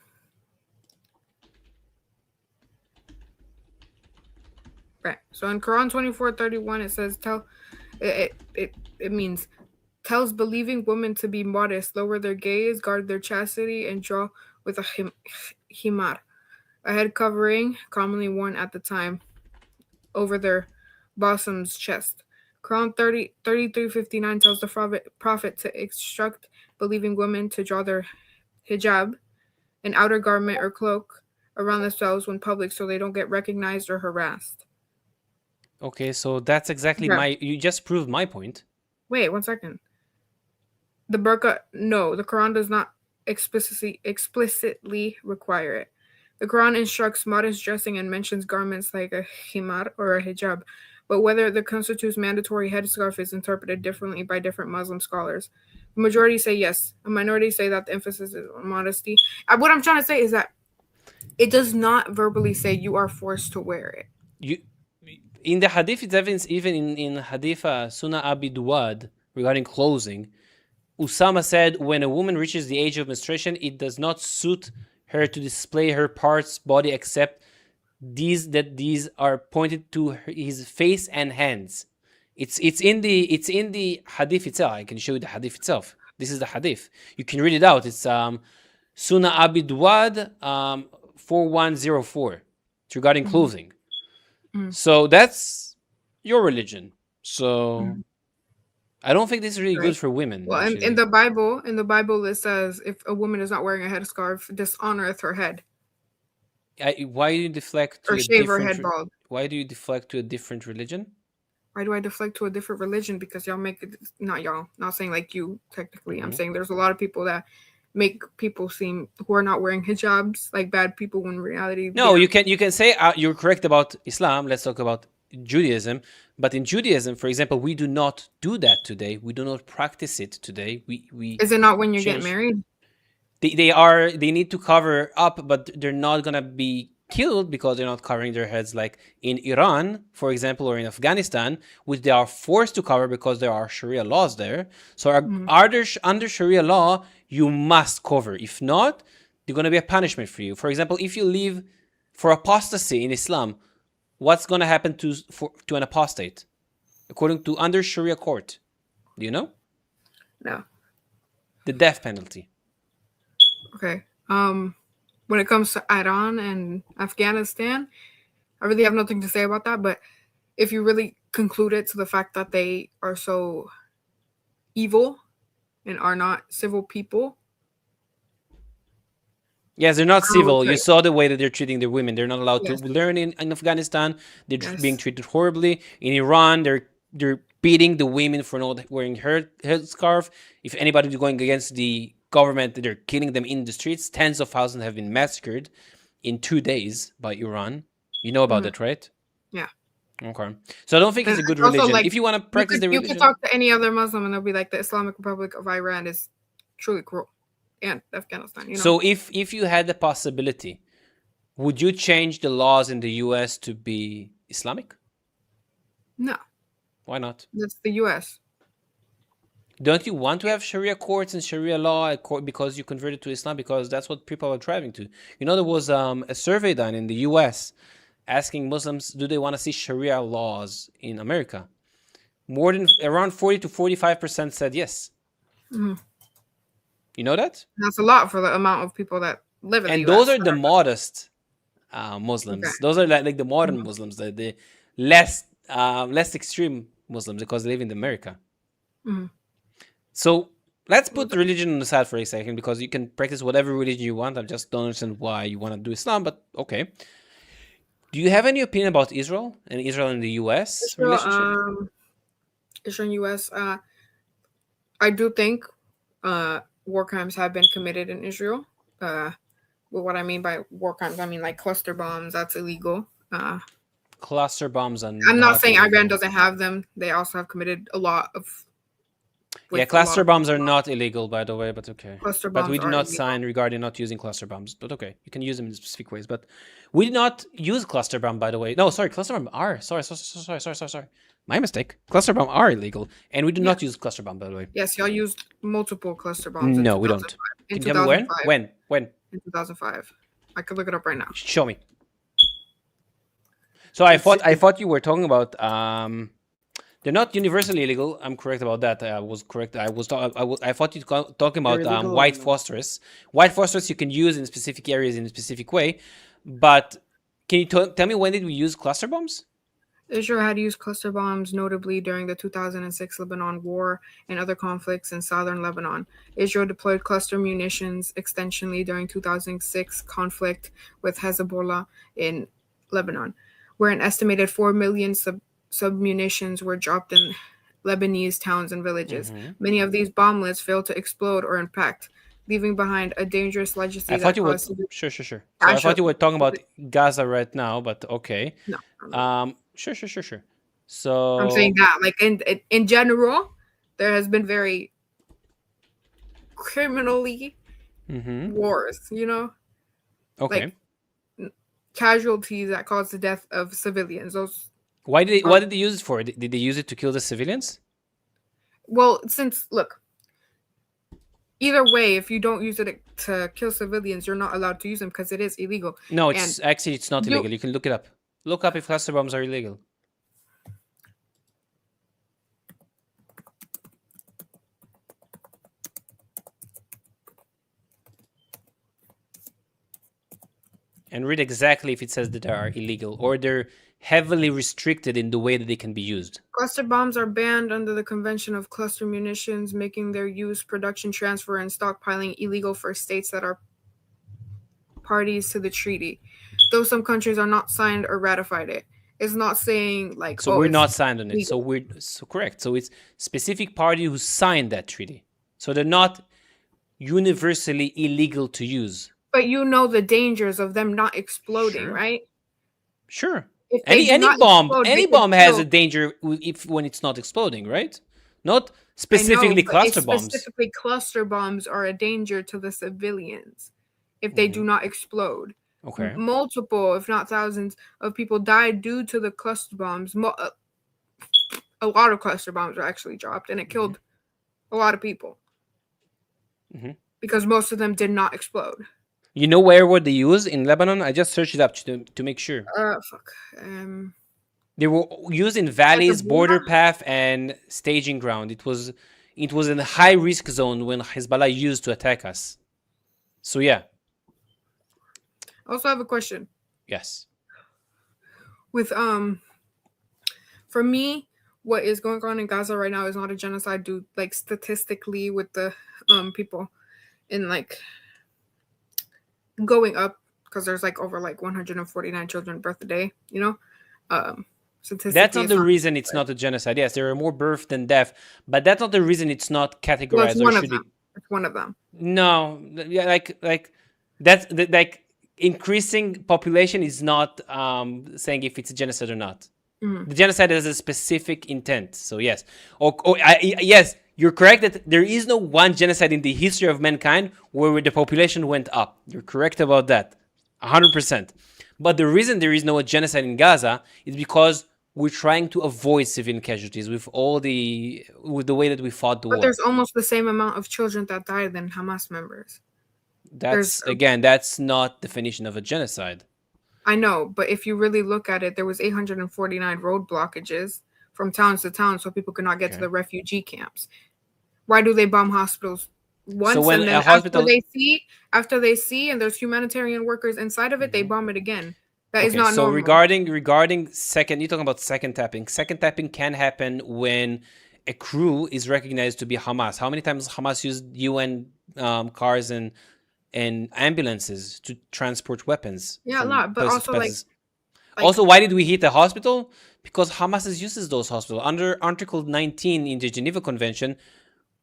Right. So in Quran 24:31, it says it means tells believing women to be modest, lower their gaze, guard their chastity, and draw with a himar, a head covering commonly worn at the time over their bosom's chest. Quran 33:59 tells the prophet to instruct believing women to draw their hijab, an outer garment or cloak, around themselves when public so they don't get recognized or harassed. Okay, so that's exactly you just proved my point. Wait, 1 second. The burqa, no, the Quran does not explicitly require it. The Quran instructs modest dressing and mentions garments like a himar or a hijab, but whether the constitutes mandatory headscarf is interpreted differently by different Muslim scholars. The majority say yes. A minority say that the emphasis is on modesty. What I'm trying to say is that it does not verbally say you are forced to wear it. In the hadith, it's even in hadith Sunnah Abi Duwad regarding clothing, Usama said, when a woman reaches the age of menstruation, it does not suit her to display her parts, body, except these are pointed to his face and hands. It's in the hadith itself. I can show you the hadith itself. This is the hadith. You can read it out. It's Sunnah Abi Duwad 4104. It's regarding clothing. So that's your religion. So I don't think this is really good for women. Well, in the Bible, it says if a woman is not wearing a headscarf, dishonoreth her head. Why do you deflect to or shave her head bald? Why do you deflect to a different religion? Why do I deflect to a different religion? Because y'all make it, not saying like you technically. I'm saying there's a lot of people that make people seem who are not wearing hijabs like bad people when in reality. No, you can say you're correct about Islam. Let's talk about Judaism. But in Judaism, for example, we do not do that today. We do not practice it today. We Is it not when you get married? They need to cover up, but they're not gonna be killed because they're not covering their heads, like in Iran, for example, or in Afghanistan, which they are forced to cover because there are Sharia laws there. So under Sharia law, you must cover. If not, there's gonna be a punishment for you. For example, if you leave for apostasy in Islam, what's gonna happen to an apostate, according to under Sharia court? Do you know? No. The death penalty. Okay. When it comes to Iran and Afghanistan, I really have nothing to say about that. But if you really conclude it to the fact that they are so evil and are not civil people. Yes, they're not civil. You saw the way that they're treating their women. They're not allowed to learn in Afghanistan. They're being treated horribly. In Iran, they're beating the women for not wearing headscarf. If anybody is going against the government, they're killing them in the streets. Tens of thousands have been massacred in 2 days by Iran. You know about that, right? Yeah. Okay. So I don't think it's a good religion. If you want to practice the religion, you can talk to any other Muslim and they'll be like, the Islamic Republic of Iran is truly cruel, and Afghanistan. So if you had the possibility, would you change the laws in the U.S. to be Islamic? No. Why not? That's the U.S. Don't you want to have Sharia courts and Sharia law because you converted to Islam? Because that's what people are driving to. There was a survey done in the U.S. asking Muslims, do they want to see Sharia laws in America? Around 40 to 45% said yes. Mm-hmm. You know that? That's a lot for the amount of people that live in And the those US. are the modest Muslims. Okay. Those are like the modern Mhm. Muslims, the less extreme Muslims, because they live in America. Mhm. So let's put religion on the side for a second, because you can practice whatever religion you want. I just don't understand why you want to do Islam, but okay. Do you have any opinion about Israel and the US relationship? Israel and US. I do think war crimes have been committed in Israel. But what I mean by war crimes, I mean like cluster bombs. That's illegal. Cluster bombs are I'm not saying illegal. Iran doesn't have them. They also have committed a lot of. Yeah, cluster bombs are not illegal, by the way, but okay. Cluster But bombs we did are not illegal. sign regarding not using cluster bombs. But okay, you can use them in specific ways. But we did not use cluster bomb, by the way. No, sorry, cluster bomb are. Sorry. My mistake. Cluster bomb are illegal, and we do not use cluster bomb, by the way. Yes, y'all used multiple cluster bombs. No, in we don't. In Can you tell me 2005. When? In 2005. I could look it up right now. Show me. So I thought you were talking about they're not universally illegal. I'm correct about that. I was correct. I thought you were talking about white phosphorus. White phosphorus you can use in specific areas in a specific way, but can you tell me when did we use cluster bombs? Israel had used cluster bombs notably during the 2006 Lebanon War and other conflicts in southern Lebanon. Israel deployed cluster munitions extensionally during 2006 conflict with Hezbollah in Lebanon, where an estimated 4 million submunitions were dropped in Lebanese towns and villages. Many of these bomblets failed to explode or impact, leaving behind a dangerous legacy. I thought you were sure. So I thought you were talking about Gaza right now, but okay. No. Sure. So I'm saying that, like in general, there has been very criminally wars. You know. Okay. Like, casualties that caused the death of civilians. Those. What did they use it for? Did they use it to kill the civilians? Well, look, either way, if you don't use it to kill civilians, you're not allowed to use them because it is illegal. No, it's not illegal. You can look it up. Look up if cluster bombs are illegal. And read exactly if it says that they are illegal or they're heavily restricted in the way that they can be used. Cluster bombs are banned under the Convention of Cluster Munitions, making their use, production, transfer, and stockpiling illegal for states that are parties to the treaty. Though some countries are not signed or ratified it. It's not saying like so we're not signed on it. So correct. So it's specific party who signed that treaty. So they're not universally illegal to use. But you know the dangers of them not exploding, right? Sure. If any bomb has a danger when it's not exploding, right? Not specifically cluster bombs. Specifically, cluster bombs are a danger to the civilians if they do not explode. Okay. Multiple, if not thousands, of people died due to the cluster bombs. A lot of cluster bombs were actually dropped, and it killed a lot of people because most of them did not explode. You know where were they used in Lebanon? I just searched it up to make sure. They were used in valleys, border path, and staging ground. It was in a high risk zone when Hezbollah used to attack us. So yeah. I also have a question. Yes. With for me, what is going on in Gaza right now is not a genocide due like statistically with the people in like going up because there's like over like 149 children birth a day, you know. That's not the reason it's not a genocide. Yes, there are more birth than death, but that's not the reason it's not categorized or should be. It's one of them. No, yeah, like that's like increasing population is not saying if it's a genocide or not. The genocide has a specific intent. So yes, yes, you're correct that there is no one genocide in the history of mankind where the population went up. You're correct about that, 100%. But the reason there is no genocide in Gaza is because we're trying to avoid civilian casualties with the way that we fought the war. But there's almost the same amount of children that died than Hamas members. That's not definition of a genocide. I know, but if you really look at it, there was 849 road blockages from towns to town so people could not get to the refugee camps. Why do they bomb hospitals once, when and then a hospital, after they see, and there's humanitarian workers inside of it, they bomb it again. That is okay, not so normal. regarding second, you're talking about second tapping. Second tapping can happen when a crew is recognized to be Hamas. How many times Hamas used UN cars and ambulances to transport weapons? Yeah, a from lot, but place to also places? Also, why did we hit a hospital? Because Hamas uses those hospitals under Article 19 in the Geneva Convention.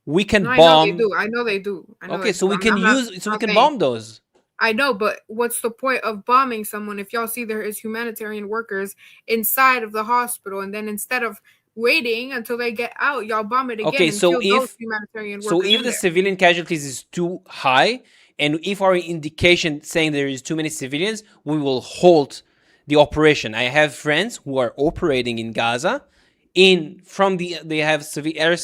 We can no, bomb. I know they do. Okay, so we can we can bomb those. I know, but what's the point of bombing someone if y'all see there is humanitarian workers inside of the hospital, and then instead of waiting until they get out, y'all bomb it again Okay, and so kill those humanitarian workers. so if in the there. civilian casualties is too high, and if our indication saying there is too many civilians, we will halt the operation. I have friends who are operating in Gaza. They have air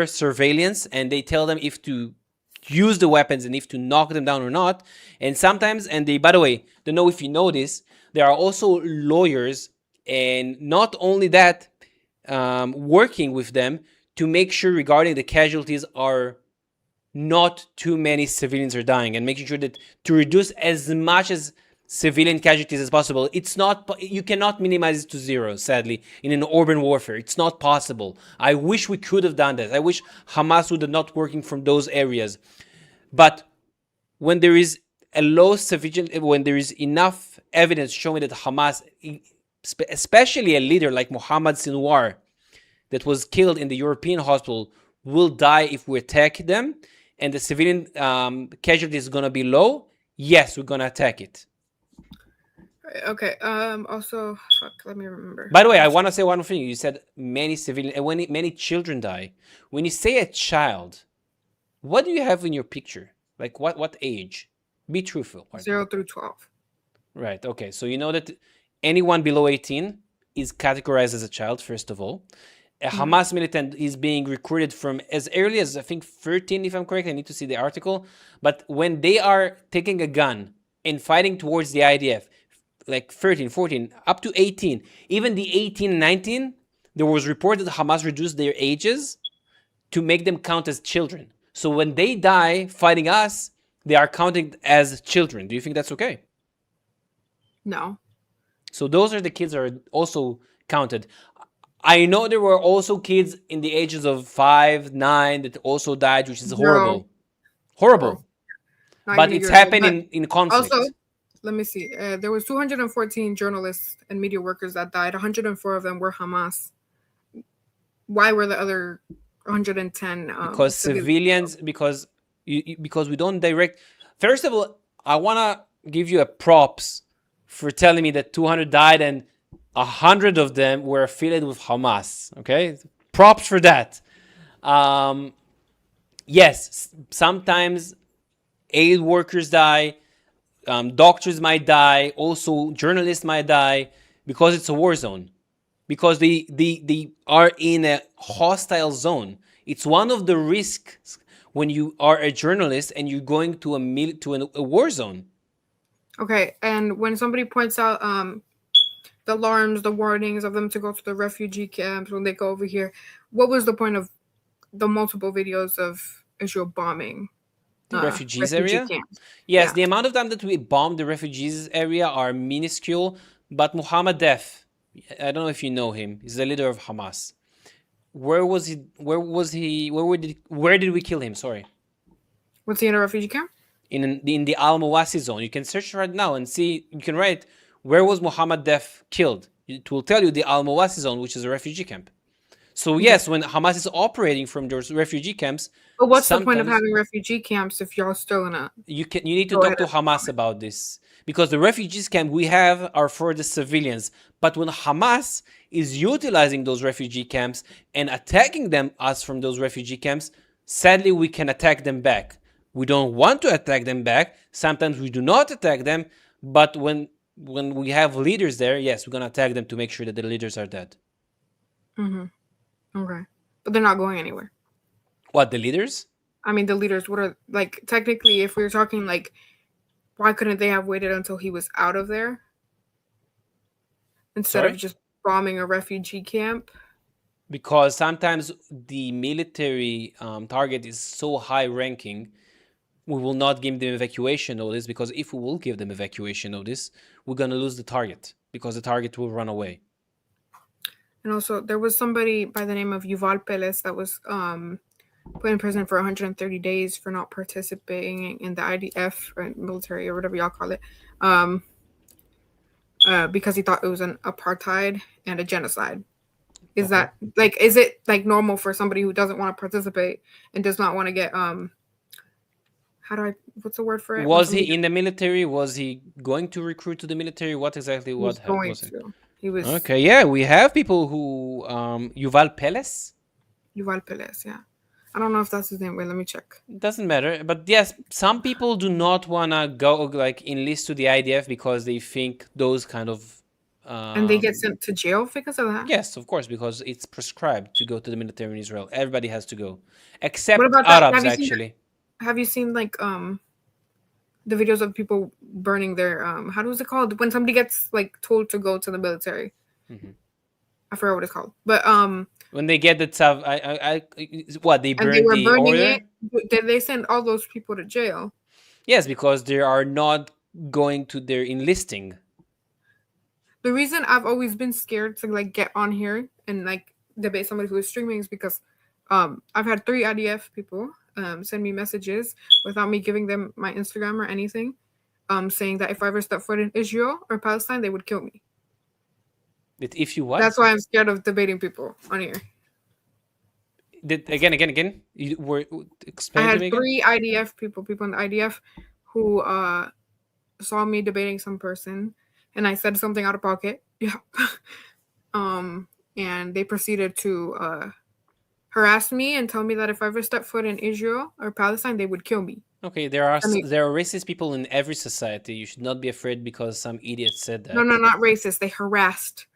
surveillance, and they tell them if to use the weapons and if to knock them down or not. And sometimes, and they, by the way, don't know if you know this, there are also lawyers, and not only that, working with them to make sure regarding the casualties are not too many civilians are dying, and making sure that to reduce as much as civilian casualties as possible. It's not, you cannot minimize it to zero, sadly, in an urban warfare. It's not possible. I wish we could have done that. I wish Hamas would have not working from those areas. But when there is a low civilian, when there is enough evidence showing that Hamas, especially a leader like Mohammed Sinwar, that was killed in the European hospital, will die if we attack them, and the civilian casualty is going to be low, yes, we're going to attack it. Okay. Also, let me remember. By the way, I want to say one thing. You said many civilian, many children die. When you say a child, what do you have in your picture? Like what age? Be truthful. 0 through 12. Right. Okay. So you know that anyone below 18 is categorized as a child. First of all, a Hamas militant is being recruited from as early as I think 13, if I'm correct. I need to see the article. But when they are taking a gun and fighting towards the IDF, like 13, 14, up to 18, even the 18 and 19, there was reported that Hamas reduced their ages to make them count as children. So when they die fighting us, they are counted as children. Do you think that's okay? No. So those are the kids that are also counted. I know there were also kids in the ages of 5, 9 that also died, which is horrible. Horrible. But it's happening in conflict. Also, let me see. There was 214 journalists and media workers that died. 104 of them were Hamas. Why were the other 110? Because civilians, because we don't direct. First of all, I want to give you a props for telling me that 200 died and 100 of them were affiliated with Hamas. Okay, props for that. Yes, sometimes aid workers die. Doctors might die, also journalists might die because it's a war zone, because they are in a hostile zone. It's one of the risks when you are a journalist and you're going to a war zone. Okay, and when somebody points out the alarms, the warnings of them to go to the refugee camps when they go over here, what was the point of the multiple videos of Israel bombing the refugees area? Camps? Yes, the amount of time that we bombed the refugees area are minuscule, but Mohammed Def, I don't know if you know him, he's the leader of Hamas. Where did we kill him? Sorry. Was he in a refugee camp? In the Al Mawasi zone. You can search right now and see, you can write, where was Mohammed Def killed? It will tell you the Al Mawasi zone, which is a refugee camp. So yes, when Hamas is operating from those refugee camps, but what's the point of having refugee camps if y'all still in a? You need to talk to Hamas about this, because the refugees camp we have are for the civilians. But when Hamas is utilizing those refugee camps and attacking us from those refugee camps, sadly we can attack them back. We don't want to attack them back. Sometimes we do not attack them, but when we have leaders there, yes, we're gonna attack them to make sure that the leaders are dead. Okay, but they're not going anywhere. What, the leaders? I mean, the leaders. What are, like, technically, if we were talking, like, why couldn't they have waited until he was out of there instead of just bombing a refugee camp? Because sometimes the military target is so high ranking, we will not give them evacuation notice, because if we will give them evacuation notice, we're going to lose the target, because the target will run away. And also, there was somebody by the name of Yuval Peles that was put in prison for 130 days for not participating in the IDF or military or whatever y'all call it, because he thought it was an apartheid and a genocide. Is that like, is it like normal for somebody who doesn't want to participate and does not want to get what's the word for it? Was he in the military? Was he going to recruit to the military? What exactly was it? He was okay. Yeah, we have people who Yuval Peles. Yuval Peles, yeah. I don't know if that's his name. Wait, let me check. It doesn't matter, but yes, some people do not wanna go like enlist to the IDF because they think those kind of. And they get sent to jail because of that. Yes, of course, because it's prescribed to go to the military in Israel. Everybody has to go, except What about that? Arabs actually. Have you seen like the videos of people burning their how was it called when somebody gets like told to go to the military? I forgot what it's called, but when they get the tzav, what they burn the order? Did they send all those people to jail? Yes, because they are not going to their enlisting. The reason I've always been scared to like get on here and like debate somebody who is streaming is because I've had 3 IDF people send me messages without me giving them my Instagram or anything, saying that if I ever step foot in Israel or Palestine, they would kill me. If you what? That's why I'm scared of debating people on here. Again. You were explaining to me again? I had 3 IDF people in the IDF who saw me debating some person, and I said something out of pocket. Yeah. And they proceeded to harass me and tell me that if I ever step foot in Israel or Palestine, they would kill me. Okay, there are racist people in every society. You should not be afraid because some idiot said that. No, not racist. They harassed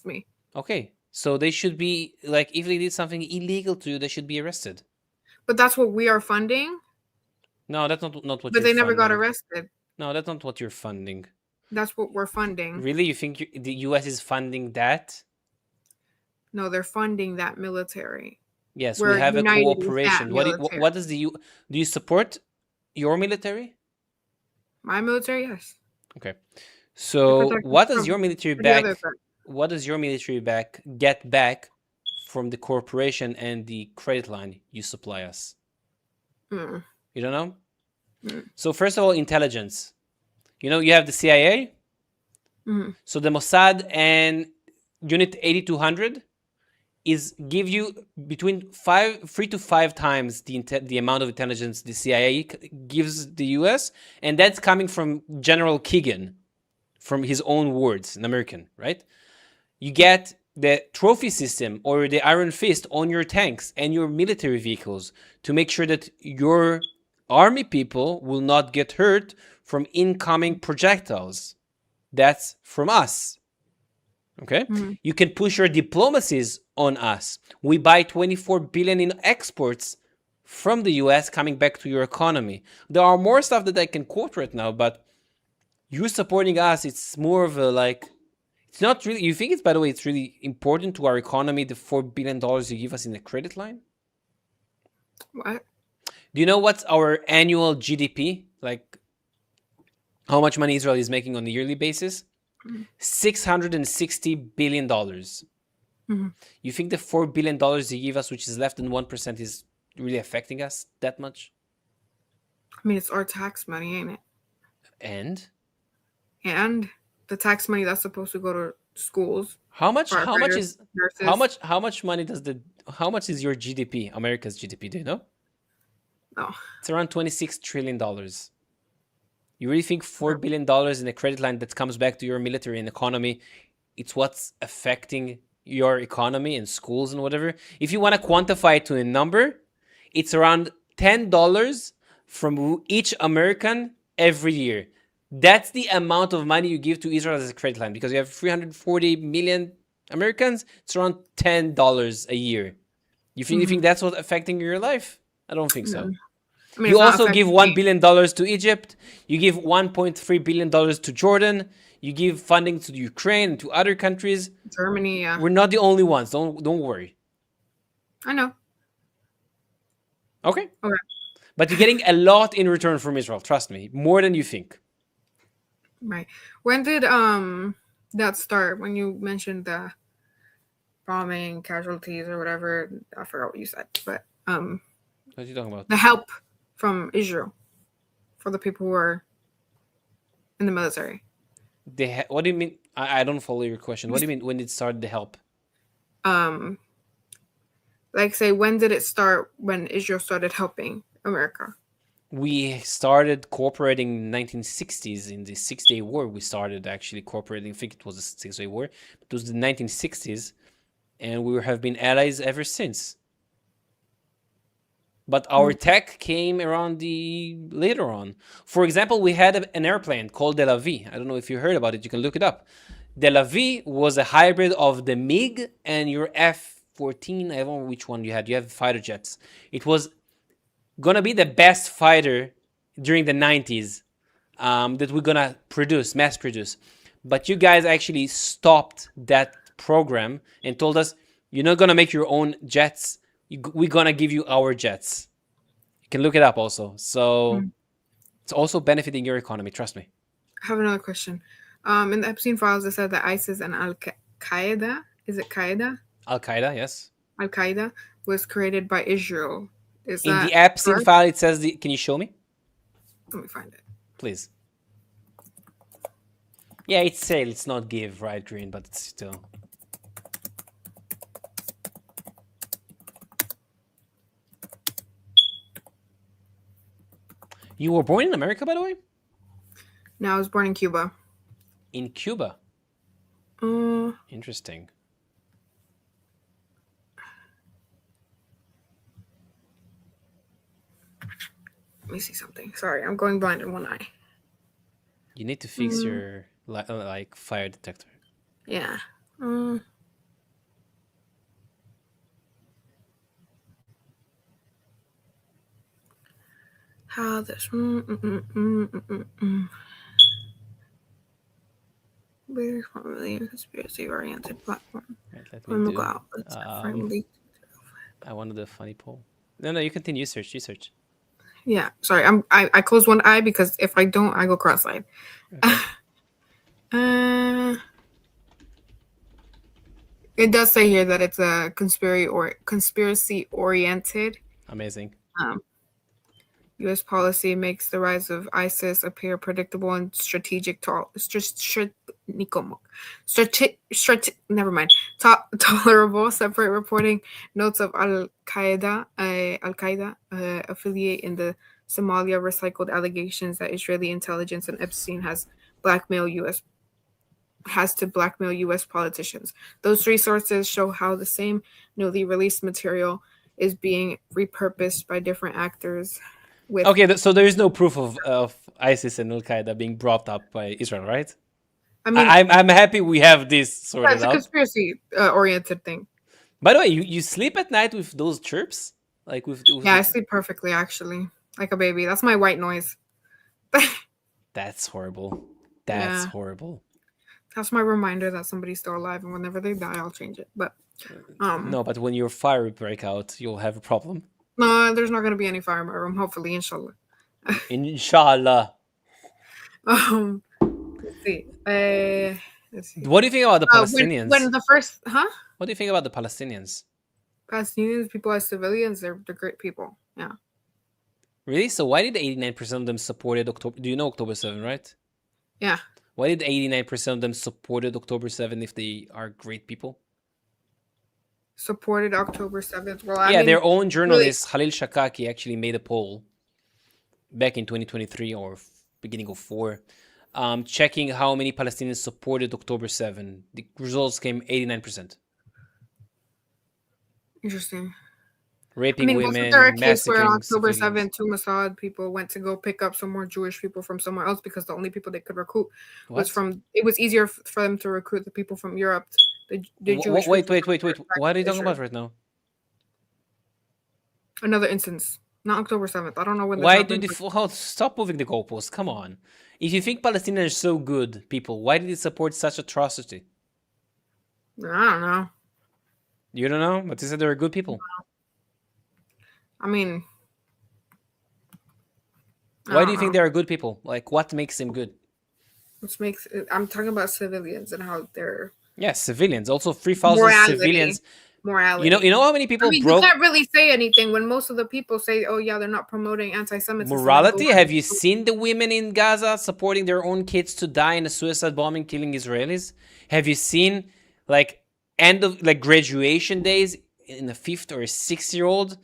me. Okay, so they should be like, if they did something illegal to you, they should be arrested. But that's what we are funding. No, that's not what. But they never got arrested. No, that's not what you're funding. That's what we're funding. Really, you think the U.S. is funding that? No, they're funding that military. Yes, we have a cooperation. What does do you support your military? My military, yes. Okay. So what does your military back? What does your military get back from the corporation and the credit line you supply us? You don't know? So first of all, intelligence. You have the CIA. So the Mossad and Unit 8200 give you between 3 to 5 times the amount of intelligence the CIA gives the US, and that's coming from General Keegan, from his own words, an American, right? You get the trophy system or the Iron Fist on your tanks and your military vehicles to make sure that your army people will not get hurt from incoming projectiles. That's from us. Okay? You can push your diplomacies on us. We buy 24 billion in exports from the US coming back to your economy. There are more stuff that I can quote right now, but you supporting us, it's more of a like, it's not really, you think it's, by the way, it's really important to our economy, the $4 billion you give us in the credit line? What? Do you know what's our annual GDP? Like, how much money Israel is making on a yearly basis? $660 billion. You think the $4 billion they give us, which is less than 1%, is really affecting us that much? I mean, it's our tax money, ain't it? And the tax money that's supposed to go to schools. How much is your GDP, America's GDP? Do you know? No. It's around $26 trillion. You really think $4 billion in a credit line that comes back to your military and economy, it's what's affecting your economy and schools and whatever? If you want to quantify it to a number, it's around $10 from each American every year. That's the amount of money you give to Israel as a credit line, because you have 340 million Americans. It's around $10 a year. You think that's what's affecting your life? I don't think so. I mean, you also give $1 billion to Egypt. You give $1.3 billion to Jordan. You give funding to Ukraine and to other countries. Germany, yeah. We're not the only ones. Don't worry. I know. Okay. Okay. But you're getting a lot in return from Israel. Trust me, more than you think. Right. When did that start? When you mentioned the bombing, casualties, or whatever? I forgot what you said, but What are you talking about? the help from Israel for the people who are in the military. What do you mean? I don't follow your question. What do you mean when it started to help? Like say, when did it start? When Israel started helping America? We started cooperating in 1960s in the Six-Day War. We started actually cooperating. I think it was the Six-Day War. It was the 1960s, and we have been allies ever since. But our tech came around the later on. For example, we had an airplane called De La Vie. I don't know if you heard about it. You can look it up. De La Vie was a hybrid of the MiG and your F-14. I don't know which one you had. You have fighter jets. It was gonna be the best fighter during the 90s that we're gonna mass produce. But you guys actually stopped that program and told us, you're not gonna make your own jets. We're gonna give you our jets. You can look it up also. So it's also benefiting your economy. Trust me. I have another question. In the Epstein files, it said that ISIS and Al Qaeda, is it Qaeda? Al Qaeda, yes. Al Qaeda was created by Israel. Is in that the Epstein correct? file? It says can you show me, Let me find it. please? Yeah, it's sale. It's not give, right, Green, but it's still. You were born in America, by the way? No, I was born in Cuba. In Cuba? Interesting. Let me see something. Sorry, I'm going blind in one eye. You need to fix your like fire detector. Yeah. How this? We're probably a conspiracy-oriented platform. Right, let me do. Friendly. I wanted a funny poll. No, you continue. You search. Yeah, sorry. I close one eye because if I don't, I go cross-eyed. Okay. It does say here that it's a conspiracy-oriented. Amazing. U.S. policy makes the rise of ISIS appear predictable and tolerable. Separate reporting notes of Al Qaeda affiliate in the Somalia recycled allegations that Israeli intelligence and Epstein has to blackmail U.S. politicians. Those three sources show how the same newly released material is being repurposed by different actors. Okay, so there is no proof of ISIS and Al Qaeda being brought up by Israel, right? I mean, I'm happy we have this sorted out. It's a conspiracy-oriented thing. By the way, you sleep at night with those chirps, like with yeah, I sleep perfectly, actually, like a baby. That's my white noise. That's horrible. That's horrible. That's my reminder that somebody's still alive, and whenever they die, I'll change it. But no, but when your fire break out, you'll have a problem. No, there's not going to be any fire in my room. Hopefully, inshallah. Inshallah. Let's see. What do you think about the Palestinians? When the first, What do you think about the Palestinians? Palestinians, people as civilians, they're great people. Yeah. Really? So why did 89% of them supported October? Do you know October 7, right? Yeah. Why did 89% of them supported October 7 if they are great people? Supported October 7th. Well, I mean, their own journalist Khalil Shakaki actually made a poll back in 2023 or beginning of 4, checking how many Palestinians supported October 7. The results came 89%. Interesting. Raping women, wasn't there a case where on October civilians. 7th, 2 Mossad people went to go pick up some more Jewish people from somewhere else because the only people they could recruit was from. It was easier for them to recruit the people from Europe. The Jewish. Wait. What are you talking about right now? Another instance. Not October 7th. I don't know when. Why did stop moving the goalposts? Come on. If you think Palestinians are so good people, why did you support such atrocity? I don't know. You don't know? But you said they're good people. I mean, Why do you think they are good people? Like, what makes them good? Which makes I'm talking about civilians and how they're civilians. Also, 3,000 morality. civilians. Morality. You know how many people you broke can't really say anything when most of the people say, "Oh yeah, they're not promoting anti-Semitism." morality? Have you seen the women in Gaza supporting their own kids to die in a suicide bombing, killing Israelis? Have you seen like end of like graduation days in a 5th or 6-year-old?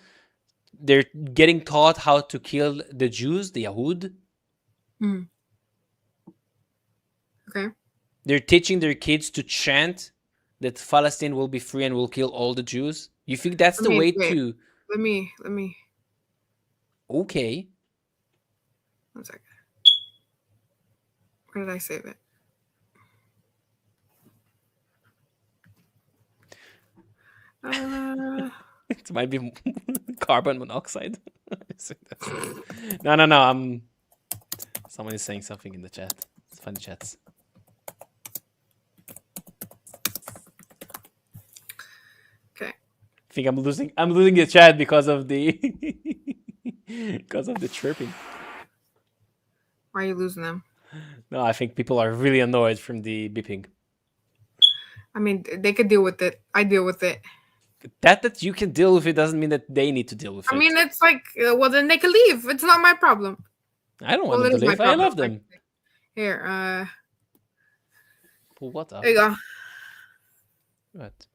They're getting taught how to kill the Jews, the Yahud. Mm. Okay. They're teaching their kids to chant that Palestine will be free and will kill all the Jews. You think that's the way to? Let me. Okay. 1 second. Where did I save it? It might be carbon monoxide. No. Someone is saying something in the chat. It's funny chats. Okay. I think I'm losing the chat because of the chirping. Why are you losing them? No, I think people are really annoyed from the beeping. I mean, they could deal with it. I deal with it. That you can deal with it doesn't mean that they need to deal with it. I mean, it's like, well, then they can leave. It's not my problem. I don't want them to leave. I love them. Here, pull what up? There you go. What?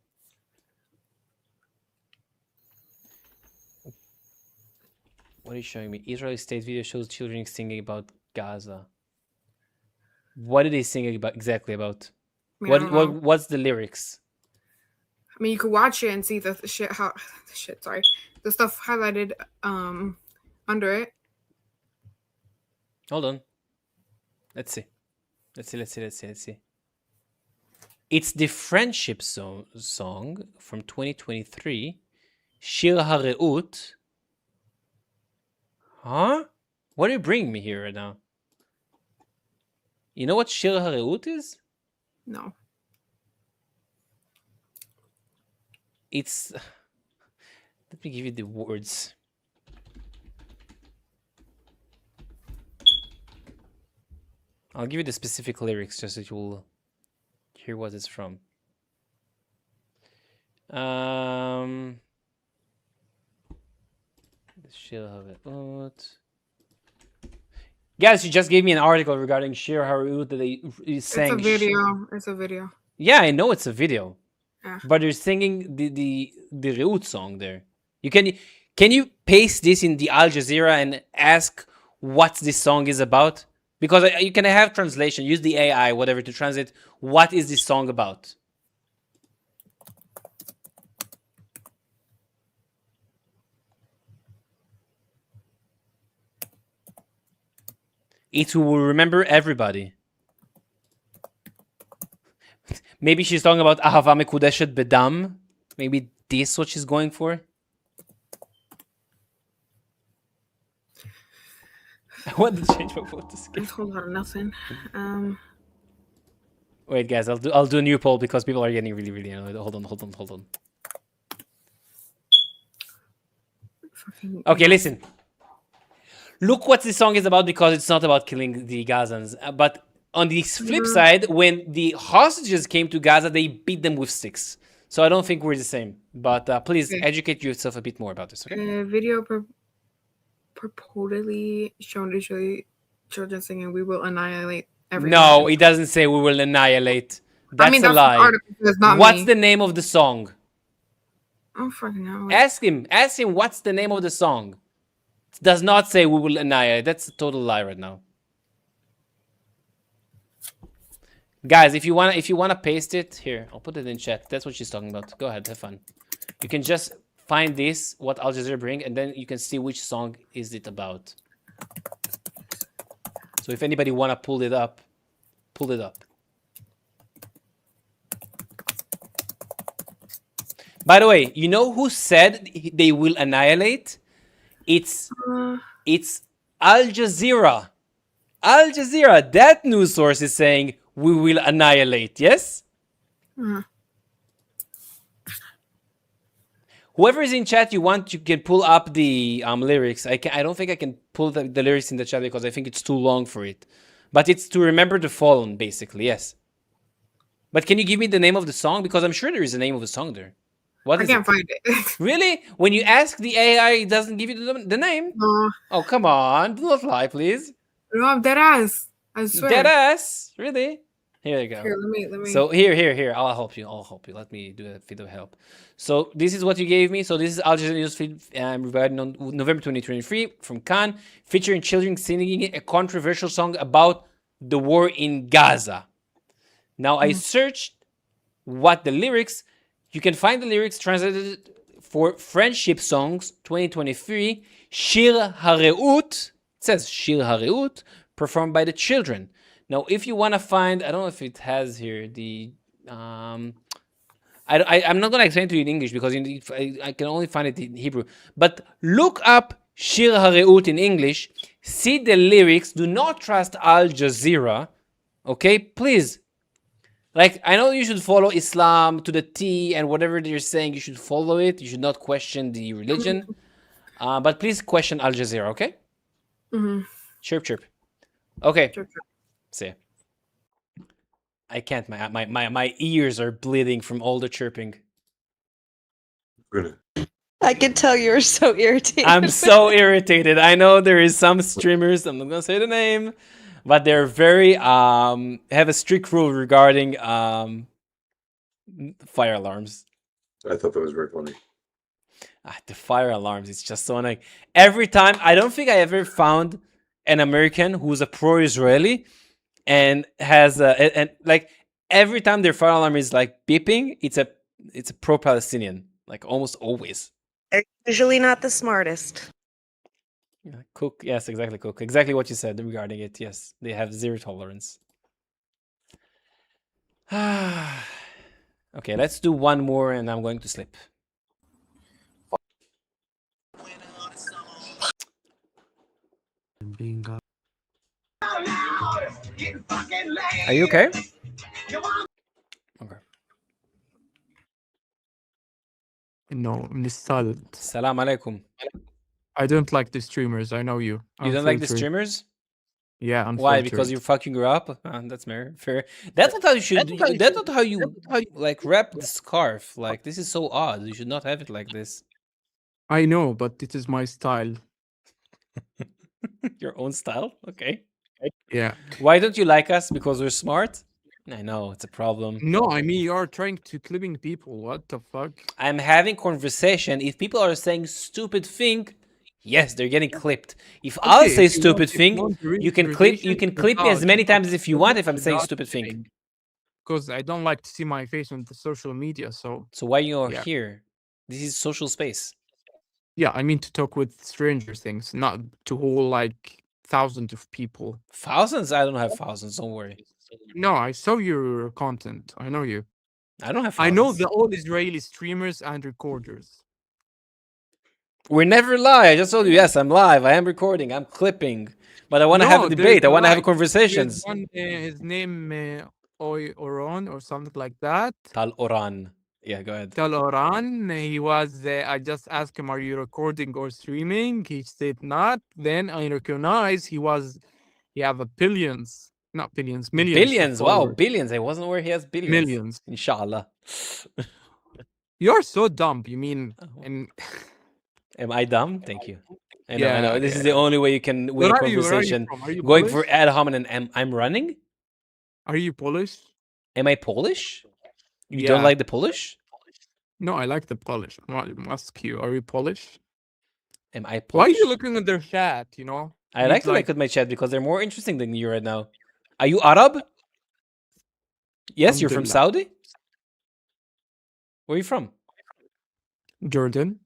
What are you showing me? Israeli state video shows children singing about Gaza. What did they sing about exactly about? I mean, What's the lyrics? I mean, you could watch it and see the the stuff highlighted under it. Hold on. Let's see. It's the friendship song from 2023. Shir HaReut. Huh? What are you bringing me here right now? You know what Shir HaReut is? No. It's... Let me give you the words. I'll give you the specific lyrics just so you will hear what it's from. Shir HaReut. Guys, you just gave me an article regarding Shir HaReut that they sang. It's a video. Yeah, I know it's a video. Yeah. But they're singing the Reut song there. Can you paste this in the Al Jazeera and ask what this song is about? Because you can have translation, use the AI, whatever, to translate what is this song about. It will remember everybody. Maybe she's talking about Ahava Mekudeshet Bedam. Maybe this is what she's going for. I want to change my vote to skip. There's a whole lot of nothing. Wait, guys, I'll do a new poll because people are getting really, really annoyed. Hold on. Okay, listen. Look what this song is about, because it's not about killing the Gazans. But on the flip side, when the hostages came to Gaza, they beat them with sticks. So I don't think we're the same. But please educate yourself a bit more about this. Okay? Video purportedly shown Israeli children singing, "We will annihilate everyone." No, it doesn't say we will annihilate. That's a lie. What's the name of the song? I don't fucking know. Ask him what's the name of the song. It does not say we will annihilate. That's a total lie right now. Guys, if you wanna paste it here, I'll put it in chat. That's what she's talking about. Go ahead, have fun. You can just find this, what Al Jazeera bring, and then you can see which song is it about. So if anybody wanna pull it up, pull it up. By the way, you know who said they will annihilate? It's Al Jazeera. Al Jazeera, that news source, is saying we will annihilate, yes? Whoever is in chat, you can pull up the lyrics. I don't think I can pull the lyrics in the chat because I think it's too long for it. But it's to remember the fallen, basically. Yes. But can you give me the name of the song? Because I'm sure there is a name of a song there. What is I can't find it. Really? When you ask the AI, it doesn't give you the name? No. Oh, come on. Do not lie, please. No, I'm dead ass. I swear. Dead ass? Really? Here you go. Here, let me. So here. I'll help you. Let me do a bit of help. So this is what you gave me. So this is Al Jazeera Newsfeed regarding on November 2023 from Cannes, featuring children singing a controversial song about the war in Gaza. Now I searched what the lyrics. You can find the lyrics translated for Friendship Songs 2023. Shir Hareut. It says Shir Hareut, performed by the children. Now, if you want to find, I don't know if it has here the. I'm not gonna explain to you in English because I can only find it in Hebrew. But look up Shir Hareut in English. See the lyrics. Do not trust Al Jazeera. Okay, please. Like, I know you should follow Islam to the T, and whatever they're saying, you should follow it. You should not question the religion. But please question Al Jazeera, okay? Mm-hmm. Chirp. Okay. Chirp. See. I can't. My ears are bleeding from all the chirping. I can tell you're so irritated. I'm so irritated. I know there is some streamers, I'm not gonna say the name, but they're very have a strict rule regarding fire alarms. I thought that was very funny. The fire alarms, it's just so annoying. Every time, I don't think I ever found an American who's a pro-Israeli and has and like every time their fire alarm is like beeping, it's a pro-Palestinian, like almost always. They're usually not the smartest. Cook, yes, exactly, Cook. Exactly what you said regarding it. Yes, they have zero tolerance. Okay, let's do one more and I'm going to sleep. Are you okay? Okay. No, installed. Salam alaikum. I don't like the streamers. I know you. You don't like the Unfiltered. streamers? Yeah, unfiltered. Why? Because you're fucking her up? That's fair. That's not how you should. That's not how you like wrap the scarf. Like, this is so odd. You should not have it like this. I know, but it is my style. Your own style? Okay. Yeah. Why don't you like us? Because we're smart? I know, it's a problem. No, I mean you are trying to clipping people. What the fuck? I'm having conversation. If people are saying stupid thing, yes, they're getting clipped. If I'll say stupid thing, you can clip me as many times as if you want if I'm saying stupid thing. Because I don't like to see my face on the social media, so why you are here? This is social space. Yeah, I mean to talk with stranger things, not to whole like thousands of people. Thousands? I don't have thousands, don't worry. No, I saw your content. I know you. I don't have I know thousands. the all Israeli streamers and recorders. We never lie. I just told you, yes, I'm live. I am recording. I'm clipping. But I want to have a debate. I want to have conversations. His name Oron or something like that. Tal Oran. Yeah, go ahead. Tal Oran. He was. I just asked him, "Are you recording or streaming?" He said not. Then I recognize he was. He have billions, not billions, millions. Billions. Wow, billions. I wasn't aware he has billions. Millions. Inshallah. You're so dumb. You mean? And am I dumb? Thank you. I know. I know. This is the only way you can win a conversation. Are you going Polish? for ad hominem and I'm running? Are you Polish? Am I Polish? You Yeah. don't like the Polish? No, I like the Polish. I ask you, are you Polish? Am I Polish? Why are you looking at their chat, you know? I like to look at my chat because they're more interesting than you right now. Are you Arab? Yes, you're from Alhamdulillah. Saudi? Where are you from? Jordan.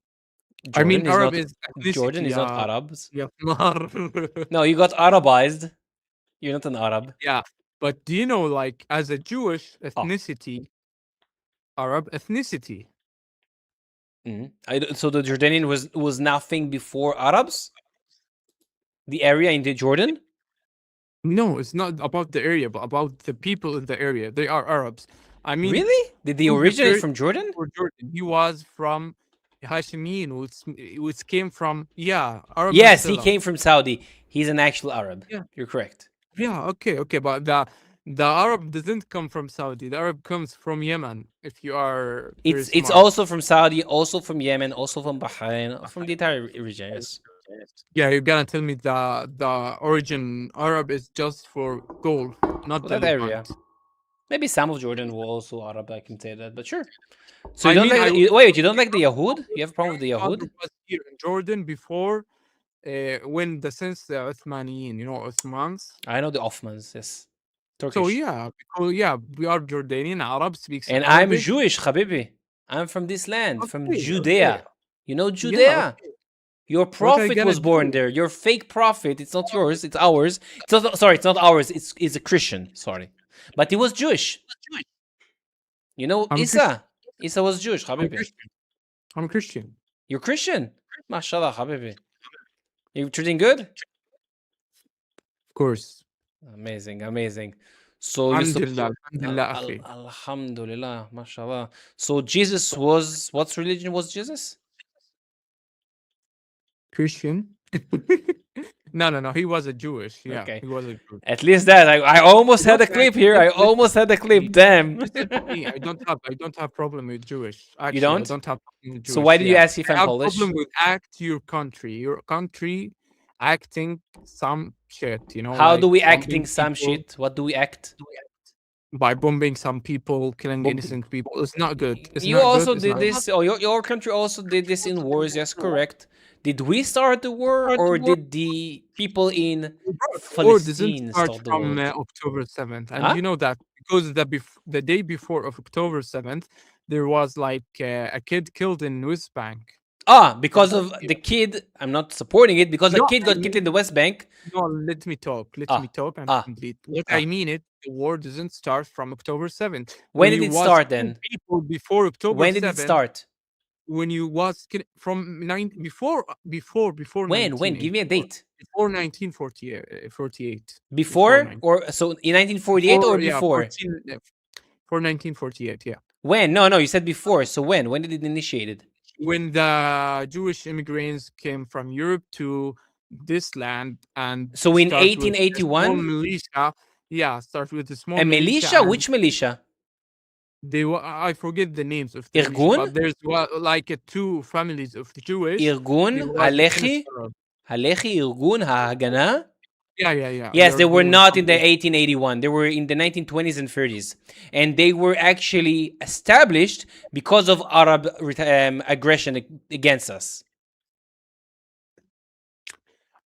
I mean, Arab is Jordan is not ethnicity, Arabs. yeah. No, you got Arabized. You're not an Arab. Yeah, but do you know, like, as a Jewish ethnicity, Arab ethnicity? So the Jordanian was nothing before Arabs? The area in the Jordan? No, it's not about the area, but about the people in the area. They are Arabs. I mean, Really? Did they who originate prepared from Jordan? for Jordan? He was from Hashimin, which came from Arab. Yes, he came from Saudi. He's an actual Arab. Yeah. You're correct. Yeah, okay, but the Arab doesn't come from Saudi. The Arab comes from Yemen. If you are very It's smart. also from Saudi, also from Yemen, also from Bahrain, from the entire region. Yes. Yeah, you're gonna tell me the origin Arab is just for gold, not For the that area. Levant. Maybe some of Jordan were also Arab. I can say that, but sure. So I you don't mean, like? I Wait, you don't like the Yahud? You have a problem with the father Yahud? was here in Jordan before when since the Uthmaniyin, Ottomans. I know the Ottomans. Yes, Turkish. So because we are Jordanian. Arab speaks And Arabic. I'm Jewish, Habibi. I'm from this land, from Okay, Judea. okay. You know Judea. Yeah, okay. Your What are you prophet gonna was born do? there. Your fake prophet. It's not yours. It's ours. It's not. Sorry, it's not ours. It's a Christian. Sorry, but he was Jewish. You know I'm Isa. Christian. Isa was Jewish, I'm Habibi. Christian. I'm Christian. You're Christian. MashaAllah, Habibi. You treating good? Of course. Amazing, amazing. So you Alhamdulillah, alhamdulillah, akhi. Alhamdulillah, mashallah. So Jesus was, what religion was Jesus? Christian. No. He was a Jewish. Yeah, Okay. he was a Jewish. At least that. I almost had a clip here. I almost had a clip. Damn. Listen to me. I don't have problem with Jewish. Actually, don't? I don't have problem with Jewish. So why did you ask if I I'm have Polish? problem with your country acting some shit. How like do we bombing acting some people, shit? What do we act? by bombing some people, killing innocent people. It's not good. It's You not also good. did this, or your country also did this in wars. Yes, correct. Did we start the war, or did the people in Or doesn't Palestine start start the from war? October 7th, and Huh? you know that because the day before of October 7th, there was like a kid killed in West Bank. Because of the kid. I'm not supporting it because the No, kid I got killed in the West Bank. No, let me talk. Let me talk and complete. What I mean it, the war doesn't start from October 7th. When did it start killing then? People before October When did 7th. it start? When you was from before When? Give me a date. Before 1948. Before or so in 1948 or before? For 1948, yeah. When? No, you said before. So when? When did it initiated? When the Jewish immigrants came from Europe to this land and so in start with a 1881, small militia. Yeah, start with a small a militia. and Which militia? I forget the names of the militia, Irgun? but there's like two families of the Jewish. Irgun Halechi, Irgun Hagana. Yeah. Yes, they were not in the 1881. They were in the 1920s and 30s, and they were actually established because of Arab aggression against us.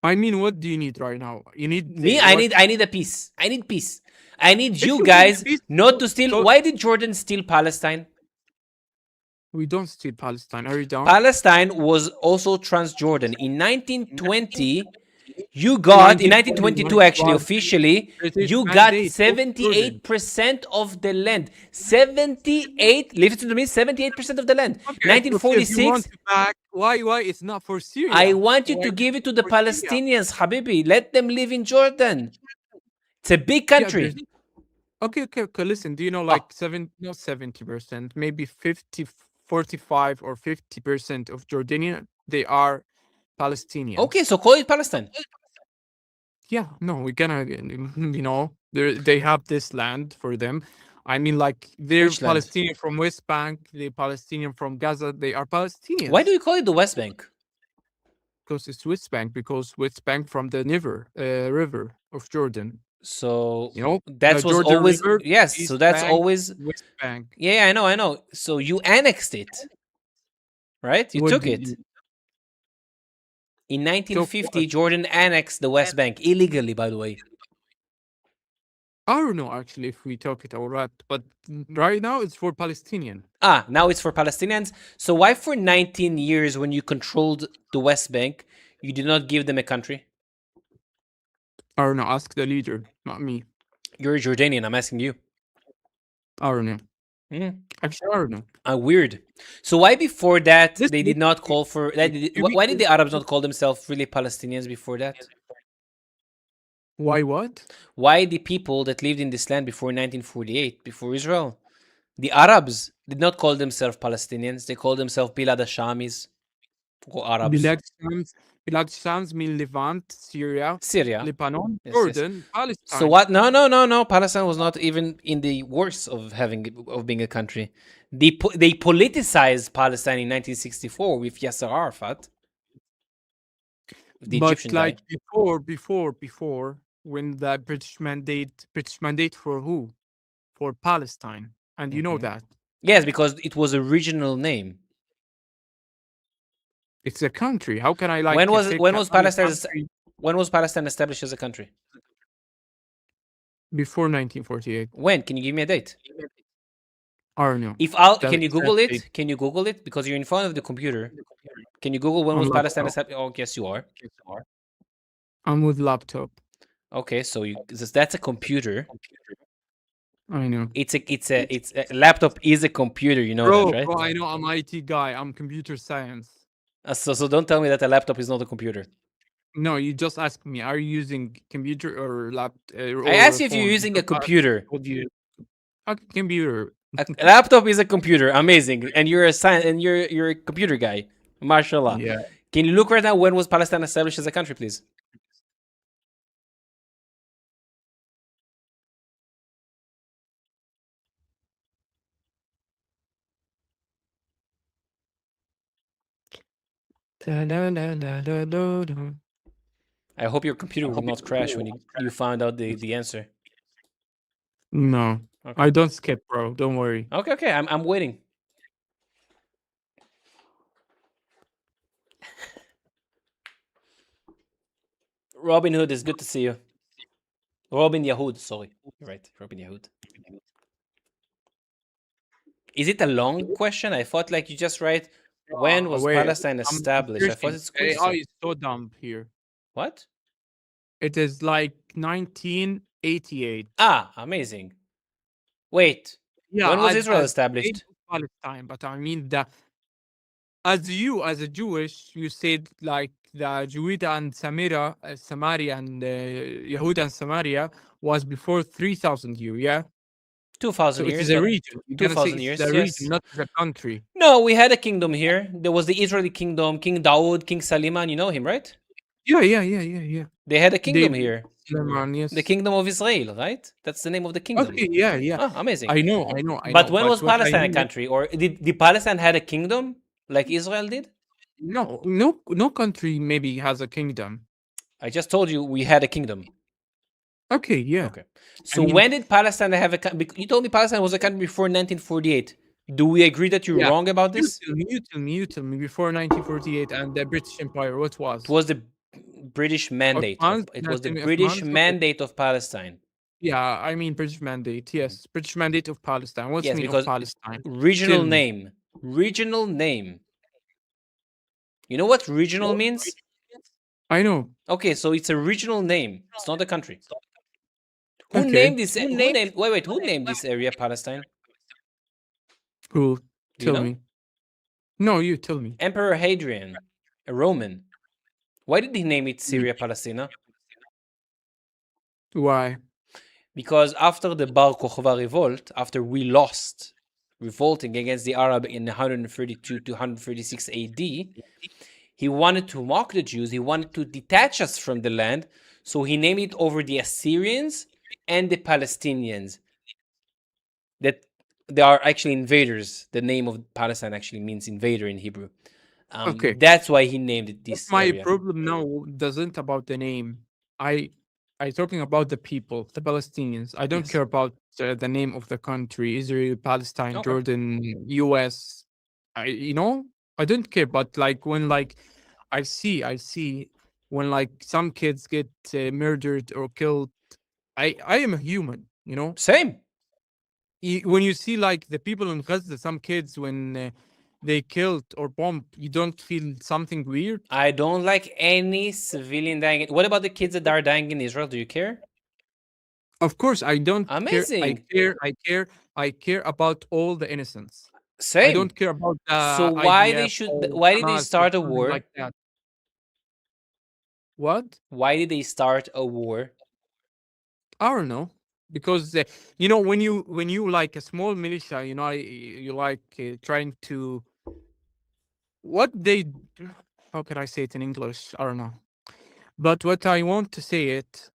I mean, what do you need right now? You need me. I need a peace. I need peace. I need you guys not to steal. Why did Jordan steal Palestine? We don't steal Palestine. Are you down? Palestine was also Transjordan. In 1920, you got, in 1922 actually, officially, you got 78% of the land. 78, listen to me, 78% of the land. Okay, 1946. Why it's not for Syria? I want you to give it to the Palestinians, Habibi. Let them live in Jordan. It's a big country. Okay. Listen, do you know like 70%, maybe 45 or 50% of Jordanian, they are Palestinians. Okay, so call it Palestine. Yeah, no, we're gonna, they have this land for them. I mean, like, they're Palestinian from West Bank, they're Palestinian from Gaza, they are Palestinians. Why do you call it the West Bank? Because it's West Bank, because West Bank from the river of Jordan. So that was always river, yes. East So that's Bank, always West Bank. Yeah, I know. So you annexed it, right? You took it. In 1950, Jordan annexed the West Bank illegally, by the way. I don't know actually if we took it or not, but right now it's for Palestinian. Now it's for Palestinians. So why for 19 years when you controlled the West Bank, you did not give them a country? I don't know. Ask the leader, not me. You're a Jordanian. I'm asking you. I don't know. Actually, I don't know. Weird. So why before that they did not call for? Why did the Arabs not call themselves really Palestinians before that? Why what? Why the people that lived in this land before 1948, before Israel, The Arabs did not call themselves Palestinians. They called themselves Bilad Shamis or Arabs. Bilad Shams mean Levant, Syria, Lebanon, Yes, Jordan, yes. Palestine. So what? No. Palestine was not even in the worst of being a country. They politicized Palestine in 1964 with Yasser Arafat, the Egyptian like guy. before, when the British mandate for who? For Palestine, and you know that. Yes, because it was a regional name. It's a country. How can I like? When was Palestine established as a country? Before 1948. When? Can you give me a date? I don't know. Can you Google it? Can you Google it? Because you're in front of the computer. Can you Google when was Palestine established? Oh, yes, you are. I'm with laptop. Okay, so that's a computer. I know. It's a laptop is a computer. You know that, right? Bro, I know. I'm IT guy. I'm computer science. So don't tell me that a laptop is not a computer. No, you just asked me. Are you using computer or laptop? I asked you if you're using a computer. A computer. A laptop is a computer. Amazing. And you're a science and you're a computer guy. Mashallah. Yeah. Can you look right now when was Palestine established as a country, please? I hope your computer will not crash when you find out the answer. No. Okay. I don't skip, bro. Don't worry. Okay. I'm waiting. Robin Hood, is good to see you. Robin Yahud, sorry. You're right, Robin Yahud. Is it a long question? I thought like you just write, when was Palestine established? I thought it's quick. AI is so dumb here. What? It is like 1988. Ah, amazing. Wait. Yeah, when was Israel established? Palestine, but I mean as a Jewish, you said like the Judah and Samaria and Yehuda and Samaria was before 3,000 years, yeah? 2,000 years. It is a region. 2,000 years, yes. Region, not the country. No, we had a kingdom here. There was the Israeli kingdom, King Dawood, King Saliman. You know him, right? Yeah. They had a kingdom here. Saliman, yes. The kingdom of Israel, right? That's the name of the kingdom. Okay, yeah. Oh, amazing. I know. But when was Palestine a country? Or did Palestine had a kingdom like Israel did? No country maybe has a kingdom. I just told you we had a kingdom. Okay, yeah. Okay. So when did Palestine have a country? You told me Palestine was a country before 1948. Do we agree that you're wrong about this? You tell me before 1948 and the British Empire, what was? It was the British mandate. It was the British mandate of Palestine. Yeah, I mean British mandate. Yes, British mandate of Palestine. What's the meaning of Palestine? Regional name. Regional name. You know what regional means? I know. Okay, so it's a regional name. It's not a country. Who named this? Who named this area Palestine? Who? Tell me. No, you tell me. Emperor Hadrian, a Roman. Why did he name it Syria Palestina? Why? Because after the Bar Kokhba revolt, after we lost revolting against the Arab in 132 to 136 AD, he wanted to mock the Jews. He wanted to detach us from the land. So he named it over the Assyrians and the Palestinians. That they are actually invaders. The name of Palestine actually means invader in Hebrew. Okay. That's why he named it this My area. problem now doesn't about the name. I talking about the people, the Palestinians. I don't care about the name of the country, Israel, Palestine, Jordan, US. I don't care. But like when I see when like some kids get murdered or killed, I am a human, Same. When you see like the people in Gaza, some kids when they killed or bombed, you don't feel something weird? I don't like any civilian dying. What about the kids that are dying in Israel? Do you care? Of course, I don't Amazing. care. I care about all the innocents. Same. I don't care about the So why IDF did they start a war? like that. What? Why did they start a war? I don't know. because you know, when you like a small militia, you know, you like trying to what they how can I say it in English? I don't know. But what I want to say it,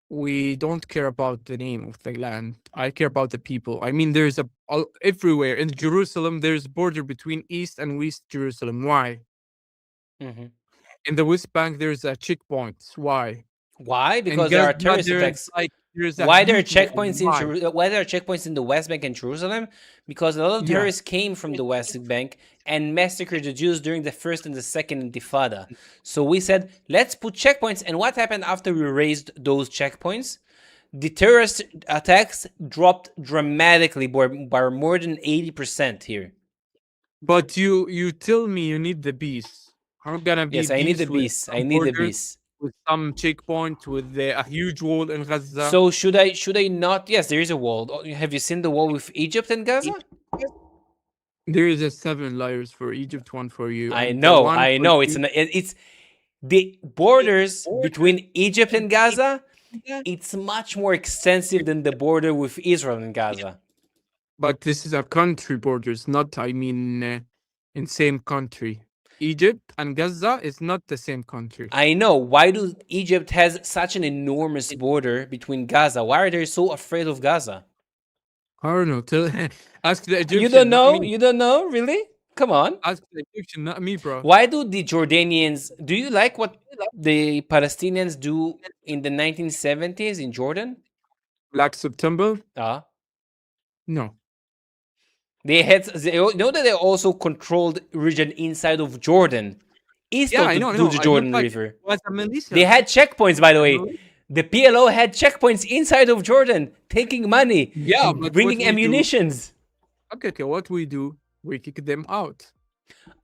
we don't care about the name of the land. I care about the people. I mean, there's everywhere in Jerusalem. There's a border between East and West Jerusalem. Why? Mhm. In the West Bank, there's a checkpoint. Why? Why? In Because there Gaza, are terrorist there's attacks. like there's a Why there are huge wall. checkpoints Why? why there are checkpoints in the West Bank and Jerusalem? Because a lot of Yeah. terrorists came from the West Bank and massacred the Jews during the first and the second Intifada. So we said, let's put checkpoints. And what happened after we raised those checkpoints? The terrorist attacks dropped dramatically by more than 80% here. But you tell me you need the peace. I'm gonna be Yes, I need the with peace. I some need the borders, peace. with some checkpoint, with a huge wall in Gaza. So should I not? Yes, there is a wall. Have you seen the wall with Egypt and Gaza? There is a 7 layers for Egypt, one for you, I and the know, one I for know. you. It's the borders between Egypt and Gaza. It's much more extensive than the border with Israel and Gaza. But this is a country borders, not I mean in same country. Egypt and Gaza is not the same country. I know. Why do Egypt has such an enormous border between Gaza? Why are they so afraid of Gaza? I don't know. Ask the Egyptian. You don't not know? me. You don't know? Really? Come on. Ask the Egyptian, not me, bro. Why do the Jordanians? Do you like what the Palestinians do in the 1970s in Jordan? Black September? No. They know that they also controlled region inside of Jordan, east Yeah, of I know. the I Jordan look like River. it was a militia. They had checkpoints, by the way. No. The PLO had checkpoints inside of Jordan, taking money, Yeah, but bringing what we do- ammunitions. Okay, what we do, we kick them out.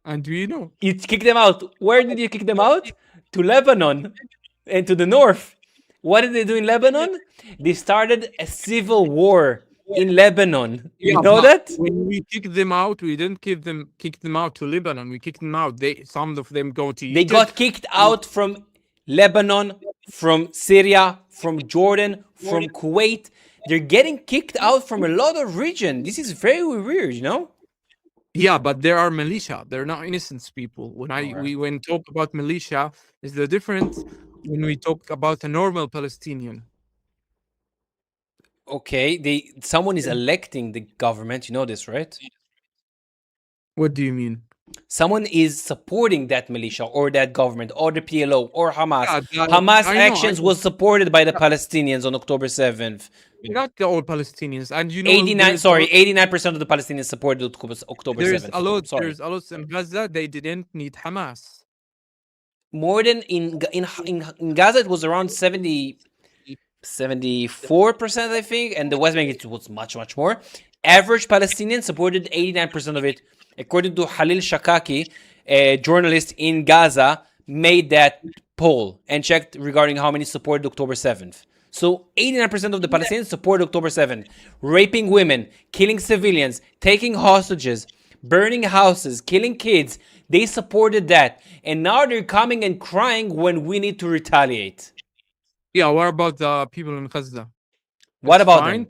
And we know. You kick them out. Where did you kick them out? To Lebanon and to the north. What did they do in Lebanon? They started a civil war in Lebanon. You Yeah, know but that? when we kick them out, we didn't kick them out to Lebanon. We kicked them out. Some of them go to They Egypt. got kicked out from Lebanon, from Syria, from Jordan, from Kuwait. They're getting kicked out from a lot of region. This is very weird, you know? Yeah, but there are militia. They're not innocent people. When talk about militia, is the difference when we talk about a normal Palestinian. Okay, someone is electing the government. You know this, right? What do you mean? Someone is supporting that militia or that government or the PLO or Hamas. Yeah, Hamas I know, actions was supported by the Palestinians on October 7th. Not the all Palestinians, and you know 89% of the Palestinians supported October 7th. There's a lot in Gaza. They didn't need Hamas. More than in Gaza, it was around 74%, I think, and the West Bank it was much more. Average Palestinians supported 89% of it, according to Halil Shakaki, a journalist in Gaza, made that poll and checked regarding how many supported October 7th. So 89% of the Palestinians support October 7th, raping women, killing civilians, taking hostages, burning houses, killing kids. They supported that. And now they're coming and crying when we need to retaliate. Yeah, what about the people in Gaza? What about them?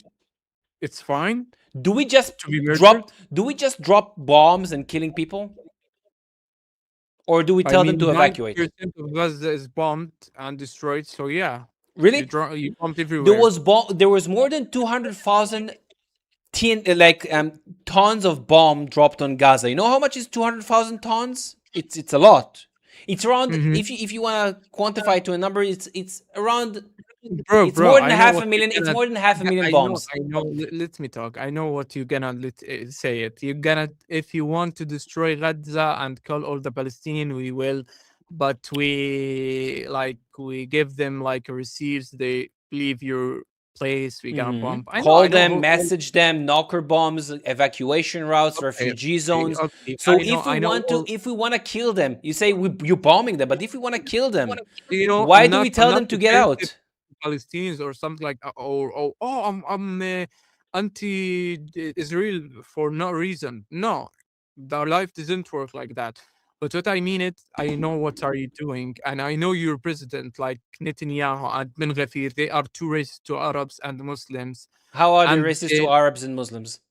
It's fine. Do we just drop bombs and killing people? Or do we tell them to evacuate? 90% of Gaza is bombed and destroyed, so yeah. Really? You bombed everywhere. There was more than 200,000 tons of bomb dropped on Gaza. You know how much is 200,000 tons? It's a lot. It's around if you want to quantify it to a number, it's around more than half a million. It's more than half a million bombs. I know. Let me talk. I know what you're gonna say. It. You're gonna if you want to destroy Gaza and kill all the Palestinians, we will. But we give them receipts. They leave your place. We gonna bomb. Call them, message them, knocker bombs, evacuation routes, refugee zones. So if we want to kill them, you say you're bombing them. But if we want to kill them, why do we tell them to get out? Palestinians or something like I'm anti-Israel for no reason. No, their life doesn't work like that. But what I mean it, I know what are you doing, and I know your president, like Netanyahu and Ben Gvir, they are too racist to Arabs and Muslims. How are they And racist to Arabs and Muslims?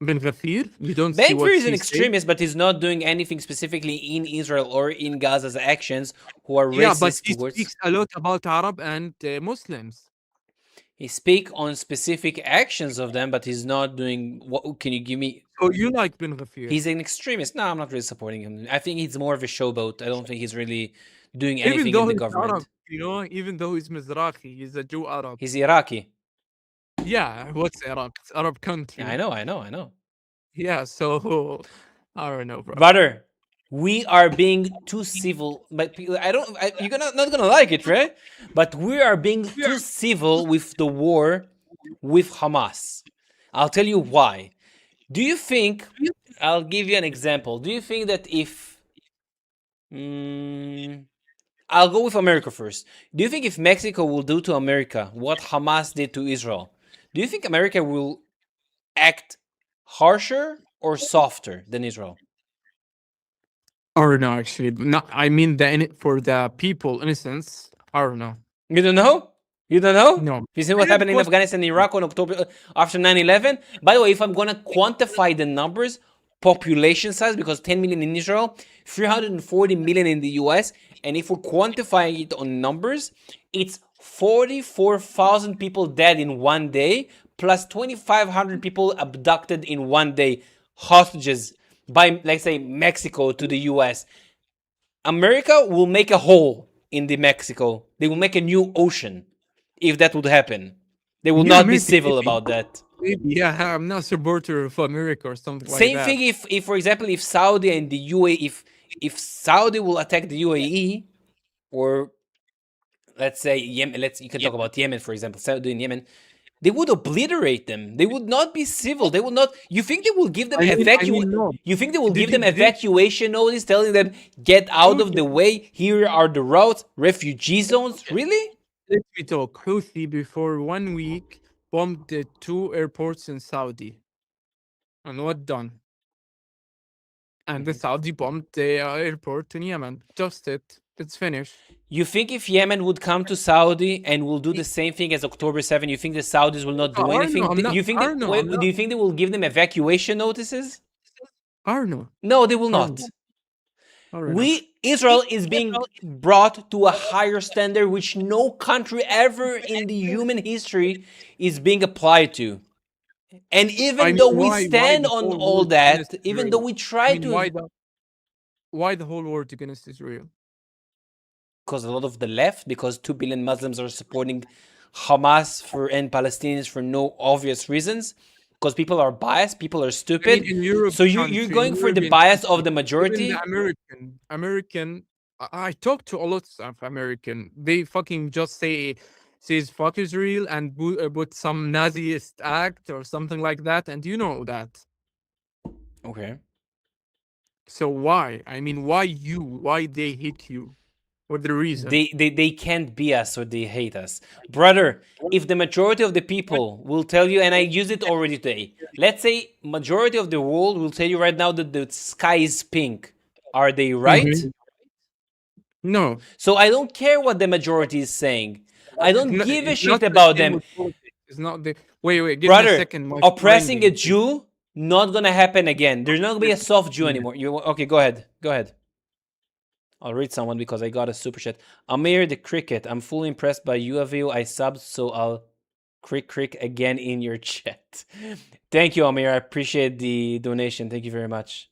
Ben Gvir, you don't see Ben what Gvir is an he extremist, but he's not doing anything specifically in Israel or in Gaza's actions who are Yeah, but racist he towards. speaks a lot about Arab and Muslims. He speak on specific actions of them, but he's not doing. What can you give me? Oh, you like Ben Gvir? He's an extremist. No, I'm not really supporting him. I think he's more of a showboat. I don't think he's really doing anything in the government. Arab, you know, even though he's Mizrahi, he's a Jew Arab. He's Iraqi. Yeah, what's Iraq? It's Arab country. Yeah, I know. Yeah, so I don't know, bro. Brother, we are being too civil, but you're not gonna like it, right? But we are being too civil with the war with Hamas. I'll tell you why. Do you think? I'll give you an example. Do you think that if I'll go with America first. Do you think if Mexico will do to America what Hamas did to Israel, do you think America will act harsher or softer than Israel? Or no, actually, no. I mean, for the people, innocence. I don't know. You don't know? You don't know? No. You see what happened in Afghanistan and Iraq on October after 9/11? By the way, if I'm gonna quantify the numbers, population size, because 10 million in Israel, 340 million in the US, and if we're quantifying it on numbers, it's 44,000 people dead in one day, plus 2,500 people abducted in one day, hostages by, let's say, Mexico to the US. America will make a hole in the Mexico. They will make a new ocean if that would happen. They will not be civil about that. Maybe, yeah, I'm not a supporter of America or something like Same that. thing if, for example, if Saudi and the UAE, if Saudi will attack the UAE, or let's say Yemen, you can talk about Yemen, for example, Saudi and Yemen, they would obliterate them. They would not be civil. They would not. You think they will give them no. You think they will give them evacuation notice, telling them get out of the way? Here are the routes, refugee zones. Really? Let me talk. Houthi before 1 week bombed the 2 airports in Saudi. And what done? And the Saudi bombed the airport in Yemen. Just it. It's finished. You think if Yemen would come to Saudi and will do the same thing as October 7, you think the Saudis will not do anything? Do you think they will give them evacuation notices? No, they will not. Israel is being brought to a higher standard which no country ever in the human history is being applied to. And even though we stand on all that, even though we try to... Why the whole world against Israel? Because a lot of the left, because 2 billion Muslims are supporting Hamas and Palestinians for no obvious reasons. Because people are biased, people are stupid. So you're going for the bias of the majority? The American, I talk to a lot of American. They fucking just says fuck Israel and put some Naziist act or something like that, and you know that. Okay. So why? I mean, why they hate you? What the reason? They can't be us, so they hate us. Brother, if the majority of the people will tell you, and I use it already today, let's say majority of the world will tell you right now that the sky is pink. Are they right? No. So I don't care what the majority is saying. I don't give a shit about them. It's not the... Wait, give brother, me a second. Oppressing a Jew, not gonna happen again. There's not gonna be a soft Jew anymore. Okay, go ahead. I'll read someone because I got a super chat. Amir the Cricket, I'm fully impressed by you, Avil. I subbed, so I'll crick again in your chat. Thank you, Amir. I appreciate the donation. Thank you very much.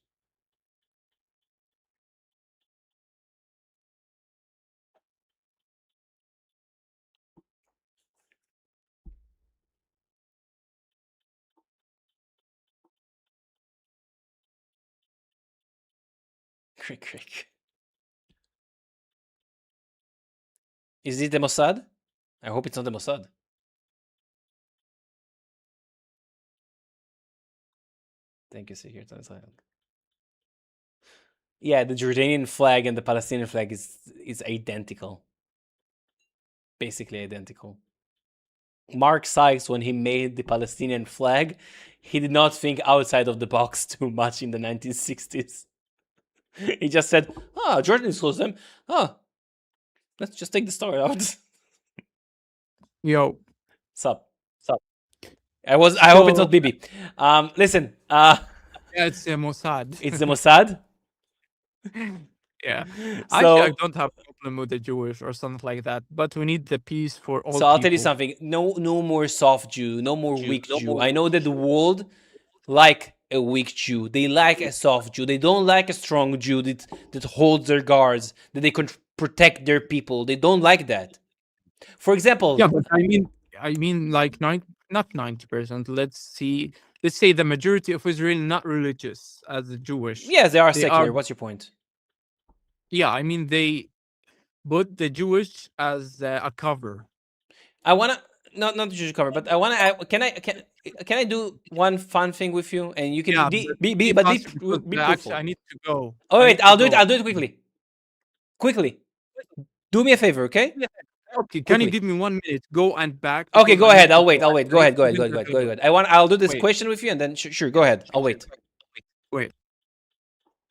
Crick. Is it the Mossad? I hope it's not the Mossad. Thank you, Secret. Yeah, the Jordanian flag and the Palestinian flag is identical. Basically identical. Mark Sykes, when he made the Palestinian flag, he did not think outside of the box too much in the 1960s. He just said, Jordan is close to them. Let's just take the story out. Yo. Sup. I hope it's not Bibi. Listen. Yeah, it's the Mossad. It's the Mossad? Yeah. So, Actually, I don't have a problem with the Jewish or something like that, but we need the peace for all so I'll tell you people. something. No more soft Jew. No more weak Jew. I know that the world like a weak Jew. They like a soft Jew. They don't like a strong Jew that holds their guards, that they can protect their people. They don't like that. For example, Yeah, but I mean, like not 90%. Let's say the majority of Israel not religious as the Jewish. Yes, they are secular. What's your point? Yeah, I mean they put the Jewish as a cover. I wanna not the Jewish cover, but I wanna. Can I do one fun thing with you, and you can be actually, I need to go. Oh wait, I'll do it. I'll do it quickly. Quickly, do me a favor, okay? Yeah. Okay, can you give me 1 minute? Go and back. Okay, go ahead. I'll wait. Go ahead. I'll do this question with you, and then sure, go ahead. I'll wait. Wait.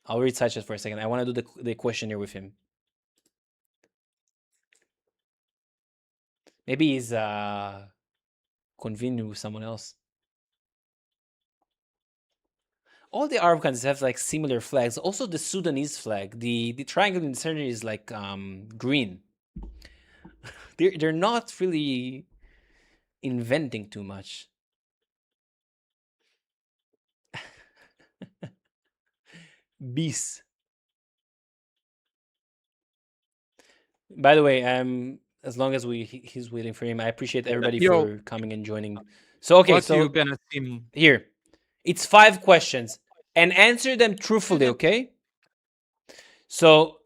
I'll read Sanchez for a second. I want to do the questionnaire with him. Maybe he's convenient with someone else. All the Arab countries have like similar flags. Also, the Sudanese flag, the triangle in the center is like green. They're not really inventing too much. Beast. By the way, as long as he's waiting for him, I appreciate everybody for coming and joining. So okay, so you gonna see me here. It's 5 questions and answer them truthfully, okay? So,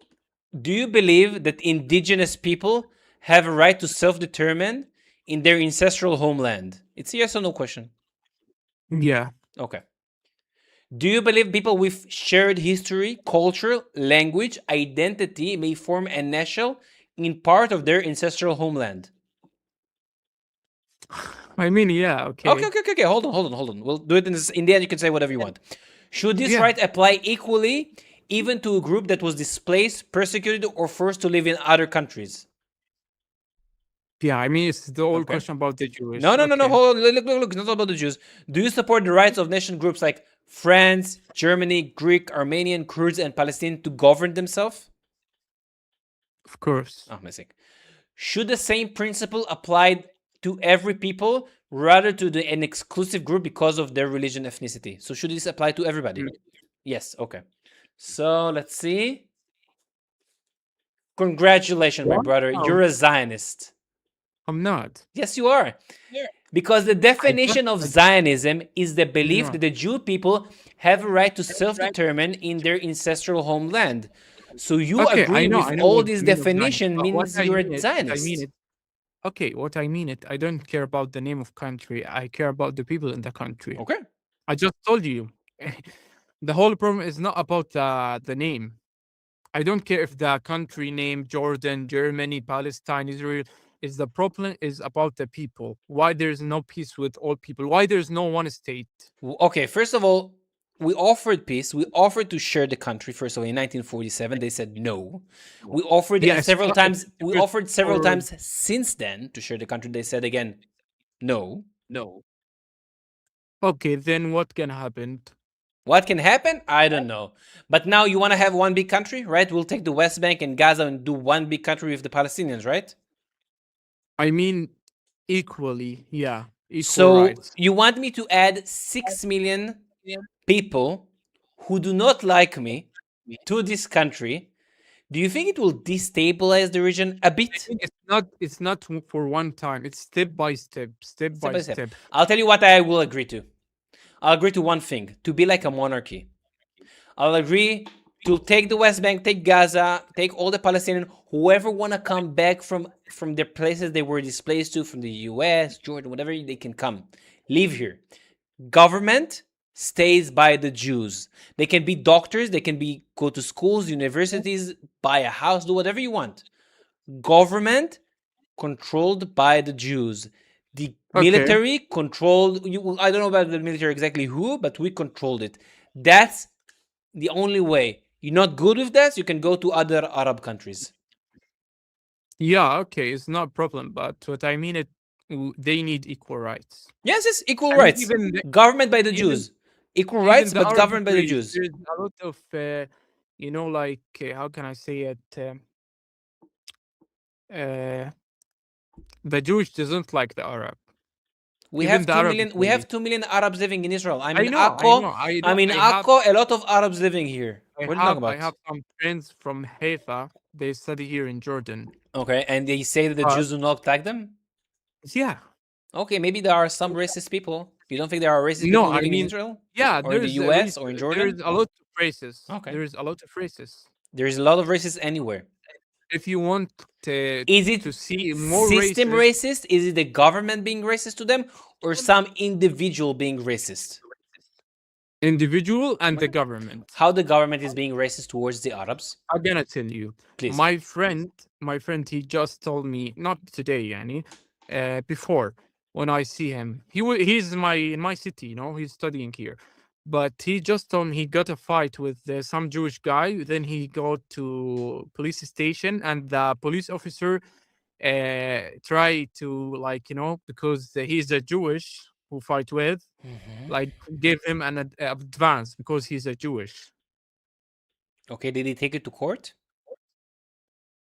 do you believe that indigenous people have a right to self-determine in their ancestral homeland? It's a yes or no question. Yeah. Okay. Do you believe people with shared history, culture, language, identity may form a nation in part of their ancestral homeland? I mean, yeah, okay. Okay. Hold on. We'll do it in the end. You can say whatever you want. Should this right apply equally even to a group that was displaced, persecuted, or forced to live in other countries? Yeah, I mean, it's the old question about the Jewish. No. Hold on. Look. It's not about the Jews. Do you support the rights of nation groups like France, Germany, Greek, Armenian, Kurds, and Palestinians to govern themselves? Of course. Amazing. Should the same principle apply to every people rather to an exclusive group because of their religion, ethnicity? So should this apply to everybody? Yes. Okay. So let's see. Congratulations, my brother. You're a Zionist. I'm not. Yes, you are. Yeah. Because the definition of Zionism is the belief that the Jew people have a right to self-determine in their ancestral homeland. So you agree with all these definitions means you're a Zionist. Okay, what I mean it, I don't care about the name of country. I care about the people in the country. Okay. I just told you. The whole problem is not about the name. I don't care if the country name Jordan, Germany, Palestine, Israel is the problem is about the people. Why there's no peace with all people? Why there's no one state? Okay, first of all, we offered peace. We offered to share the country. First of all, in 1947, they said no. We offered several times. We offered several times since then to share the country. They said again, no. Okay, then what can happen? What can happen? I don't know. But now you want to have one big country, right? We'll take the West Bank and Gaza and do one big country with the Palestinians, right? I mean, equally, yeah. So rights. You want me to add 6 million people who do not like me to this country? Do you think it will destabilize the region a bit? It's not for one time. It's step by step. I'll tell you what I will agree to. I'll agree to one thing, to be like a monarchy. I'll agree to take the West Bank, take Gaza, take all the Palestinians, whoever want to come back from their places they were displaced to, from the US, Jordan, whatever they can come. Live here. Government stays by the Jews. They can be doctors, they can go to schools, universities, buy a house, do whatever you want. Government controlled by the Jews. The military controlled. I don't know about the military exactly who, but we controlled it. That's the only way. You're not good with that, you can go to other Arab countries. Yeah, okay, it's not a problem. But what I mean, they need equal rights. Yes, it's equal And rights. even Government by the Jews. Equal rights, but governed by the Jews. There's a lot of, like, how can I say it? The Jewish doesn't like the Arab. We have 2 million. We have 2 million Arabs living in Israel. I'm in Akko. I'm in Akko. A lot of Arabs living here. What are you talking about? I have some friends from Haifa. They study here in Jordan. Okay, and they say that the Jews do not like them. Yeah. Okay, maybe there are some racist people. You don't think there are racist people living in Israel? Yeah, or in the US or in Jordan? There's a lot of races. Okay. There's a lot of races. There's a lot of racists anywhere. If you want to see more system racist? Is it the government being racist to them, or some individual being racist? Individual and the government. How the government is being racist towards the Arabs? I'm gonna tell you. Please. My friend, he just told me, not today, Yani, before when I see him. He's in my city, he's studying here. But he just told me he got a fight with some Jewish guy. Then he go to police station, and the police officer try to, because he's a Jewish who fight with, give him an advance because he's a Jewish. Okay, did he take it to court?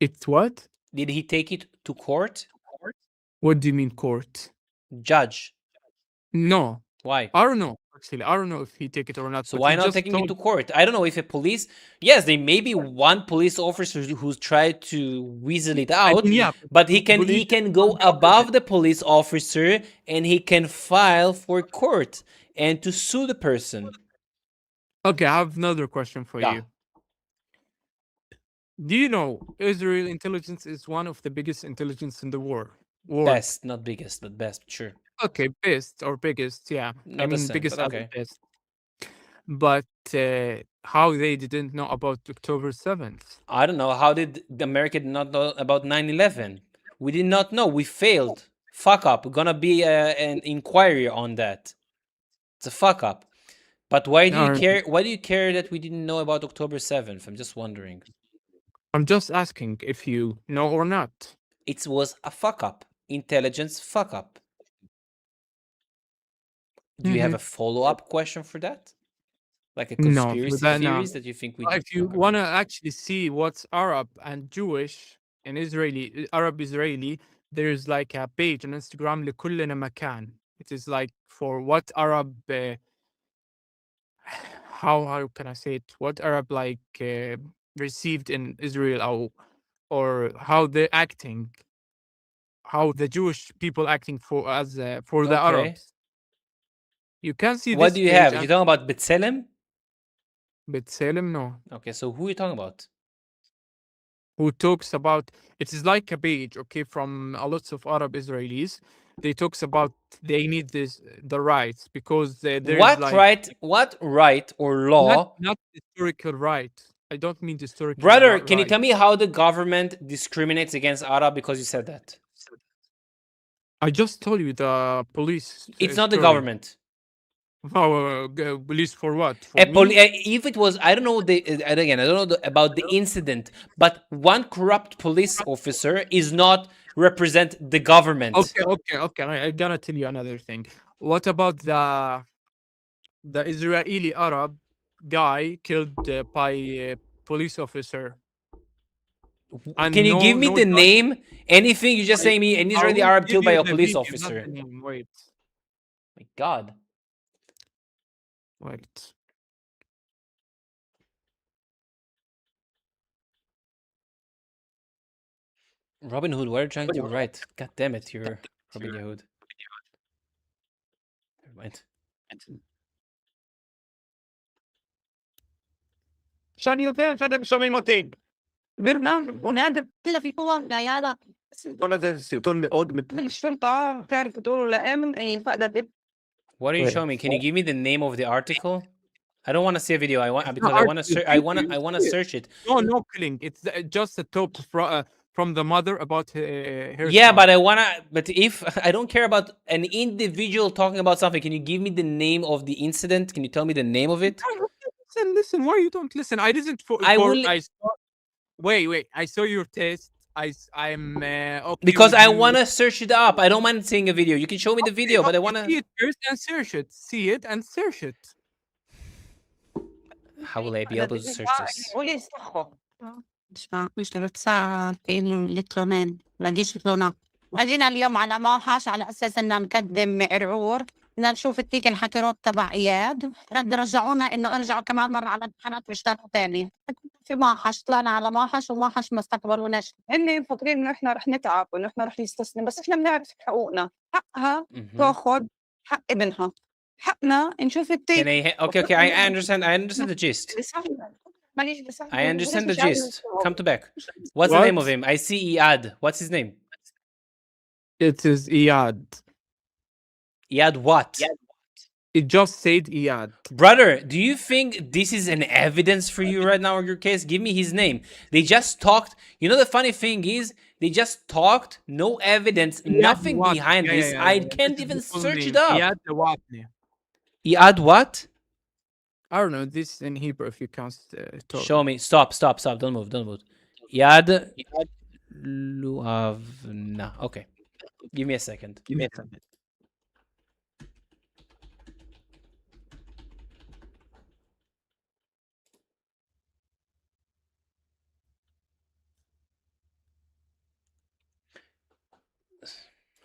It's what? Did he take it to court? What do you mean court? Judge. No. Why? I don't know. Actually, I don't know if he take it or not. So why not taking it to court? I don't know if a police. Yes, there may be one police officer who's tried to weasel it out. But he can go above the police officer and he can file for court and to sue the person. Okay, I have another question for you. Do you know Israel intelligence is one of the biggest intelligence in the world? Best, not biggest, but best, sure. Okay, best or biggest, yeah. Not the same, biggest but as best. But how they didn't know about October 7th? I don't know. How did America not know about 9/11? We did not know. We failed. Fuck up. We're gonna be an inquiry on that. It's a fuck up. But why do you care? Why do you care that we didn't know about October 7th? I'm just wondering. I'm just asking if you know or not. It was a fuck up. Intelligence fuck up. Do you have a follow-up question for that? Like a conspiracy theories that you think we... If you want to actually see what's Arab and Jewish and Israeli, Arab-Israeli, there's like a page on Instagram, لكلنا مكان. It is like for what Arab... how can I say it? What Arab received in Israel or how they're acting, how the Jewish people acting for the Arabs. You can see what do you have? You're talking about B'Tselem? B'Tselem, no. Okay, so who are you talking about? Who talks about, it is like a page, okay, from a lot of Arab Israelis. They talks about they need the rights because there's what right or law? Not historical right. I don't mean historical. Brother, can you tell me how the government discriminates against Arab because you said that? I just told you the police. It's not the government. Oh, police for what? If it was, I don't know. Again, I don't know about the incident, but one corrupt police officer is not represent the government. Okay. I'm gonna tell you another thing. What about the Israeli Arab guy killed by a police officer? Can you give me the name? Anything? You just say me an Israeli Arab killed by a police officer. Wait. My God. Wait. Robin Hood, what are you trying to write? God damn it, you're Robin Hood. Never mind. برنامج ونادر كله في قوة عيادة What are you showing me? Can you give me the name of the article? I don't want to see a video. I want to search it. No killing. It's just a top from the mother about her. Yeah, son. But if I don't care about an individual talking about something, can you give me the name of the incident? Can you tell me the name of it? listen. Why you don't listen? I didn't. Wait. I saw your test. I'm okay because with I you. wanna search it up. I don't mind seeing a video. You can show me the video, but I wanna see it first and search it. See it and search it. How will I be able to search this? اشتغلت ساعة الكترونين لاقيش كترونات اجينا اليوم على موحش على اساس انه نقدم عرعور بدنا نشوف التيك الحكرات تبع اياد رد رجعونا انه ارجعوا كمان مرة على الامتحانات واشتغلوا تاني في موحش طلعنا على موحش وموحش ما استقبلوناش هن مفكرين انه احنا رح نتعب وانه احنا رح نستسلم بس احنا بنعرف حقوقنا حقها تاخذ حق ابنها حقنا نشوف التيك Okay, I understand the gist. I understand the gist. Come to back. What's the name of him? I see Iyad. What's his name? It is Iyad. Iyad what? It just said Iyad. Brother, do you think this is an evidence for you right now in your case? Give me his name. They just talked. You know, the funny thing is, they just talked. No evidence. Nothing behind this. I can't even search it up. Iyad what? Iyad what? I don't know. This in Hebrew, if you can't talk. Show me. Stop. Don't move. Iyad Luavna. Okay. Give me a second.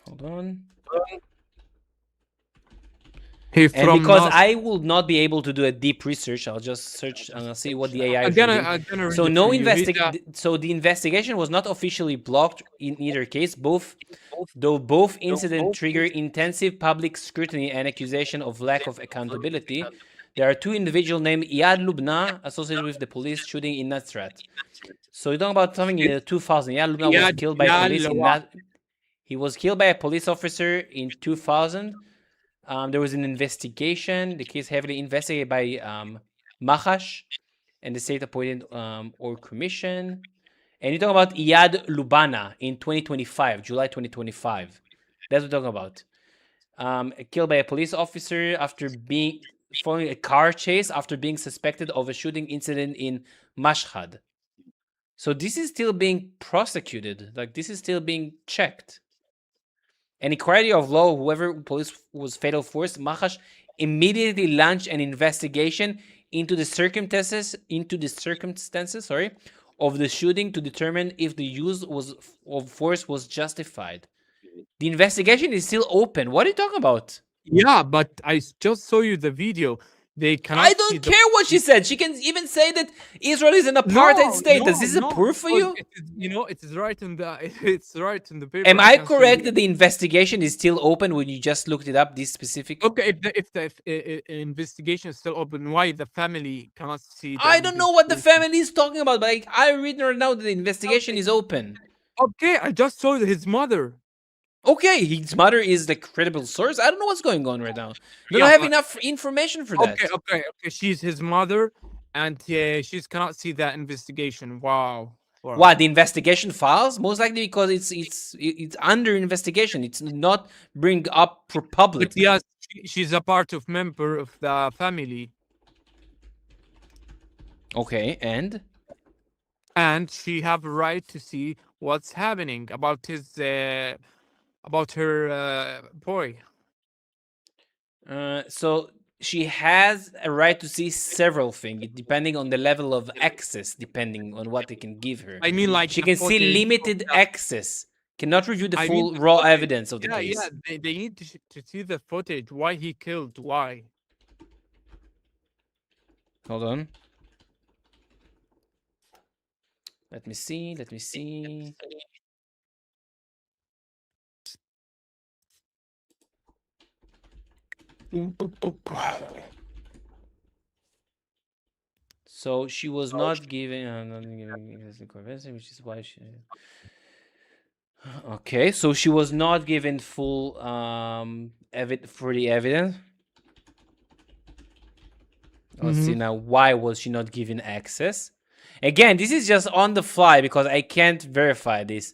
Hold on. And because I will not be able to do a deep research, I'll just search and I'll see what the AI is reading. So so the investigation was not officially blocked in either case, though both incidents trigger intensive public scrutiny and accusation of lack of accountability. There are two individuals named Iyad Lubna associated with the police shooting in Nasrat. So you're talking about something in 2000. Iyad Lubna was killed by police in He was killed by a police officer in 2000. There was an investigation. The case heavily investigated by Mahash and the state-appointed or commission. And you're talking about Iyad Lubana in 2025, July 2025. That's what we're talking about. Killed by a police officer after following a car chase after being suspected of a shooting incident in Mashhad. So this is still being prosecuted. Like, this is still being checked. An inquiry of law, whoever police was fatal force, Mahash immediately launched an investigation into the circumstances, of the shooting to determine if the use of force was justified. The investigation is still open. What are you talking about? Yeah, but I just saw you the video. They cannot. I don't care what she said. She can even say that Israel is an apartheid state. Does this is a proof for you? It is right in the. It's right in the paper. Am I correct that the investigation is still open when you just looked it up? This specific. Okay, if the investigation is still open, why the family cannot see? I don't know what the family is talking about, but I read right now that the investigation is open. Okay, I just saw his mother. Okay, his mother is the credible source. I don't know what's going on right now. They don't have enough information for that. Okay. She's his mother, and she cannot see that investigation. Wow. What, the investigation files? Most likely because it's under investigation. It's not bring up for public. But yes, she's a part of member of the family. Okay, and she have a right to see what's happening about his. About her boy. So she has a right to see several things, depending on the level of access, depending on what they can give her. I mean, like she can see limited access, cannot review the full raw evidence of the case. Yeah, they need to see the footage. Why he killed? Why? Hold on. Let me see. So she was not given which is why she. Okay, so she was not given full for the evidence. Let's see now. Why was she not given access? Again, this is just on the fly because I can't verify this.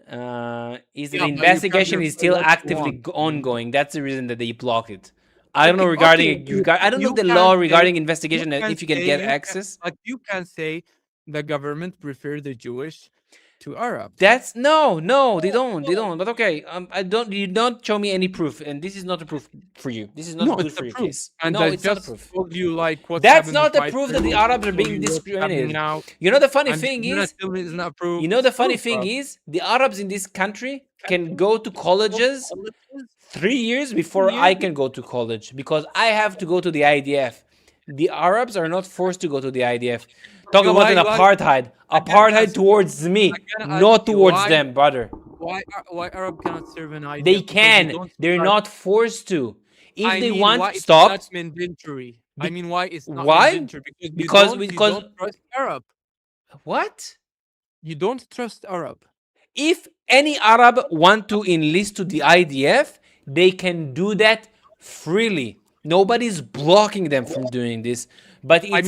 The investigation is still actively ongoing. That's the reason that they blocked it. I don't know regarding okay, I don't know you the can law say, regarding investigation you can if you can say, get access. but you can say the government prefer the Jewish to Arabs. That's no, they don't. But okay, you don't show me any proof, and this is not a proof for you. This is not No, good it's for a your proof. case. And No, I it's not a just proof. told you like what's That's happened not with the my proof that friend. the Arabs are Told being you what's happening discriminated. now. You know the funny And thing you're gonna is, tell me it's not proof. you know It's the funny proof, thing bro. is, the Arabs in this country can go to colleges 3 years before I can go to college because I have to go to the IDF. The Arabs are not forced to go to the IDF. Talk about an apartheid. I gotta Apartheid ask you, towards me, I gotta ask not you towards them, brother. why Arab cannot serve an idea? They Because you can. don't They're like, not forced to. If I they mean, why want, it's stop. not mandatory? I mean, why it's not Why? mandatory? Because you don't trust Arab. What? You don't trust Arab. If any Arab want to enlist to the IDF, they can do that freely. Nobody's blocking them from doing this. But it's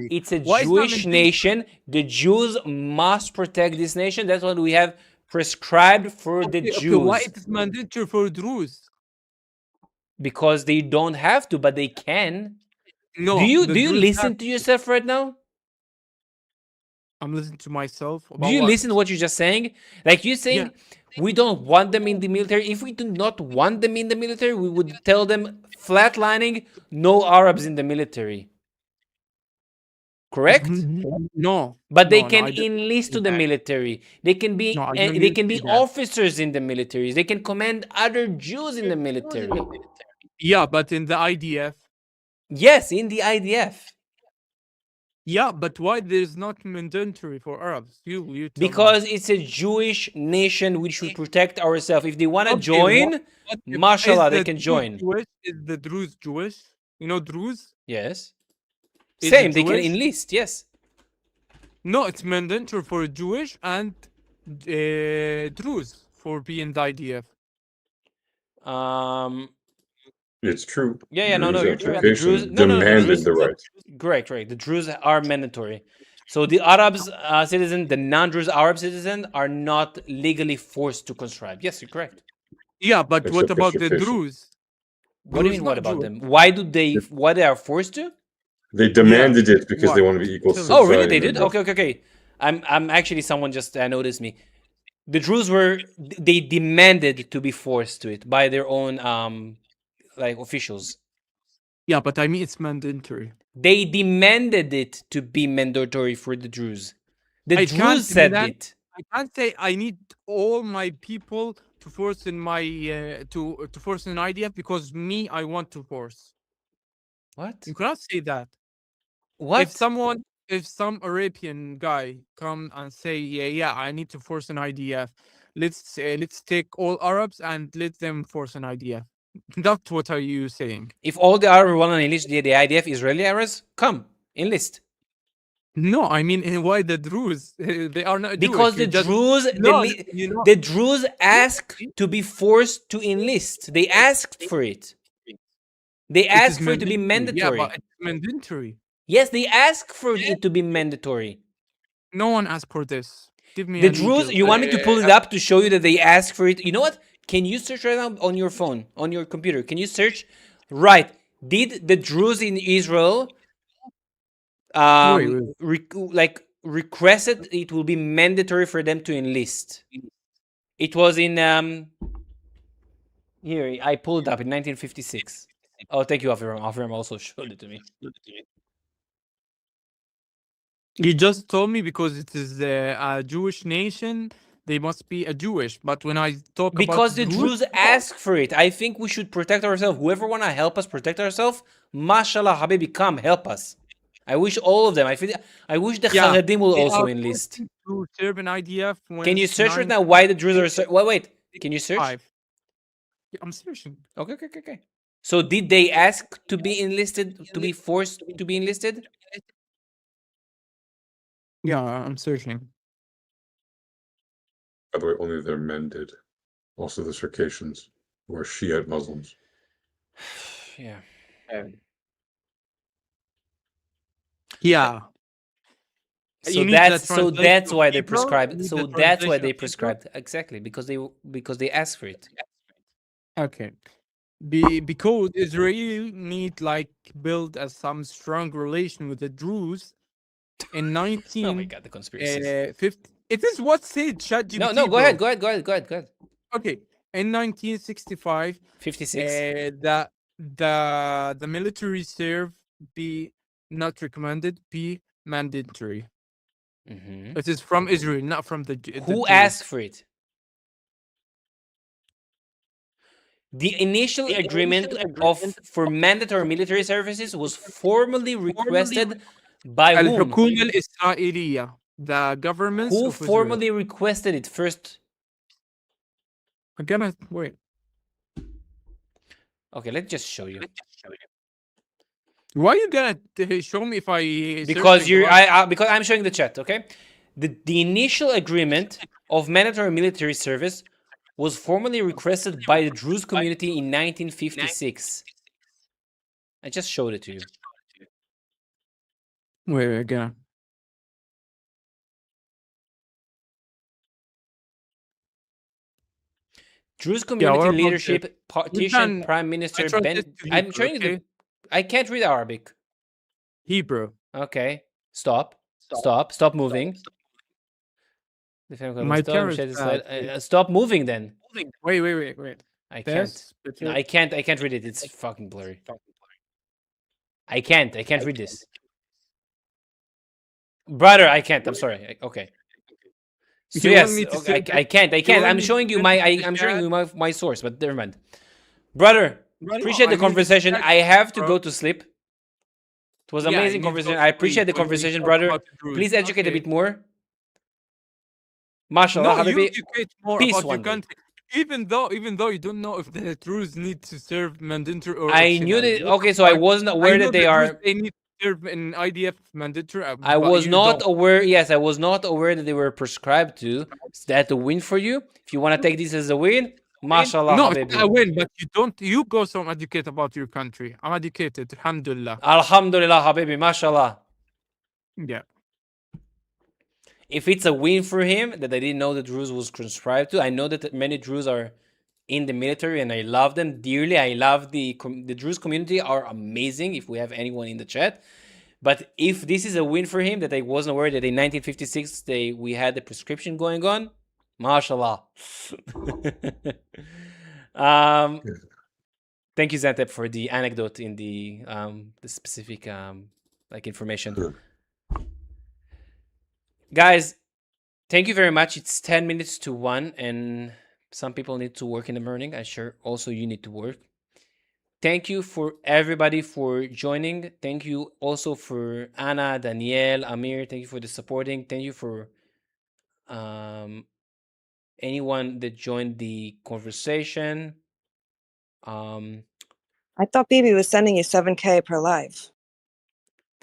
it's a Jewish nation. The Jews must protect this nation. That's what we have prescribed for the Jews. Why it is mandatory for Druze? Because they don't have to, but they can. No. Do you listen to yourself right now? I'm listening to myself. Do you listen to what you're just saying? Like you're saying, we don't want them in the military. If we do not want them in the military, we would tell them flatlining, no Arabs in the military. Correct? No. But they can enlist to the military. They can be officers in the militaries. They can command other Jews in the military. Yeah, but in the IDF. Yes, in the IDF. Yeah, but why there's not mandatory for Arabs? You tell because me. it's a Jewish nation. We should protect ourselves. If they want to join, mashallah, they can join. Is the Druze Jewish? You know Druze? Yes. Same, they can enlist, yes. No, it's mandatory for Jewish and Druze for being the IDF. It's true. No, you're true. The Druze demanded the right. Correct. The Druze are mandatory. So the Arabs citizen, the non-Druze Arab citizen, are not legally forced to conscribe. Yes, you're correct. Yeah, but what about the Druze? What do you mean? What about them? Why they are forced to? They demanded it because they want to be equal. Oh, really? They did? Okay. I'm actually, someone just noticed me. The Druze they demanded to be forced to it by their own officials. Yeah, but I mean it's mandatory. They demanded it to be mandatory for the Druze. The Druze said it. I can't say I need all my people to force in my to force an IDF because I want to force. What? You cannot say that. What? If some Arabian guy come and say, yeah, I need to force an IDF. Let's take all Arabs and let them force an IDF. That's what are you saying? If all the Arabs want to enlist the IDF, Israeli Arabs, come enlist. No, I mean, why the Druze? They are not because Jewish. the Druze asked to be forced to enlist. They asked for it. They asked for it to be mandatory. Yeah, but it's mandatory. Yes, they asked for it to be mandatory. No one asked for this. Give me the Druze. You want me to pull it up to show you that they asked for it? You know what? Can you search right now on your phone, on your computer? Can you search? Right. Did the Druze in Israel requested it will be mandatory for them to enlist? It was in here. I pulled it up in 1956. Oh, thank you, Afiram. Afiram also showed it to me. You just told me because it is a Jewish nation, they must be a Jewish. But when I talk because about the Druze ask for it, I think we should protect ourselves. Whoever wanna help us protect ourselves, mashallah, habibi, come help us. I wish all of them. I wish the Charedim will also enlist. To serve an IDF. Can you search right now why the Druze are? Wait. Can you search? I'm searching. Okay. So did they ask to be enlisted? To be forced to be enlisted? Yeah, I'm searching. By the way, only their men did. Also the Circassians, who are Shiite Muslims. Yeah. Yeah. So that's why they prescribed. So that's why they prescribed exactly because they asked for it. Okay. because Israel need like build some strong relation with the Druze in Oh my 1950. god, the conspiracies. It is what said ChatGPT. No, go ahead, go ahead. Okay, in 1965, 56. The military serve be not recommended, be mandatory. It is from Israel, not from the Who Jews. asked for it? The initial agreement for mandatory military services was formally requested by whom? الحكومة الإسرائيلية, the government Who of Israel. formally requested it first? Again, wait. Okay, let's just show you. Why you gonna show me if I? Because because I'm showing the chat. Okay, the initial agreement of mandatory military service was formally requested by the Druze community in 1956. I just showed it to you. Wait again. Druze community leadership partition Prime Minister Ben. I'm showing you the. I can't read Arabic. Hebrew. Okay. Stop moving. My camera is stop moving then. Wait. I can't. No, I can't read it. It's fucking blurry. I can't read this. Brother, I can't. I'm sorry. Okay. So yes, I can't. I'm showing you my source, but never mind. Brother, appreciate the conversation. I have to go to sleep. It was amazing conversation. I appreciate the conversation, brother. Please educate a bit more. Mashallah, no, you educate more peace about your country. Even though you don't know if the Druze need to serve mandatory or I knew that. Okay, so I wasn't aware that they need to serve in IDF mandatory. I was not aware. Yes, I was not aware that they were prescribed to. Is that a win for you? If you want to take this as a win, mashallah. No, it's a win, but you don't. You go some educate about your country. I'm educated. Alhamdulillah. Alhamdulillah, habibi, mashallah. Yeah. If it's a win for him that I didn't know the Druze was prescribed to, I know that many Druze are in the military and I love them dearly. I love the Druze community are amazing if we have anyone in the chat. But if this is a win for him that I wasn't aware that in 1956 we had the prescription going on, mashallah. Thank you, Zantep, for the anecdote in the specific information. Guys, thank you very much. It's 10 minutes to 1 and some people need to work in the morning. I'm sure also you need to work. Thank you for everybody for joining. Thank you also for Anna, Danielle, Amir. Thank you for the supporting. Thank you for anyone that joined the conversation. I thought Bibi was sending you 7K per live.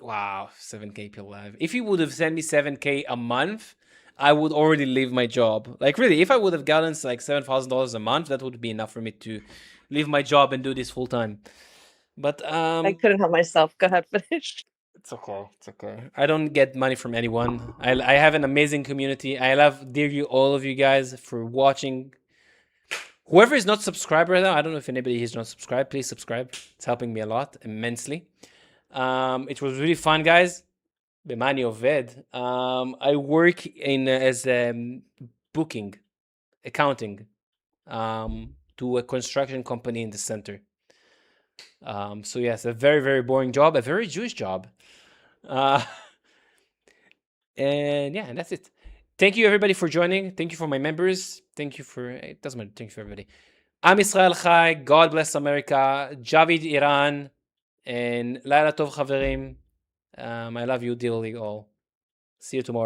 Wow, 7K per live. If you would have sent me 7K a month, I would already leave my job. Like really, if I would have gotten like $7,000 a month, that would be enough for me to leave my job and do this full time. But I couldn't help myself. Go ahead, finish. It's okay. It's okay. I don't get money from anyone. I have an amazing community. I love dearly all of you guys for watching. Whoever is not subscribed right now, I don't know if anybody is not subscribed. Please subscribe. It's helping me a lot, immensely. It was really fun, guys. Bemani Oved. I work in as booking, accounting, to a construction company in the center. So yes, a very, very boring job, a very Jewish job. And yeah, and that's it. Thank you everybody for joining. Thank you for my members. Thank you for, it doesn't matter. Thank you for everybody. Am Israel Chai. God bless America. Javid Iran. And Laila Tov Chaverim. I love you dearly all. See you tomorrow.